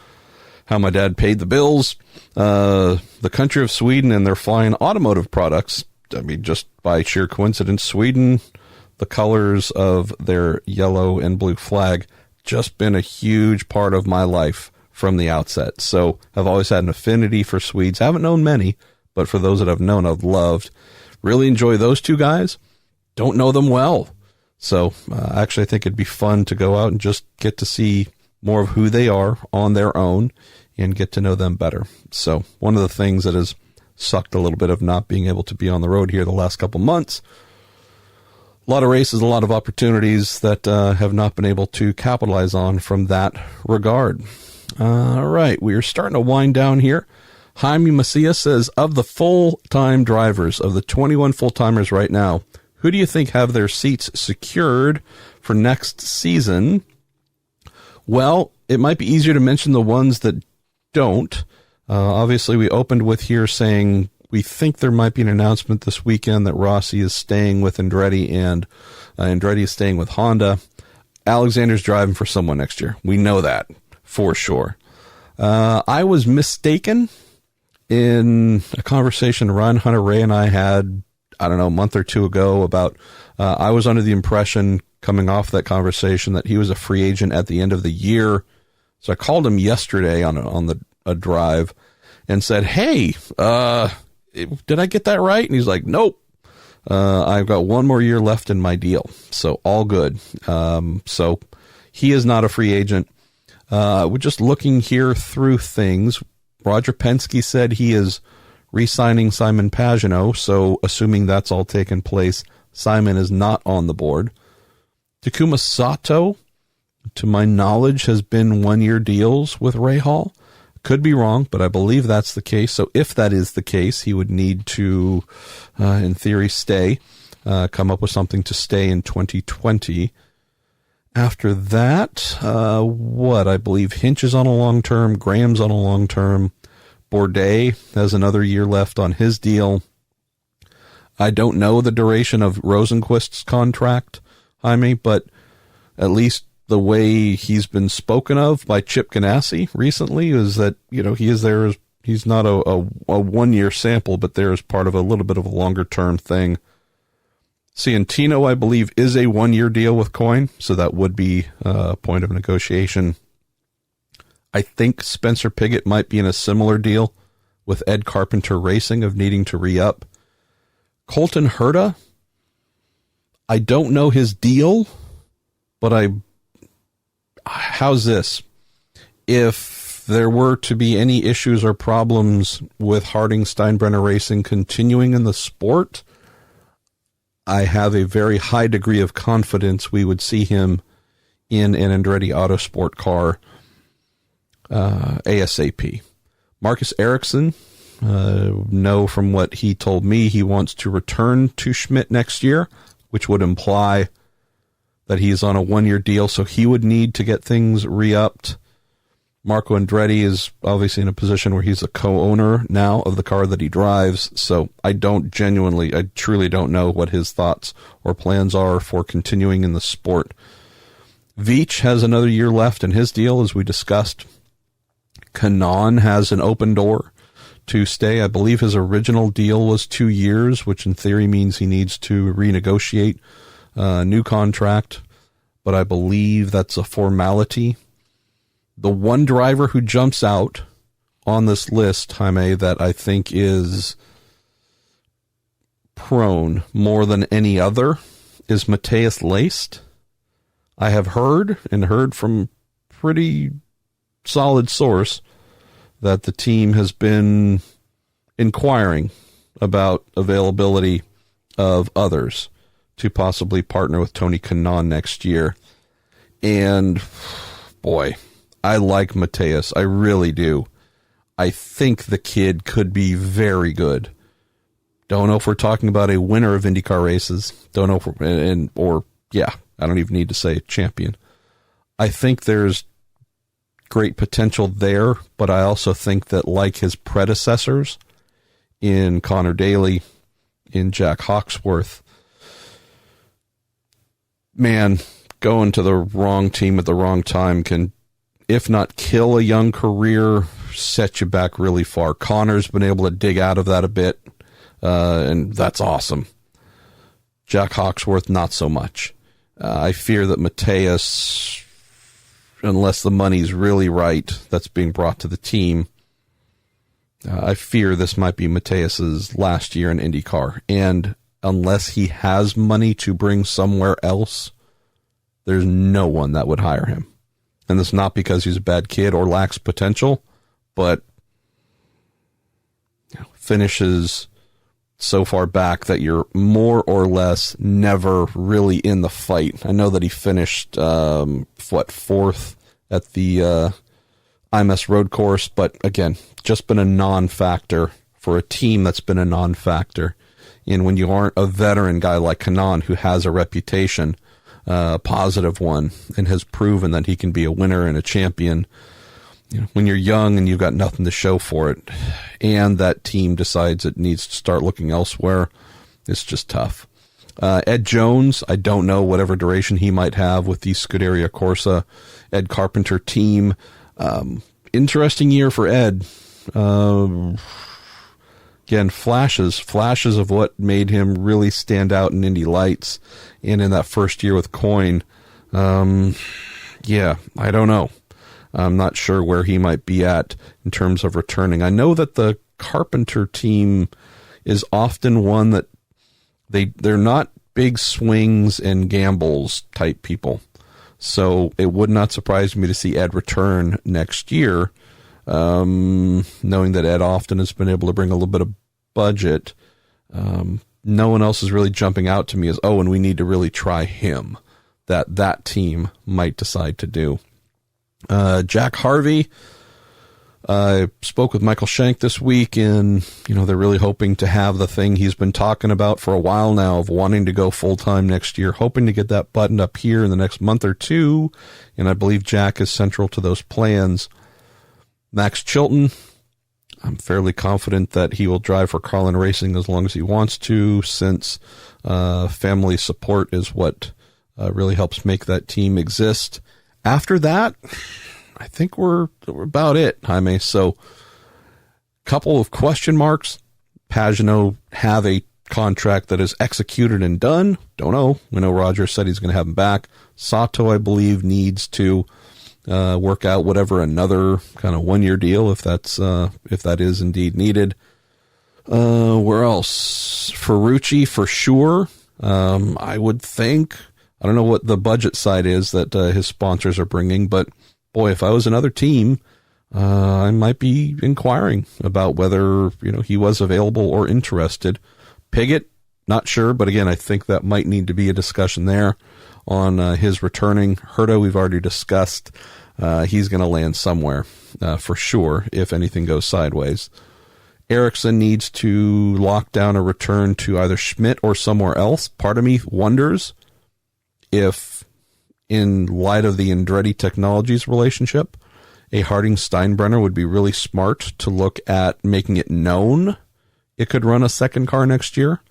how my dad paid the bills. The country of Sweden and their fine automotive products, just by sheer coincidence, Sweden, the colors of their yellow and blue flag, just been a huge part of my life from the outset. So I've always had an affinity for Swedes. Haven't known many, but for those that I've known, I've loved. Really enjoy those two guys. Don't know them well. So actually, I think it'd be fun to go out and just get to see more of who they are on their own and get to know them better. So one of the things that has sucked a little bit of not being able to be on the road here the last couple months, a lot of races, a lot of opportunities that have not been able to capitalize on from that regard. All right, we are starting to wind down here. Jaime Macias says, of the full-time drivers, of the 21 full-timers right now, who do you think have their seats secured for next season? Well, it might be easier to mention the ones that don't. Obviously, we opened with here saying we think there might be an announcement this weekend that Rossi is staying with Andretti and Andretti is staying with Honda. Alexander's driving for someone next year. We know that for sure. I was mistaken in a conversation Ryan Hunter-Reay and I had, a month or two ago about, I was under the impression coming off that conversation that he was a free agent at the end of the year. So I called him yesterday on a drive and said, hey, did I get that right? And he's like, nope. I've got one more year left in my deal. So all good. So he is not a free agent. We're just looking here through things. Roger Penske said he is re-signing Simon Pagenaud, so assuming that's all taken place, Simon is not on the board. Takuma Sato, to my knowledge, has been 1-year deals with Rahal. Could be wrong, but I believe that's the case. So if that is the case, he would need to, in theory, stay, come up with something to stay in 2020. After that, I believe Hinch is on a long term, Graham's on a long term, Bourdais has another year left on his deal. I don't know the duration of Rosenquist's contract, Jaime, but at least the way he's been spoken of by Chip Ganassi recently is that, he is there as, he's not a 1 year sample, but there as part of a little bit of a longer term thing. Ciantino, I believe, is a 1 year deal with Coyne, so that would be a point of negotiation. I think Spencer Pigot might be in a similar deal with Ed Carpenter Racing of needing to re-up. Colton Herta, I don't know his deal, but how's this? If there were to be any issues or problems with Harding Steinbrenner Racing continuing in the sport, I have a very high degree of confidence we would see him in an Andretti Autosport car ASAP. Marcus Ericsson, know from what he told me, he wants to return to Schmidt next year, which would imply that he's on a 1 year deal, so he would need to get things re-upped. Marco Andretti is obviously in a position where he's a co-owner now of the car that he drives, so I truly don't know what his thoughts or plans are for continuing in the sport. Veach has another year left in his deal, as we discussed. Kanaan has an open door to stay. I believe his original deal was 2 years, which in theory means he needs to renegotiate a new contract, but I believe that's a formality. The one driver who jumps out on this list, Jaime, that I think is prone more than any other is Matthias Leist. I have heard from pretty solid source that the team has been inquiring about availability of others to possibly partner with Tony Kanaan next year. And boy, I like Matthias. I really do. I think the kid could be very good. Don't know if we're talking about a winner of IndyCar races. Don't know if I don't even need to say champion. I think there's great potential there, but I also think that, like his predecessors in Connor Daly, in Jack Hawksworth, man, going to the wrong team at the wrong time can, if not kill a young career, set you back really far. Connor's been able to dig out of that a bit, and that's awesome. Jack Hawksworth, not so much. I fear that Matthias, unless the money's really right that's being brought to the team, I fear this might be Matthias's last year in IndyCar. And unless he has money to bring somewhere else, there's no one that would hire him. And that's not because he's a bad kid or lacks potential, but finishes so far back that you're more or less never really in the fight. I know that he finished, fourth at the IMS road course, but again, just been a non-factor for a team that's been a non-factor. And when you aren't a veteran guy like Kanaan, who has a reputation, a positive one, and has proven that he can be a winner and a champion, when you're young and you've got nothing to show for it, and that team decides it needs to start looking elsewhere, it's just tough. Ed Jones, I don't know whatever duration he might have with the Scuderia Corsa Ed Carpenter team. Interesting year for Ed. Again, flashes of what made him really stand out in Indy Lights and in that first year with Coyne. I don't know. I'm not sure where he might be at in terms of returning. I know that the Carpenter team is often one that they're not big swings and gambles type people. So it would not surprise me to see Ed return next year, knowing that Ed often has been able to bring a little bit of budget. No one else is really jumping out to me as, and we need to really try him, that team might decide to do. Jack Harvey, I spoke with Michael Shank this week, and, they're really hoping to have the thing he's been talking about for a while now of wanting to go full-time next year, hoping to get that buttoned up here in the next month or two, and I believe Jack is central to those plans. Max Chilton, I'm fairly confident that he will drive for Carlin Racing as long as he wants to, since family support is what really helps make that team exist. After that, I think we're about it, Jaime. So, couple of question marks. Pagenaud have a contract that is executed and done. Don't know. We know Roger said he's going to have him back. Sato, I believe, needs to work out whatever another kind of 1-year deal, if that is indeed needed. Where else? Ferrucci for sure. I would think. I don't know what the budget side is that his sponsors are bringing, but boy, if I was another team, I might be inquiring about whether, he was available or interested. Piggott, not sure, but again, I think that might need to be a discussion there on his returning. Herta, we've already discussed. He's going to land somewhere for sure if anything goes sideways. Ericsson needs to lock down a return to either Schmidt or somewhere else. Part of me wonders if, in light of the Andretti Technologies relationship, a Harding Steinbrenner would be really smart to look at making it known it could run a second car next year.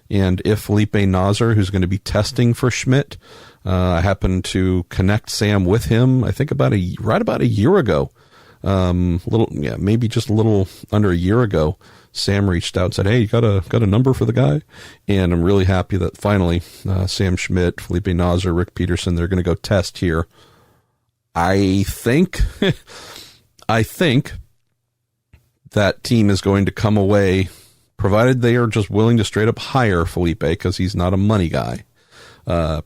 And if Felipe Nasr, who's going to be testing for Schmidt, I happened to connect Sam with him, I think about a year ago. Maybe just a little under a year ago. Sam reached out and said, "Hey, you got a number for the guy?" And I'm really happy that finally Sam Schmidt, Felipe Nasr, Rick Peterson, they're going to go test here. I think that team is going to come away, provided they are just willing to straight up hire Felipe, because he's not a money guy.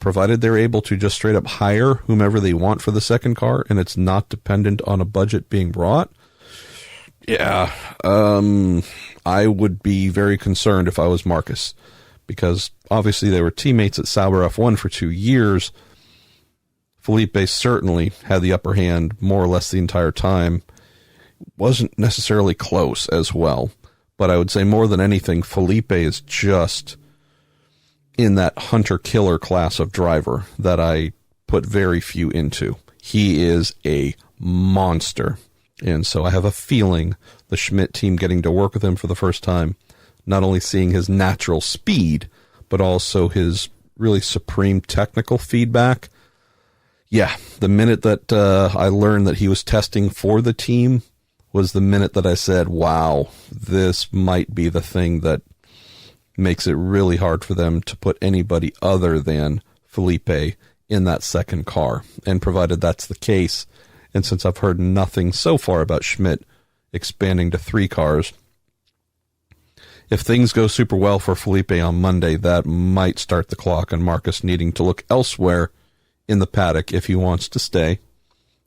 Provided they're able to just straight up hire whomever they want for the second car, and it's not dependent on a budget being brought. Yeah, I would be very concerned if I was Marcus, because obviously they were teammates at Sauber F1 for 2 years. Felipe certainly had the upper hand more or less the entire time. Wasn't necessarily close as well, but I would say more than anything, Felipe is just in that hunter-killer class of driver that I put very few into. He is a monster. And so I have a feeling the Schmidt team getting to work with him for the first time, not only seeing his natural speed, but also his really supreme technical feedback. Yeah, the minute that I learned that he was testing for the team was the minute that I said, wow, this might be the thing that makes it really hard for them to put anybody other than Felipe in that second car. And provided that's the case, and since I've heard nothing so far about Schmidt expanding to 3 cars, if things go super well for Felipe on Monday, that might start the clock on Marcus needing to look elsewhere in the paddock if he wants to stay.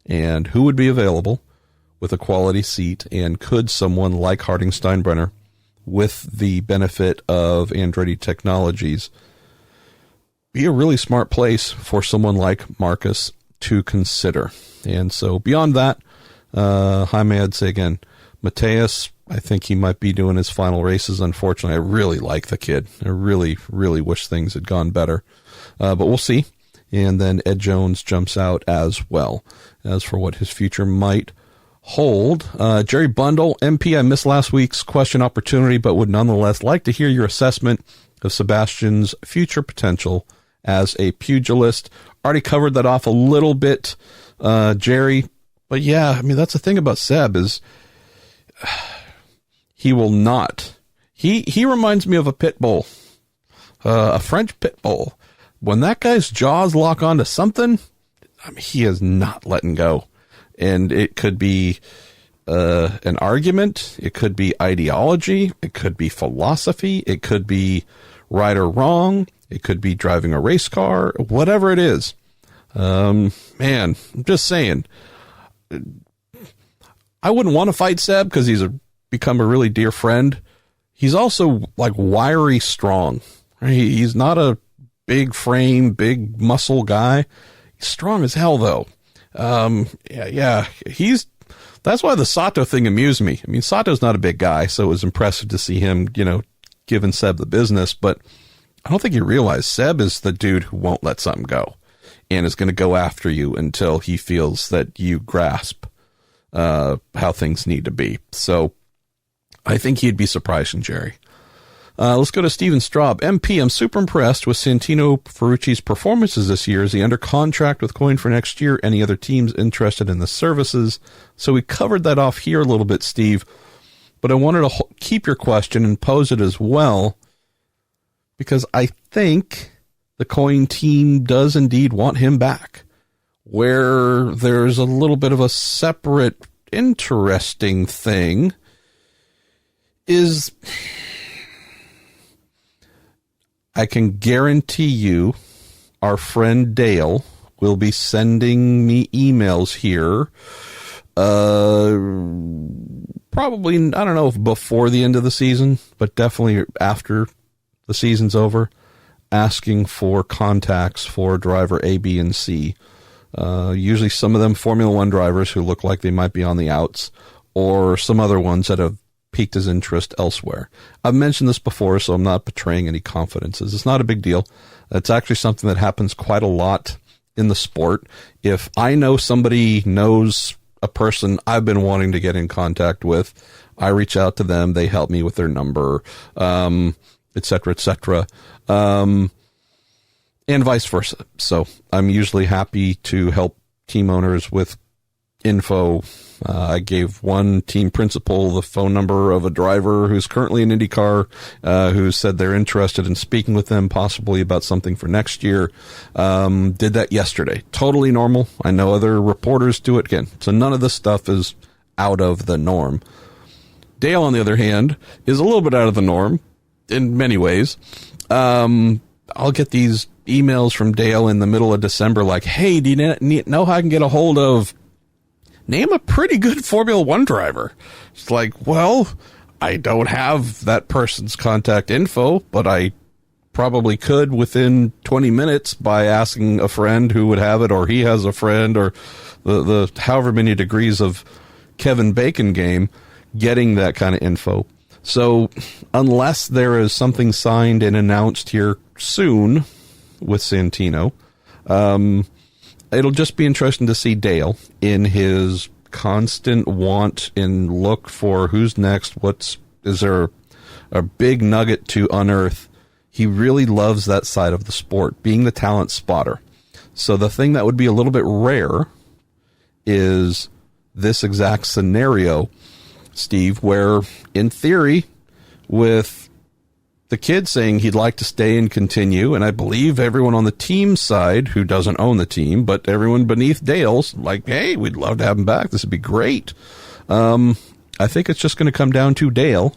And who would be available with a quality seat, and could someone like Harding Steinbrenner, with the benefit of Andretti Technologies, be a really smart place for someone like Marcus to consider. And so beyond that, Jaime, I'd say again, Mateus, I think he might be doing his final races. Unfortunately, I really like the kid. I really, really wish things had gone better. But we'll see. And then Ed Jones jumps out as well. As for what his future might hold, Jerry Bundle, MP, I missed last week's question opportunity, but would nonetheless like to hear your assessment of Sebastian's future potential as a pugilist. Already covered that off a little bit, Jerry. But yeah, I mean, that's the thing about Seb is he will not. He reminds me of a pit bull, a French pit bull. When that guy's jaws lock onto something, I mean, he is not letting go. And it could be an argument. It could be ideology. It could be philosophy. It could be right or wrong. It could be driving a race car, whatever it is. Man, I'm just saying, I wouldn't want to fight Seb because he's become a really dear friend. He's also like wiry strong. He's not a big frame, big muscle guy. He's strong as hell though. Yeah, he's That's why the Sato thing amused me. I mean, Sato's not a big guy, so it was impressive to see him, giving Seb the business, but I don't think you realize Seb is the dude who won't let something go and is going to go after you until he feels that you grasp how things need to be. So I think he'd be surprising Jerry. Let's go to Steven Straub. MP, I'm super impressed with Santino Ferrucci's performances this year. Is he under contract with Coin for next year? Any other teams interested in the services? So we covered that off here a little bit, Steve, but I wanted to keep your question and pose it as well, because I think the Coin team does indeed want him back. Where there's a little bit of a separate, interesting thing is, I can guarantee you our friend Dale will be sending me emails here, probably, I don't know if before the end of the season, but definitely after the season's over, asking for contacts for driver A, B, and C. Usually some of them Formula One drivers who look like they might be on the outs, or some other ones that have piqued his interest elsewhere. I've mentioned this before, so I'm not betraying any confidences. It's not a big deal. It's actually something that happens quite a lot in the sport. If I know somebody knows a person I've been wanting to get in contact with, I reach out to them, they help me with their number, et cetera, et cetera, and vice versa. So I'm usually happy to help team owners with info. I gave one team principal the phone number of a driver who's currently in IndyCar, who said they're interested in speaking with them possibly about something for next year. Did that yesterday. Totally normal. I know other reporters do it again. So none of this stuff is out of the norm. Dale, on the other hand, is a little bit out of the norm in many ways. I'll get these emails from Dale in the middle of December like, hey, do you know how I can get a hold of, name a pretty good Formula One driver? It's like, well, I don't have that person's contact info, but I probably could within 20 minutes by asking a friend who would have it, or he has a friend, or the however many degrees of Kevin Bacon game, getting that kind of info. So unless there is something signed and announced here soon with Santino, it'll just be interesting to see Dale in his constant want and look for who's next. Is there a big nugget to unearth? He really loves that side of the sport, being the talent spotter. So the thing that would be a little bit rare is this exact scenario, Steve, where in theory, with the kid saying he'd like to stay and continue, and I believe everyone on the team side who doesn't own the team, but everyone beneath Dale's like, hey, we'd love to have him back. This would be great. I think it's just going to come down to Dale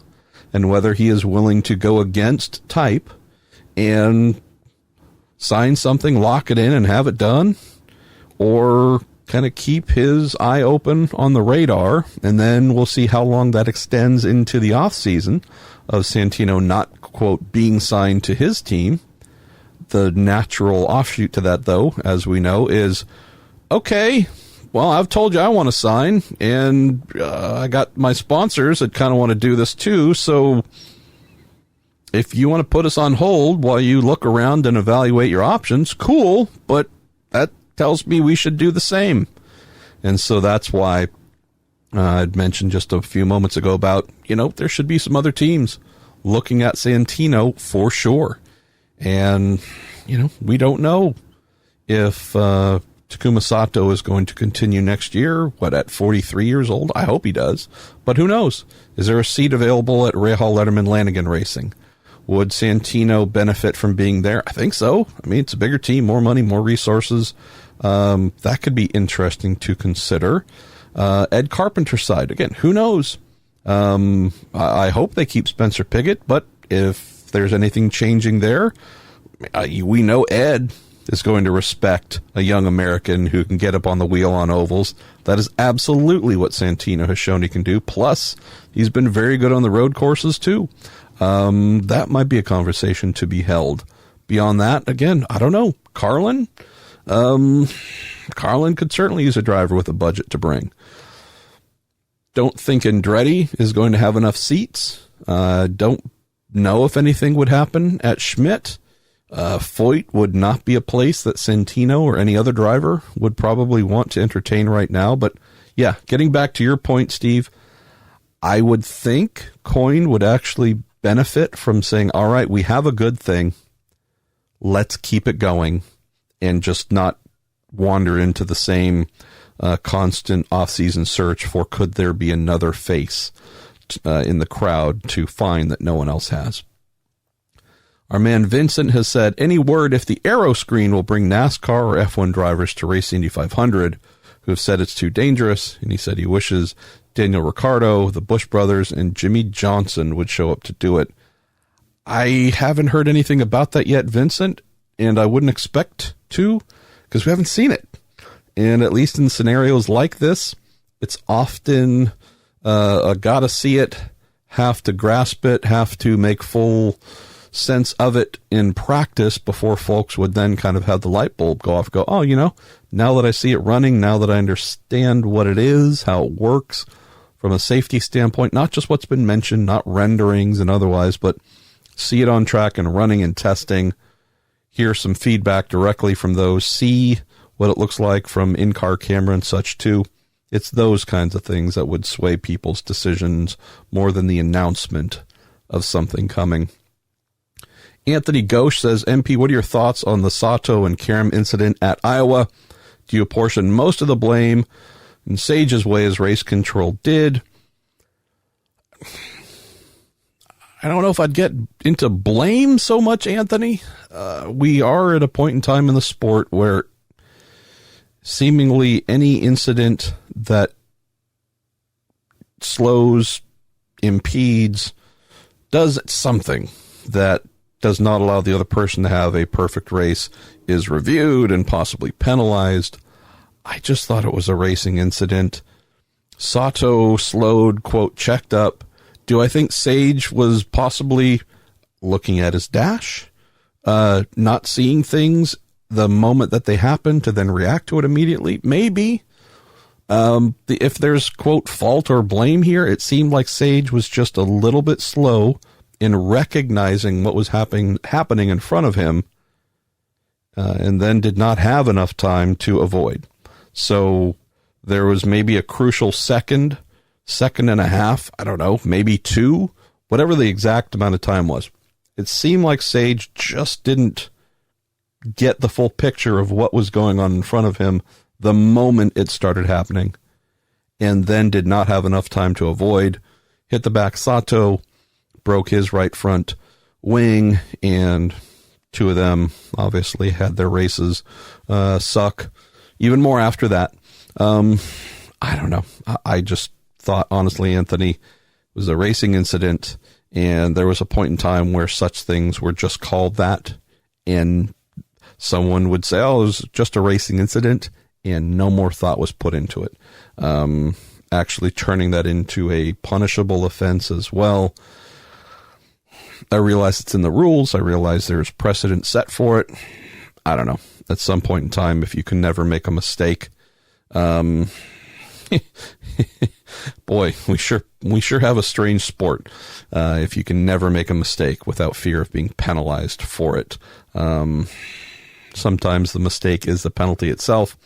and whether he is willing to go against type and sign something, lock it in, and have it done, or kind of keep his eye open on the radar, and then we'll see how long that extends into the off season of Santino not, quote, being signed to his team. The natural offshoot to that, though, as we know, is, okay, well, I've told you I want to sign, and I got my sponsors that kind of want to do this too, so if you want to put us on hold while you look around and evaluate your options, cool, but that tells me we should do the same. And so that's why I'd mentioned just a few moments ago about, there should be some other teams looking at Santino for sure. And, we don't know if Takuma Sato is going to continue next year, at 43 years old? I hope he does. But who knows? Is there a seat available at Rahal Letterman Lanigan Racing? Would Santino benefit from being there? I think so. I mean, it's a bigger team, more money, more resources. That could be interesting to consider. Ed Carpenter's side, again, who knows? I hope they keep Spencer Pigot, but if there's anything changing there, we know Ed is going to respect a young American who can get up on the wheel on ovals. That is absolutely what Santino has shown he can do. Plus, he's been very good on the road courses too. That might be a conversation to be held. Beyond that, again, I don't know. Carlin could certainly use a driver with a budget to bring. don't think Andretti is going to have enough seats. Don't know if anything would happen at Schmidt. Foyt would not be a place that Santino or any other driver would probably want to entertain right now. But yeah, getting back to your point, Steve, I would think Coyne would actually benefit from saying, all right, we have a good thing. Let's keep it going and just not wander into the same constant off-season search for could there be another face in the crowd to find that no one else has. Our man Vincent has said, any word if the aero screen will bring NASCAR or F1 drivers to race Indy 500 who have said it's too dangerous, and he said he wishes Daniel Ricciardo, the Busch brothers, and Jimmy Johnson would show up to do it. I haven't heard anything about that yet, Vincent, and I wouldn't expect to because we haven't seen it. And at least in scenarios like this, it's often a gotta see it, have to grasp it, have to make full sense of it in practice before folks would then kind of have the light bulb go off, go, oh, now that I see it running, now that I understand what it is, how it works from a safety standpoint, not just what's been mentioned, not renderings and otherwise, but see it on track and running and testing, hear some feedback directly from those, see what it looks like from in-car camera and such too. It's those kinds of things that would sway people's decisions more than the announcement of something coming. Anthony Ghosh says, MP, what are your thoughts on the Sato and Karam incident at Iowa? Do you apportion most of the blame in Sage's way as race control did? I don't know if I'd get into blame so much, Anthony. We are at a point in time in the sport where seemingly any incident that slows, impedes, does something that does not allow the other person to have a perfect race is reviewed and possibly penalized. I just thought it was a racing incident. Sato slowed, quote, checked up. Do I think Sage was possibly looking at his dash, not seeing things the moment that they happen to then react to it immediately? Maybe. If there's, quote, fault or blame here, it seemed like Sage was just a little bit slow in recognizing what was happening in front of him, and then did not have enough time to avoid. So there was maybe a crucial second and a half, I don't know, maybe two, whatever the exact amount of time was. It seemed like Sage just didn't get the full picture of what was going on in front of him the moment it started happening, and then did not have enough time to avoid. Hit the back Sato, broke his right front wing, and two of them obviously had their races suck even more after that. I don't know. I just thought, honestly, Anthony, it was a racing incident, and there was a point in time where such things were just called that, and someone would say, oh, it was just a racing incident, and no more thought was put into it. Actually turning that into a punishable offense as well. I realize it's in the rules. I realize there's precedent set for it. I don't know. At some point in time, if you can never make a mistake, boy, we sure have a strange sport. If you can never make a mistake without fear of being penalized for it. Sometimes the mistake is the penalty itself.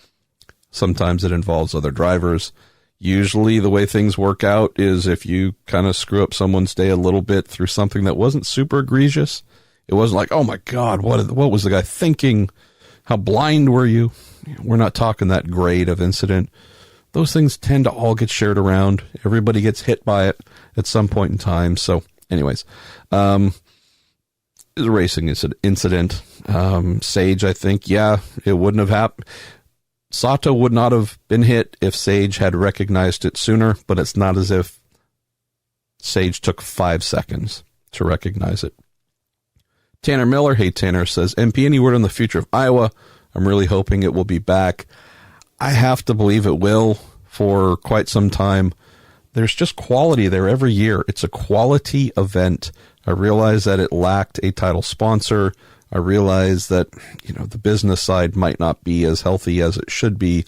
Sometimes it involves other drivers. Usually the way things work out is if you kind of screw up someone's day a little bit through something that wasn't super egregious. It wasn't like, oh my God, what was the guy thinking? How blind were you? We're not talking that grade of incident. Those things tend to all get shared around. Everybody gets hit by it at some point in time. So anyways, it's a racing incident. Sage, I think, yeah, it wouldn't have happened. Sato would not have been hit if Sage had recognized it sooner, but it's not as if Sage took 5 seconds to recognize it. Tanner Miller, hey Tanner, says, MP, any word on the future of Iowa? I'm really hoping it will be back. I have to believe it will for quite some time. There's just quality there every year. It's a quality event. I realize that it lacked a title sponsor. I realize that, the business side might not be as healthy as it should be,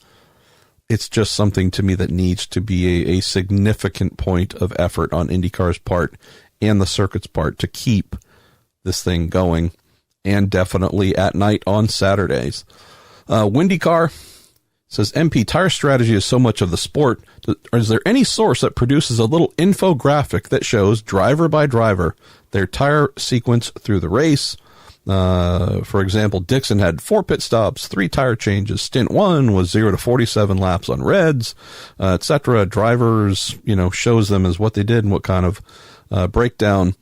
it's just something to me that needs to be a significant point of effort on IndyCar's part and the circuit's part to keep this thing going, and definitely at night on Saturdays. WindyCar says, MP, tire strategy is so much of the sport. Is there any source that produces a little infographic that shows driver by driver their tire sequence through the race? For example, Dixon had 4 pit stops, 3 tire changes. Stint 1 was 0 to 47 laps on reds, etc. Drivers, shows them as what they did and what kind of breakdown.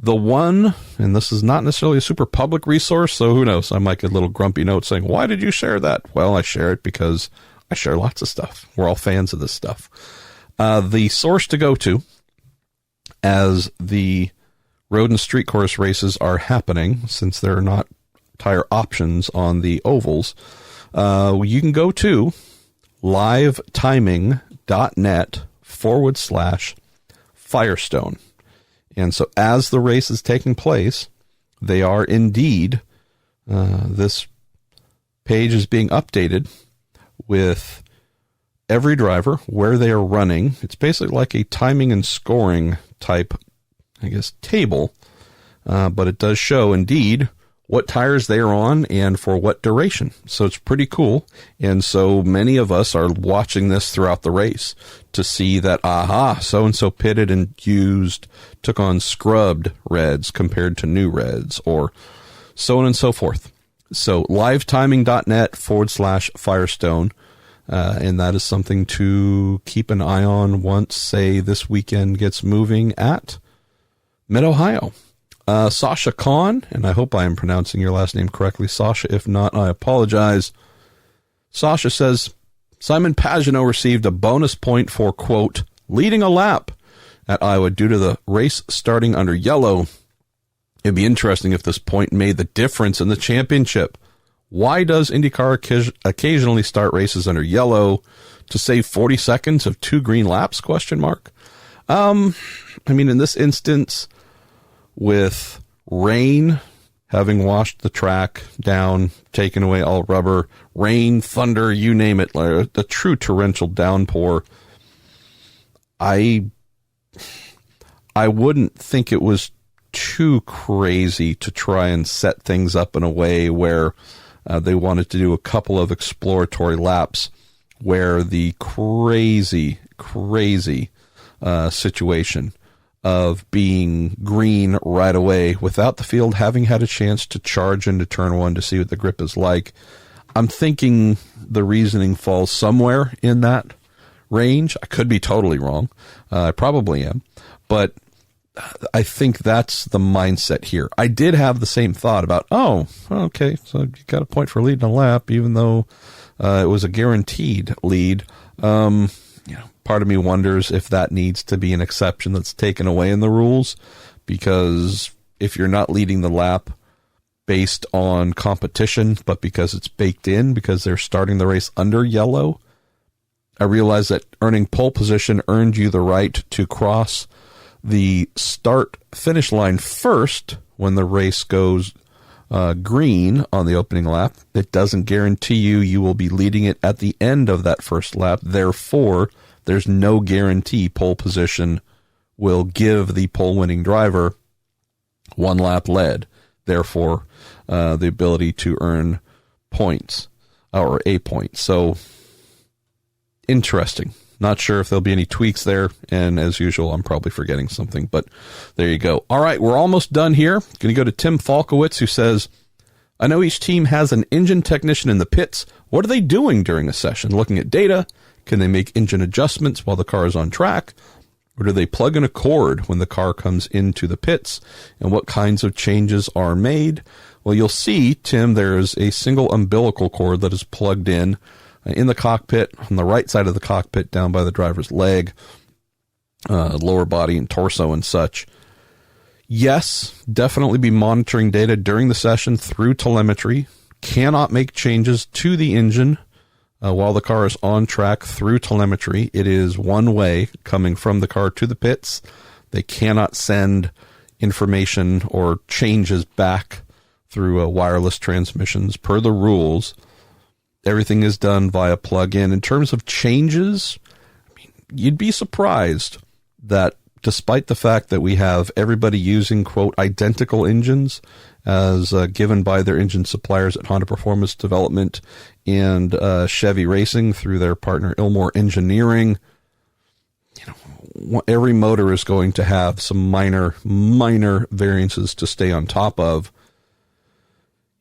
The one, and this is not necessarily a super public resource, so who knows? I might get a little grumpy note saying, why did you share that? Well, I share it because I share lots of stuff. We're all fans of this stuff. The source to go to, as the road and street course races are happening, since there are not tire options on the ovals, you can go to livetiming.net/Firestone. And so as the race is taking place, they are indeed, this page is being updated with every driver, where they are running. It's basically like a timing and scoring type, table, but it does show indeed what tires they are on and for what duration. So it's pretty cool. And so many of us are watching this throughout the race to see that, so-and-so pitted and took on scrubbed reds compared to new reds, or so on and so forth. So livetiming.net/Firestone. And that is something to keep an eye on once, say, this weekend gets moving at Mid-Ohio. Sasha Khan, and I hope I am pronouncing your last name correctly, Sasha. If not, I apologize. Sasha says, Simon Pagenaud received a bonus point for, quote, leading a lap at Iowa due to the race starting under yellow. It'd be interesting if this point made the difference in the championship. Why does IndyCar occasionally start races under yellow to save 40 seconds of 2 green laps? ? In this instance, with rain having washed the track down, taken away all rubber, rain, thunder, you name it, like a true torrential downpour, I wouldn't think it was too crazy to try and set things up in a way where they wanted to do a couple of exploratory laps where the crazy situation of being green right away without the field having had a chance to charge into turn 1 to see what the grip is like. I'm thinking the reasoning falls somewhere in that range. I could be totally wrong. I probably am. But I think that's the mindset here. I did have the same thought about, okay, so you got a point for leading a lap, even though it was a guaranteed lead. Part of me wonders if that needs to be an exception that's taken away in the rules, because if you're not leading the lap based on competition, but because it's baked in, because they're starting the race under yellow, I realize that earning pole position earned you the right to cross the start-finish line first when the race goes green on the opening lap. It doesn't guarantee you will be leading it at the end of that first lap. Therefore, there's no guarantee pole position will give the pole-winning driver 1 lap led. Therefore, the ability to earn points, or a point. So, interesting. Not sure if there'll be any tweaks there, and as usual, I'm probably forgetting something, but there you go. All right, we're almost done here. Going to go to Tim Falkowitz, who says, I know each team has an engine technician in the pits. What are they doing during a session? Looking at data? Can they make engine adjustments while the car is on track? Or do they plug in a cord when the car comes into the pits? And what kinds of changes are made? Well, you'll see, Tim, there's a single umbilical cord that is plugged in the cockpit, on the right side of the cockpit, down by the driver's leg, lower body and torso and such. Yes, definitely be monitoring data during the session through telemetry. Cannot make changes to the engine while the car is on track through telemetry. It is one way coming from the car to the pits. They cannot send information or changes back through wireless transmissions per the rules. Everything is done via plug-in. In terms of changes, I mean, you'd be surprised that despite the fact that we have everybody using, quote, identical engines as given by their engine suppliers at Honda Performance Development and Chevy Racing through their partner Ilmor Engineering, every motor is going to have some minor variances to stay on top of.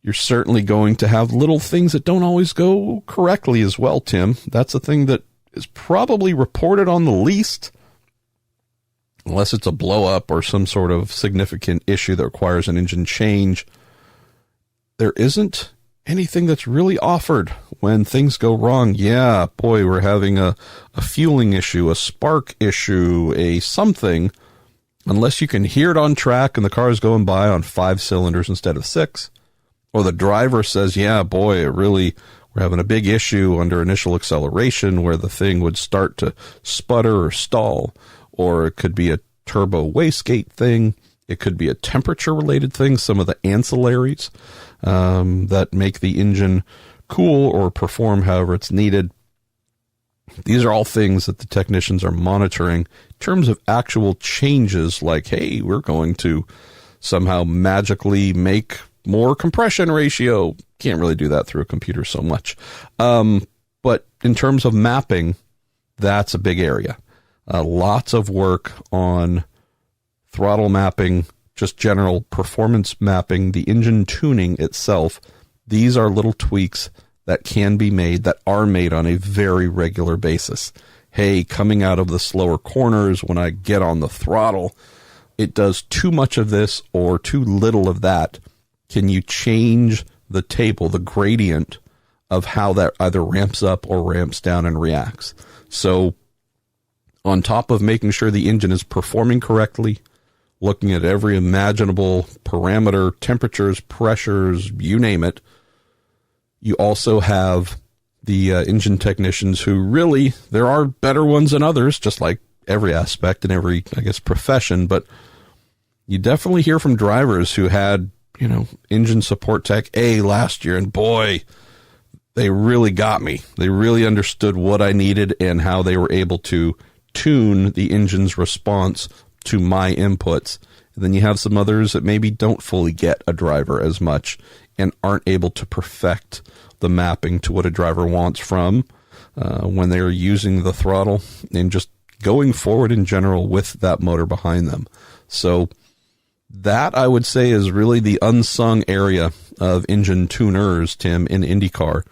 You're certainly going to have little things that don't always go correctly as well, Tim. That's the thing that is probably reported on the least, unless it's a blow up or some sort of significant issue that requires an engine change. There isn't anything that's really offered when things go wrong. Yeah, boy, we're having a fueling issue, a spark issue, a something, unless you can hear it on track and the car is going by on 5 cylinders instead of 6. Or the driver says, yeah, boy, we're having a big issue under initial acceleration where the thing would start to sputter or stall. Or it could be a turbo wastegate thing. It could be a temperature-related thing, some of the ancillaries that make the engine cool or perform however it's needed. These are all things that the technicians are monitoring. In terms of actual changes, like, hey, we're going to somehow magically make more compression ratio. Can't really do that through a computer so much. But in terms of mapping, that's a big area. Lots of work on throttle mapping, just general performance mapping, the engine tuning itself. These are little tweaks that can be made, that are made on a very regular basis. Hey, coming out of the slower corners, when I get on the throttle, it does too much of this or too little of that. Can you change the table, the gradient of how that either ramps up or ramps down and reacts? So on top of making sure the engine is performing correctly, looking at every imaginable parameter, temperatures, pressures, you name it, you also have the engine technicians who really, there are better ones than others, just like every aspect in every, I guess, profession, but you definitely hear from drivers who had, engine support tech A last year, and boy, they really got me. They really understood what I needed and how they were able to tune the engine's response to my inputs. And then you have some others that maybe don't fully get a driver as much and aren't able to perfect the mapping to what a driver wants from when they're using the throttle and just going forward in general with that motor behind them. So that, I would say, is really the unsung area of engine tuners, Tim, in IndyCar.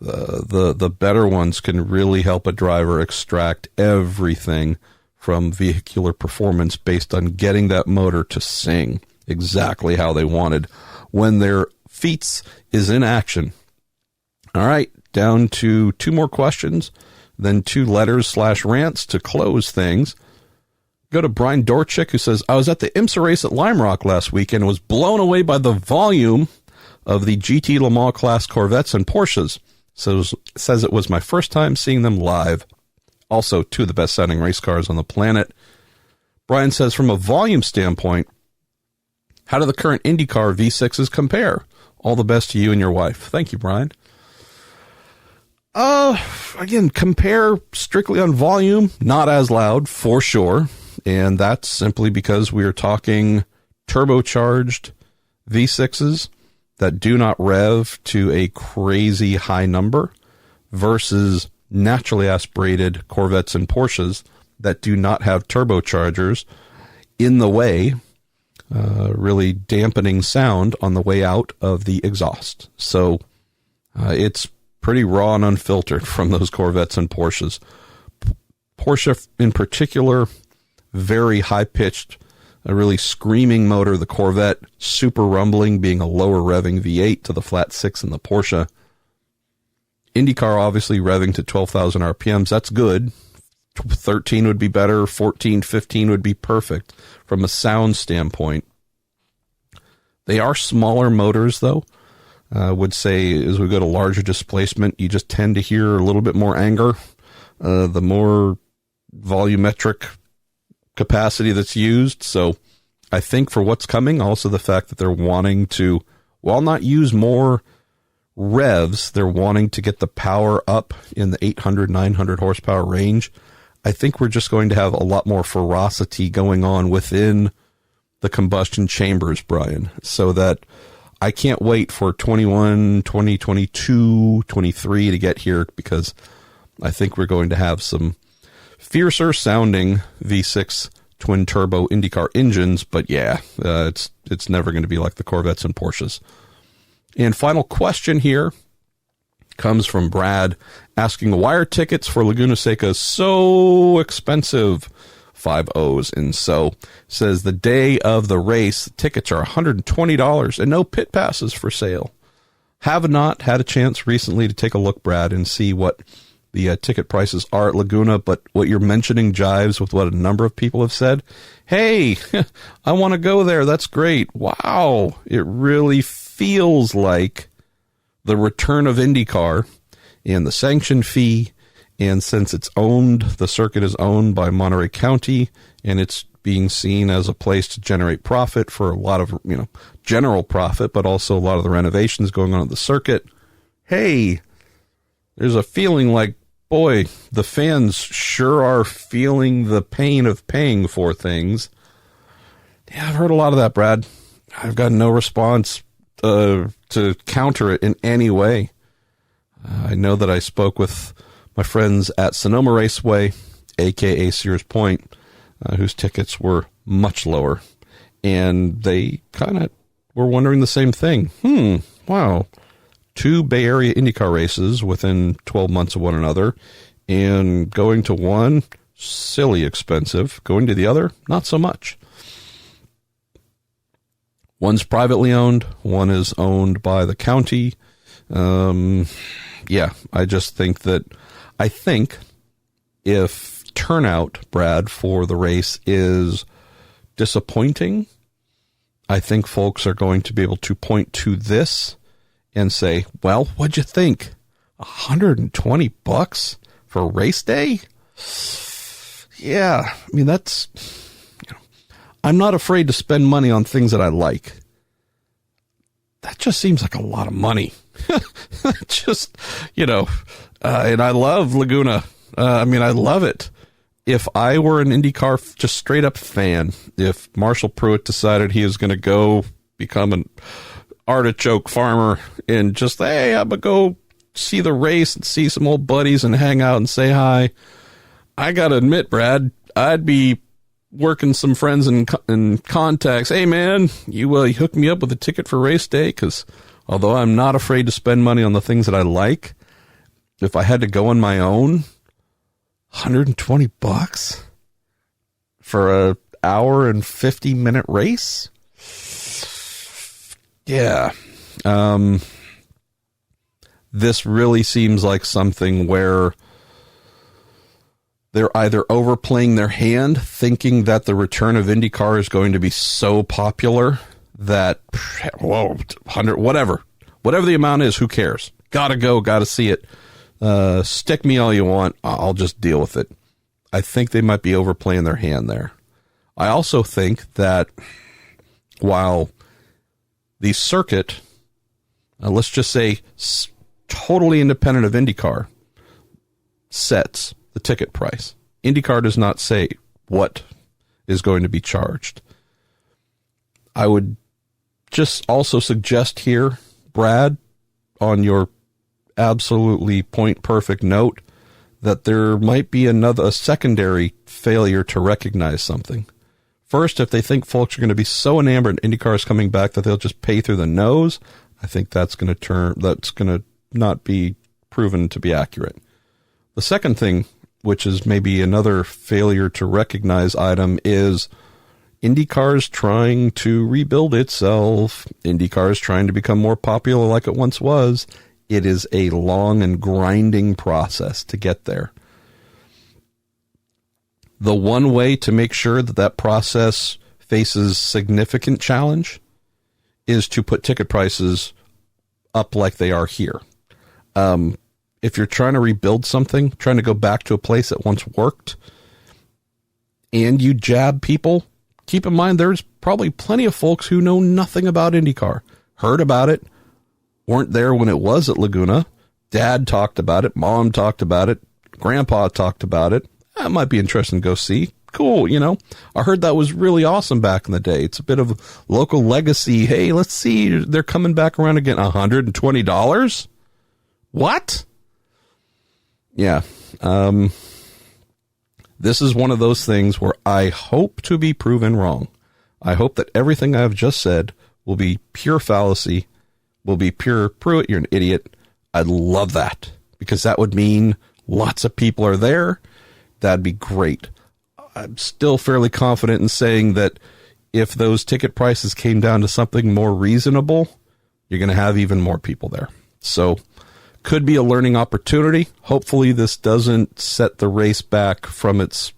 The better ones can really help a driver extract everything from vehicular performance based on getting that motor to sing exactly how they wanted when their feet is in action. All right, down to 2 more questions, then 2 letters/rants to close things. Go to Brian Dorchick, who says, I was at the IMSA race at Lime Rock last weekend and was blown away by the volume of the GT Le Mans class Corvettes and Porsches. Says it was my first time seeing them live. Also, 2 of the best sounding race cars on the planet. Brian says, from a volume standpoint, how do the current IndyCar V6s compare? All the best to you and your wife. Thank you, Brian. Again, compare strictly on volume, not as loud for sure. And that's simply because we are talking turbocharged V6s that do not rev to a crazy high number versus naturally aspirated Corvettes and Porsches that do not have turbochargers in the way, really dampening sound on the way out of the exhaust. So it's pretty raw and unfiltered from those Corvettes and Porsches. Porsche in particular, very high-pitched, a really screaming motor. The Corvette, super rumbling, being a lower revving V8 to the flat 6 in the Porsche. IndyCar obviously revving to 12,000 RPMs. That's good. 13 would be better. 14, 15 would be perfect from a sound standpoint. They are smaller motors, though. I would say as we go to larger displacement, you just tend to hear a little bit more anger. The more volumetric capacity that's used. So I think for what's coming, also the fact that they're wanting to, while not use more revs, they're wanting to get the power up in the 800, 900 horsepower range. I think we're just going to have a lot more ferocity going on within the combustion chambers, Brian, so that I can't wait for 21, 2022, 23 to get here, because I think we're going to have some fiercer sounding V6 twin turbo IndyCar engines, but yeah, it's never going to be like the Corvettes and Porsches. And final question here comes from Brad asking, why are tickets for Laguna Seca so expensive? 5 O's. And so says the day of the race, tickets are $120 and no pit passes for sale. Have not had a chance recently to take a look, Brad, and see what the ticket prices are at Laguna, but what you're mentioning jives with what a number of people have said. Hey, I want to go there. That's great. Wow. It really feels like the return of IndyCar and the sanction fee. And since it's owned, the circuit is owned by Monterey County, and it's being seen as a place to generate profit for a lot of, general profit, but also a lot of the renovations going on at the circuit. Hey, there's a feeling like, boy, the fans sure are feeling the pain of paying for things. Yeah, I've heard a lot of that, Brad. I've got no response to counter it in any way. I know that I spoke with my friends at Sonoma Raceway, a.k.a. Sears Point, whose tickets were much lower, and they kind of were wondering the same thing. Wow. 2 Bay Area IndyCar races within 12 months of one another, and going to one, silly expensive. Going to the other, not so much. One's privately owned, one is owned by the county. Yeah, I just think that, if turnout, Brad, for the race is disappointing, I think folks are going to be able to point to this and say, well, what'd you think? $120 for race day? Yeah, I mean, that's, I'm not afraid to spend money on things that I like. That just seems like a lot of money. Just, and I love Laguna. I love it. If I were an IndyCar just straight up fan, if Marshall Pruett decided he was going to go become an artichoke farmer and just, hey, I'm going to go see the race and see some old buddies and hang out and say hi, I got to admit, Brad, I'd be working some friends and contacts. Hey, man, you hook me up with a ticket for race day, because although I'm not afraid to spend money on the things that I like, if I had to go on my own, $120 for a hour and 50-minute race? Yeah. This really seems like something where they're either overplaying their hand, thinking that the return of IndyCar is going to be so popular that, whatever the amount is, who cares? Gotta go, gotta see it. Stick me all you want. I'll just deal with it. I think they might be overplaying their hand there. I also think that while the circuit, let's just say totally independent of IndyCar, sets the ticket price, IndyCar does not say what is going to be charged. I would just also suggest here, Brad, on your absolutely point perfect note, that there might be a secondary failure to recognize something. First, if they think folks are going to be so enamored IndyCar is coming back that they'll just pay through the nose, I think that's going to not be proven to be accurate. The second thing, which is maybe another failure to recognize item, is IndyCar's trying to rebuild itself. IndyCar's trying to become more popular like it once was. It is a long and grinding process to get there. The one way to make sure that process faces significant challenge is to put ticket prices up like they are here. If you're trying to rebuild something, trying to go back to a place that once worked, and you jab people, keep in mind there's probably plenty of folks who know nothing about IndyCar, heard about it, weren't there when it was at Laguna. Dad talked about it. Mom talked about it. Grandpa talked about it. That might be interesting to go see. Cool, you know. I heard that was really awesome back in the day. It's a bit of local legacy. Hey, let's see. They're coming back around again. $120? What? Yeah. This is one of those things where I hope to be proven wrong. I hope that everything I've just said will be pure fallacy, will be pure Pruett, you're an idiot. I'd love that, because that would mean lots of people are there. That'd be great. I'm still fairly confident in saying that if those ticket prices came down to something more reasonable, you're going to have even more people there. So could be a learning opportunity. Hopefully this doesn't set the race back from its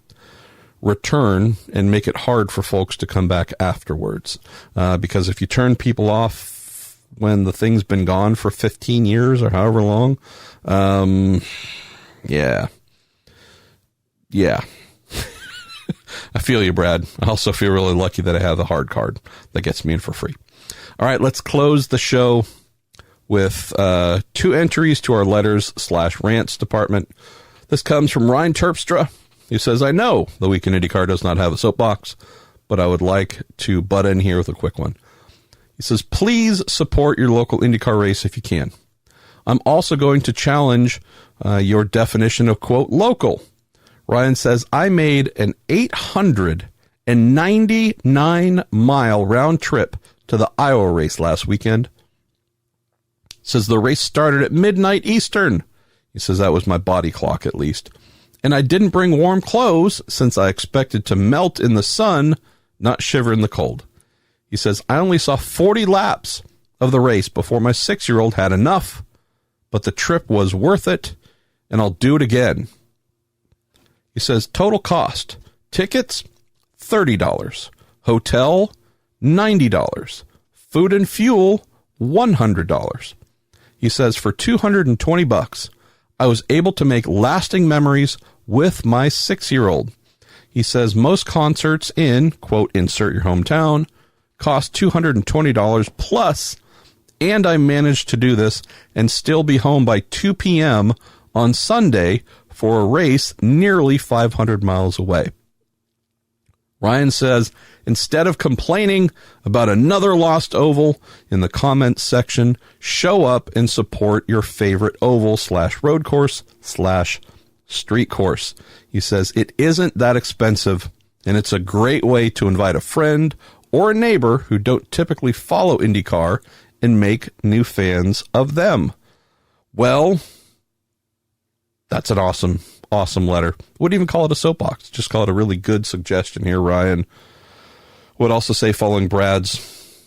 return and make it hard for folks to come back afterwards. Because if you turn people off when the thing's been gone for 15 years or however long, yeah. I feel you, Brad. I also feel really lucky that I have the hard card that gets me in for free. All right, let's close the show with 2 entries to our letters/rants department. This comes from Ryan Terpstra, who says, I know the Week in IndyCar does not have a soapbox, but I would like to butt in here with a quick one. He says, please support your local IndyCar race if you can. I'm also going to challenge your definition of, quote, local. Ryan says, I made an 899-mile round trip to the Iowa race last weekend. Says the race started at midnight Eastern. He says that was my body clock, at least. And I didn't bring warm clothes since I expected to melt in the sun, not shiver in the cold. He says, I only saw 40 laps of the race before my 6-year-old had enough, but the trip was worth it, and I'll do it again. He says, total cost, tickets, $30, hotel, $90, food and fuel, $100. He says, for $220, I was able to make lasting memories with my 6-year-old. He says, most concerts in, quote, insert your hometown, cost $220 plus, and I managed to do this and still be home by 2 p.m. on Sunday for a race nearly 500 miles away. Ryan says, instead of complaining about another lost oval in the comments section, show up and support your favorite oval/road course/street course. He says, it isn't that expensive, and it's a great way to invite a friend or a neighbor who don't typically follow IndyCar and make new fans of them. Well, that's an awesome letter. Wouldn't even call it a soapbox. Just call it a really good suggestion here, Ryan. Would also say, following Brad's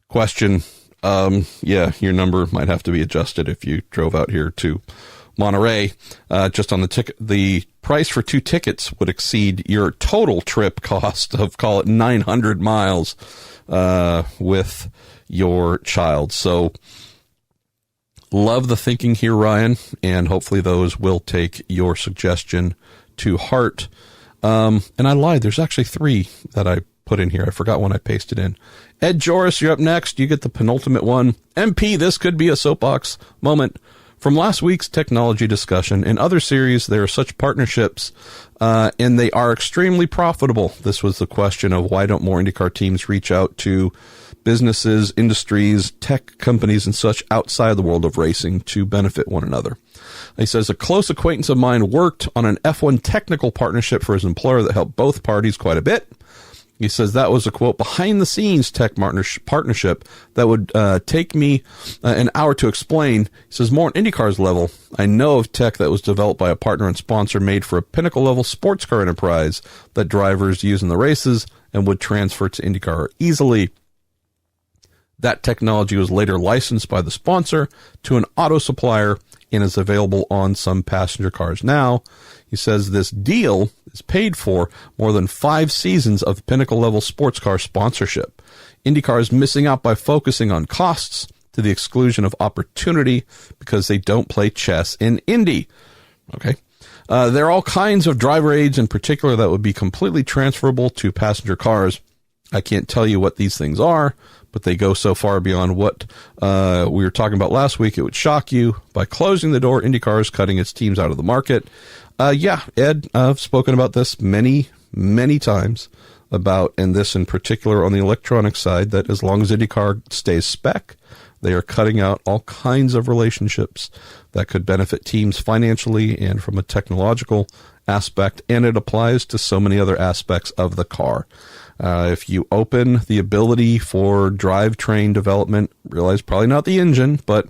question, yeah, your number might have to be adjusted if you drove out here to Monterey. Just on the ticket, the price for 2 tickets would exceed your total trip cost of, call it 900 miles with your child. So love the thinking here, Ryan, and hopefully those will take your suggestion to heart. And I lied. There's actually 3 that I put in here. I forgot one I pasted in. Ed Joris, you're up next. You get the penultimate one. MP, this could be a soapbox moment. From last week's technology discussion, in other series, there are such partnerships, and they are extremely profitable. This was the question of why don't more IndyCar teams reach out to businesses, industries, tech companies, and such outside the world of racing to benefit one another. He says, a close acquaintance of mine worked on an F1 technical partnership for his employer that helped both parties quite a bit. He says that was a, quote, behind-the-scenes tech partnership that would take me an hour to explain. He says, more on IndyCar's level, I know of tech that was developed by a partner and sponsor made for a pinnacle-level sports car enterprise that drivers use in the races and would transfer to IndyCar easily. That technology was later licensed by the sponsor to an auto supplier and is available on some passenger cars now. He says this deal is paid for more than 5 seasons of pinnacle-level sports car sponsorship. IndyCar is missing out by focusing on costs to the exclusion of opportunity because they don't play chess in Indy. Okay. There are all kinds of driver aids in particular that would be completely transferable to passenger cars. I can't tell you what these things are, but they go so far beyond what we were talking about last week. It would shock you. By closing the door, IndyCar is cutting its teams out of the market. Yeah, Ed, I've spoken about this many, many times about, and this in particular on the electronic side, that as long as IndyCar stays spec, they are cutting out all kinds of relationships that could benefit teams financially and from a technological aspect, and it applies to so many other aspects of the car. If you open the ability for drivetrain development, realize probably not the engine, but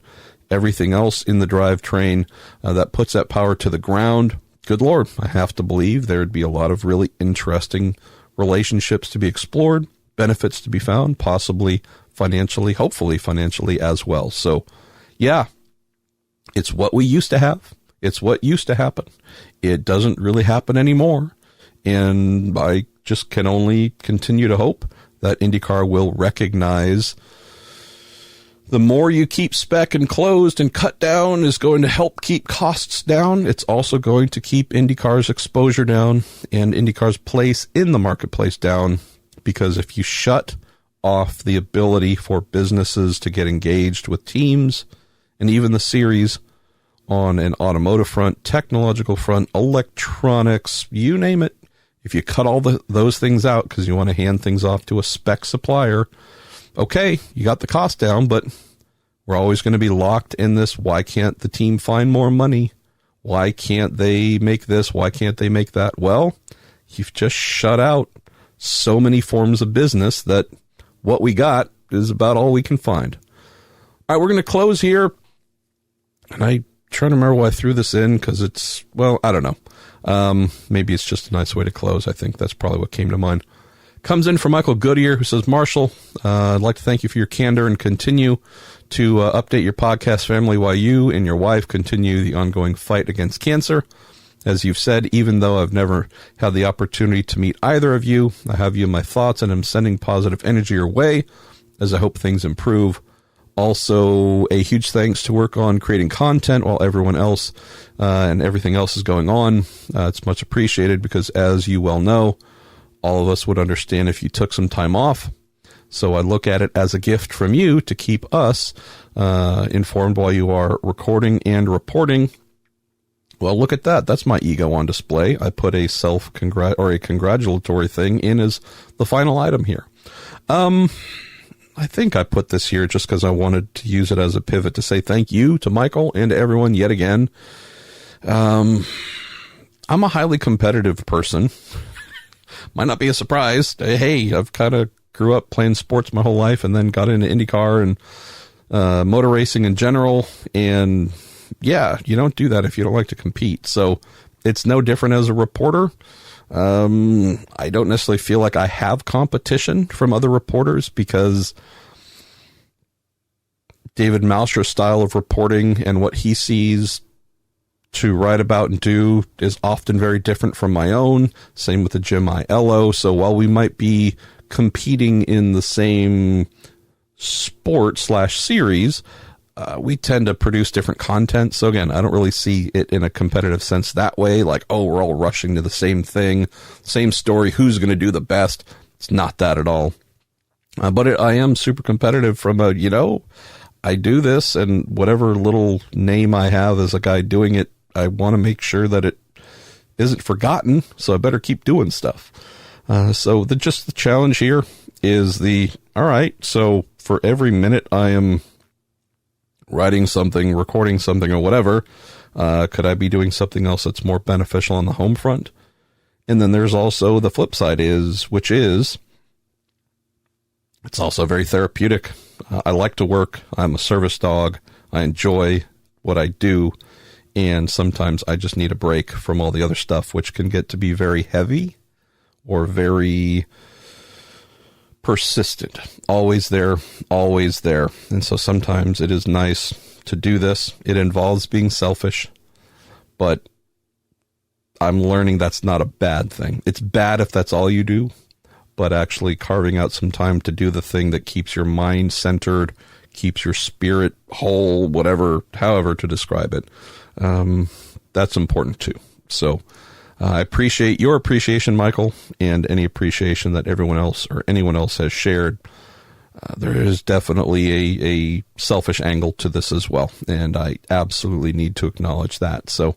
everything else in the drivetrain that puts that power to the ground, good Lord, I have to believe there'd be a lot of really interesting relationships to be explored, benefits to be found, possibly financially, hopefully financially as well. So, yeah, it's what we used to have. It's what used to happen. It doesn't really happen anymore. And I just can only continue to hope that IndyCar will recognize the more you keep spec and closed and cut down is going to help keep costs down. It's also going to keep IndyCar's exposure down and IndyCar's place in the marketplace down, because if you shut off the ability for businesses to get engaged with teams and even the series on an automotive front, technological front, electronics, you name it, if you cut all those things out because you want to hand things off to a spec supplier, okay, you got the cost down, but we're always going to be locked in this. Why can't the team find more money? Why can't they make this? Why can't they make that? Well, you've just shut out so many forms of business that what we got is about all we can find. All right, we're going to close here. And I'm trying to remember why I threw this in, because it's, well, I don't know. Maybe it's just a nice way to close. I think that's probably what came to mind. Comes in from Michael Goodyear, who says, Marshall, I'd like to thank you for your candor and continue to update your podcast family while you and your wife continue the ongoing fight against cancer. As you've said, even though I've never had the opportunity to meet either of you, I have you in my thoughts and I'm sending positive energy your way as I hope things improve. Also, a huge thanks to work on creating content while everyone else and everything else is going on. It's much appreciated because, as you well know, all of us would understand if you took some time off. So I look at it as a gift from you to keep us informed while you are recording and reporting. Well, look at that. That's my ego on display. I put a congratulatory thing in as the final item here. I think I put this here just because I wanted to use it as a pivot to say thank you to Michael and to everyone yet again. I'm a highly competitive person. Might not be a surprise. Hey, I've kind of grew up playing sports my whole life and then got into IndyCar and motor racing in general. And yeah, you don't do that if you don't like to compete. So it's no different as a reporter. I don't necessarily feel like I have competition from other reporters because David Malstra's style of reporting and what he sees to write about and do is often very different from my own. Same with the Jim Aiello. So while we might be competing in the same sport/series, we tend to produce different content. So again, I don't really see it in a competitive sense that way. Like, oh, we're all rushing to the same thing, same story. Who's going to do the best? It's not that at all. But I am super competitive from a, I do this and whatever little name I have as a guy doing it, I want to make sure that it isn't forgotten. So I better keep doing stuff. So the challenge here is all right. So for every minute I am writing something, recording something, or whatever, could I be doing something else that's more beneficial on the home front? And then there's also the flip side which is it's also very therapeutic. I like to work. I'm a service dog. I enjoy what I do. And sometimes I just need a break from all the other stuff, which can get to be very heavy or very persistent, always there. And so sometimes it is nice to do this. It involves being selfish, but I'm learning that's not a bad thing. It's bad if that's all you do, but actually carving out some time to do the thing that keeps your mind centered, keeps your spirit whole, whatever, however to describe it. That's important too. So I appreciate your appreciation, Michael, and any appreciation that everyone else or anyone else has shared. There is definitely a selfish angle to this as well, and I absolutely need to acknowledge that. So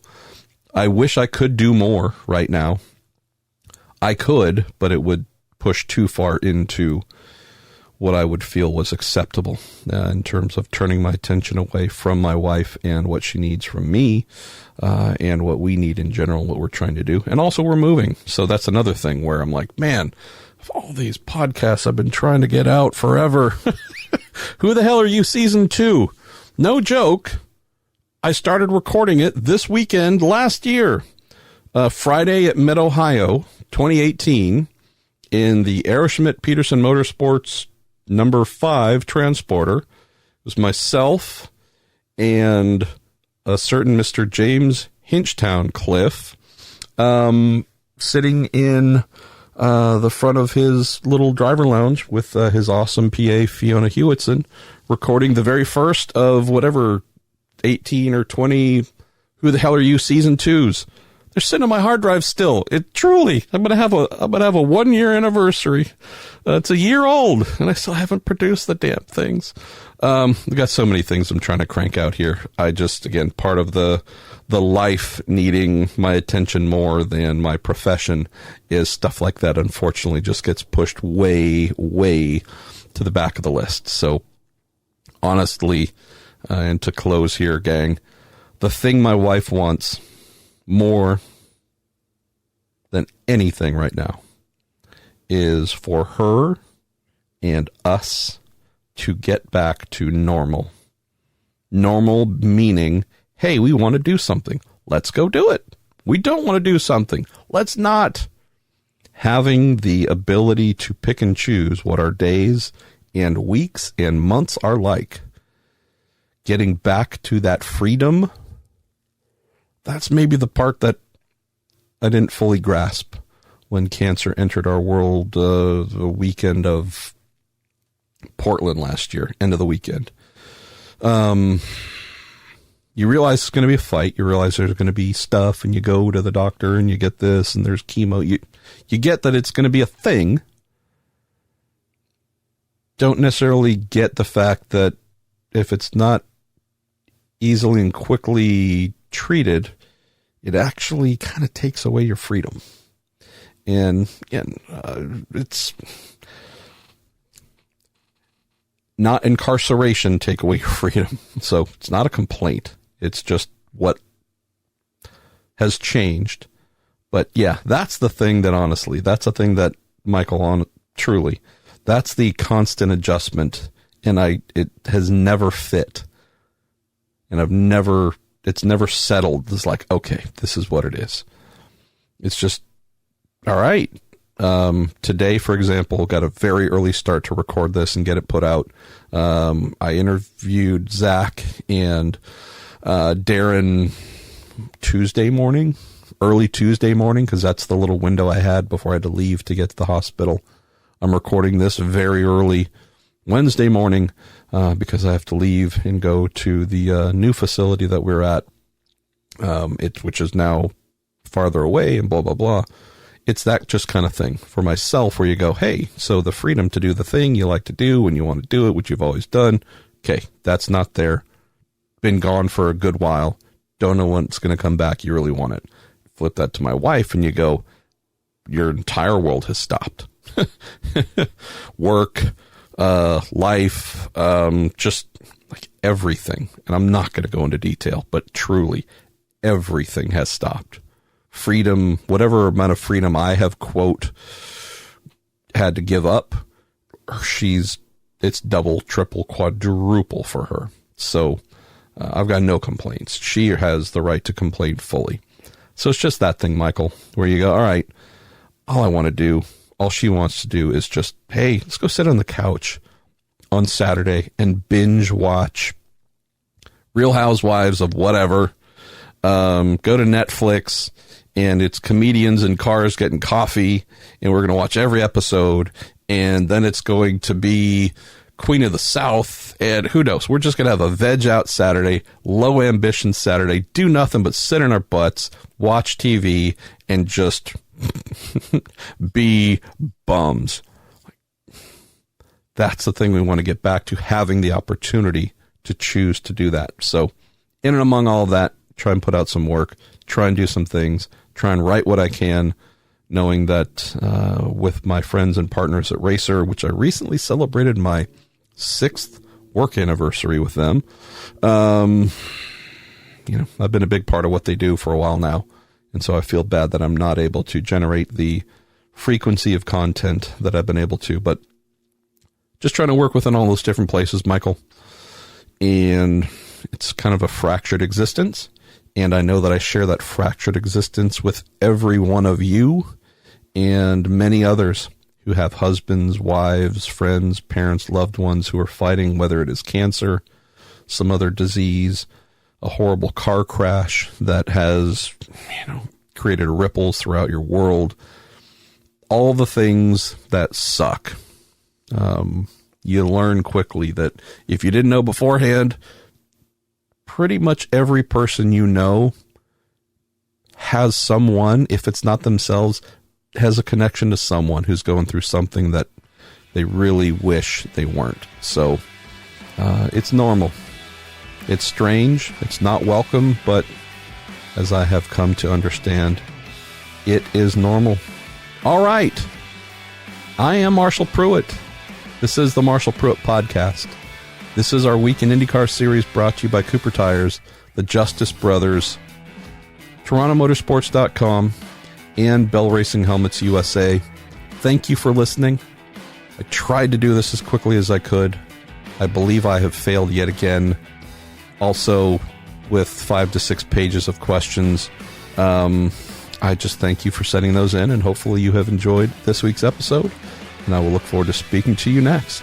I wish I could do more right now. I could, but it would push too far into what I would feel was acceptable in terms of turning my attention away from my wife and what she needs from me, and what we need in general, what we're trying to do. And also we're moving. So that's another thing where I'm like, man, of all these podcasts I've been trying to get out forever, who the hell are you, season 2? No joke. I started recording it this weekend last year, Friday at Mid-Ohio, 2018, in the Aeroschmidt-Peterson Motorsports number 5 transporter. It was myself and a certain Mr. James Hinchtown Cliff, sitting in the front of his little driver lounge with his awesome PA, Fiona Hewitson, recording the very first of whatever 18 or 20 Who the Hell Are You season 2s. They're sitting on my hard drive still. It truly, I'm gonna have a 1-year anniversary. It's a year old, and I still haven't produced the damn things. I've got so many things I'm trying to crank out here. I just, again, part of the life needing my attention more than my profession is stuff like that. Unfortunately, just gets pushed way, way to the back of the list. So, honestly, and to close here, gang, the thing my wife wants more than anything right now is for her and us to get back to normal. Normal meaning, hey, we want to do something. Let's go do it. We don't want to do something. Let's not. Having the ability to pick and choose what our days and weeks and months are like. Getting back to that freedom, that's maybe the part that I didn't fully grasp when cancer entered our world the weekend of Portland last year, end of the weekend. You realize it's going to be a fight. You realize there's going to be stuff, and you go to the doctor and you get this, and there's chemo. You get that it's going to be a thing. Don't necessarily get the fact that if it's not easily and quickly treated, it actually kind of takes away your freedom. And again, it's not incarceration take away your freedom. So it's not a complaint. It's just what has changed. But yeah, that's the thing that honestly, that's the thing that Michael, truly, that's the constant adjustment. And it has never fit. And it's never settled. It's like, okay, this is what it is. It's just, all right. Today, for example, got a very early start to record this and get it put out. I interviewed Zach and Darren early Tuesday morning, because that's the little window I had before I had to leave to get to the hospital. I'm recording this very early Wednesday morning because I have to leave and go to the new facility that we're at, which is now farther away and blah, blah, blah. It's that just kind of thing for myself where you go, hey, so the freedom to do the thing you like to do when you want to do it, which you've always done. Okay, that's not there. Been gone for a good while. Don't know when it's going to come back. You really want it. Flip that to my wife and you go, your entire world has stopped. Work, life, just like everything. And I'm not going to go into detail, but truly everything has stopped. Freedom, whatever amount of freedom I have, quote, had to give up, it's double, triple, quadruple for her. So I've got no complaints. She has the right to complain fully. So it's just that thing, Michael, where you go, all right, all she wants to do is just, hey, let's go sit on the couch on Saturday and binge watch Real Housewives of whatever. Go to Netflix, and it's comedians in cars getting coffee, and we're going to watch every episode, and then it's going to be Queen of the South, and who knows? We're just going to have a veg out Saturday, low ambition Saturday, do nothing but sit in our butts, watch TV, and just be bums. That's the thing we want to get back to, having the opportunity to choose to do that. So in and among all of that, try and put out some work, try and do some things, try and write what I can, knowing that with my friends and partners at Racer, which I recently celebrated my 6th work anniversary with them, I've been a big part of what they do for a while now. And so I feel bad that I'm not able to generate the frequency of content that I've been able to. But just trying to work within all those different places, Michael. And it's kind of a fractured existence. And I know that I share that fractured existence with every one of you and many others who have husbands, wives, friends, parents, loved ones who are fighting, whether it is cancer, some other disease, a horrible car crash that has, created ripples throughout your world. All the things that suck. You learn quickly that if you didn't know beforehand, pretty much every person you know has someone, if it's not themselves, has a connection to someone who's going through something that they really wish they weren't. So it's normal. It's strange. It's not welcome, but as I have come to understand, it is normal. All right. I am Marshall Pruett. This is the Marshall Pruett Podcast. This is our Week in IndyCar series brought to you by Cooper Tires, the Justice Brothers, TorontoMotorsports.com, and Bell Racing Helmets USA. Thank you for listening. I tried to do this as quickly as I could. I believe I have failed yet again. Also, with 5 to 6 pages of questions. I just thank you for sending those in, and hopefully you have enjoyed this week's episode. And I will look forward to speaking to you next.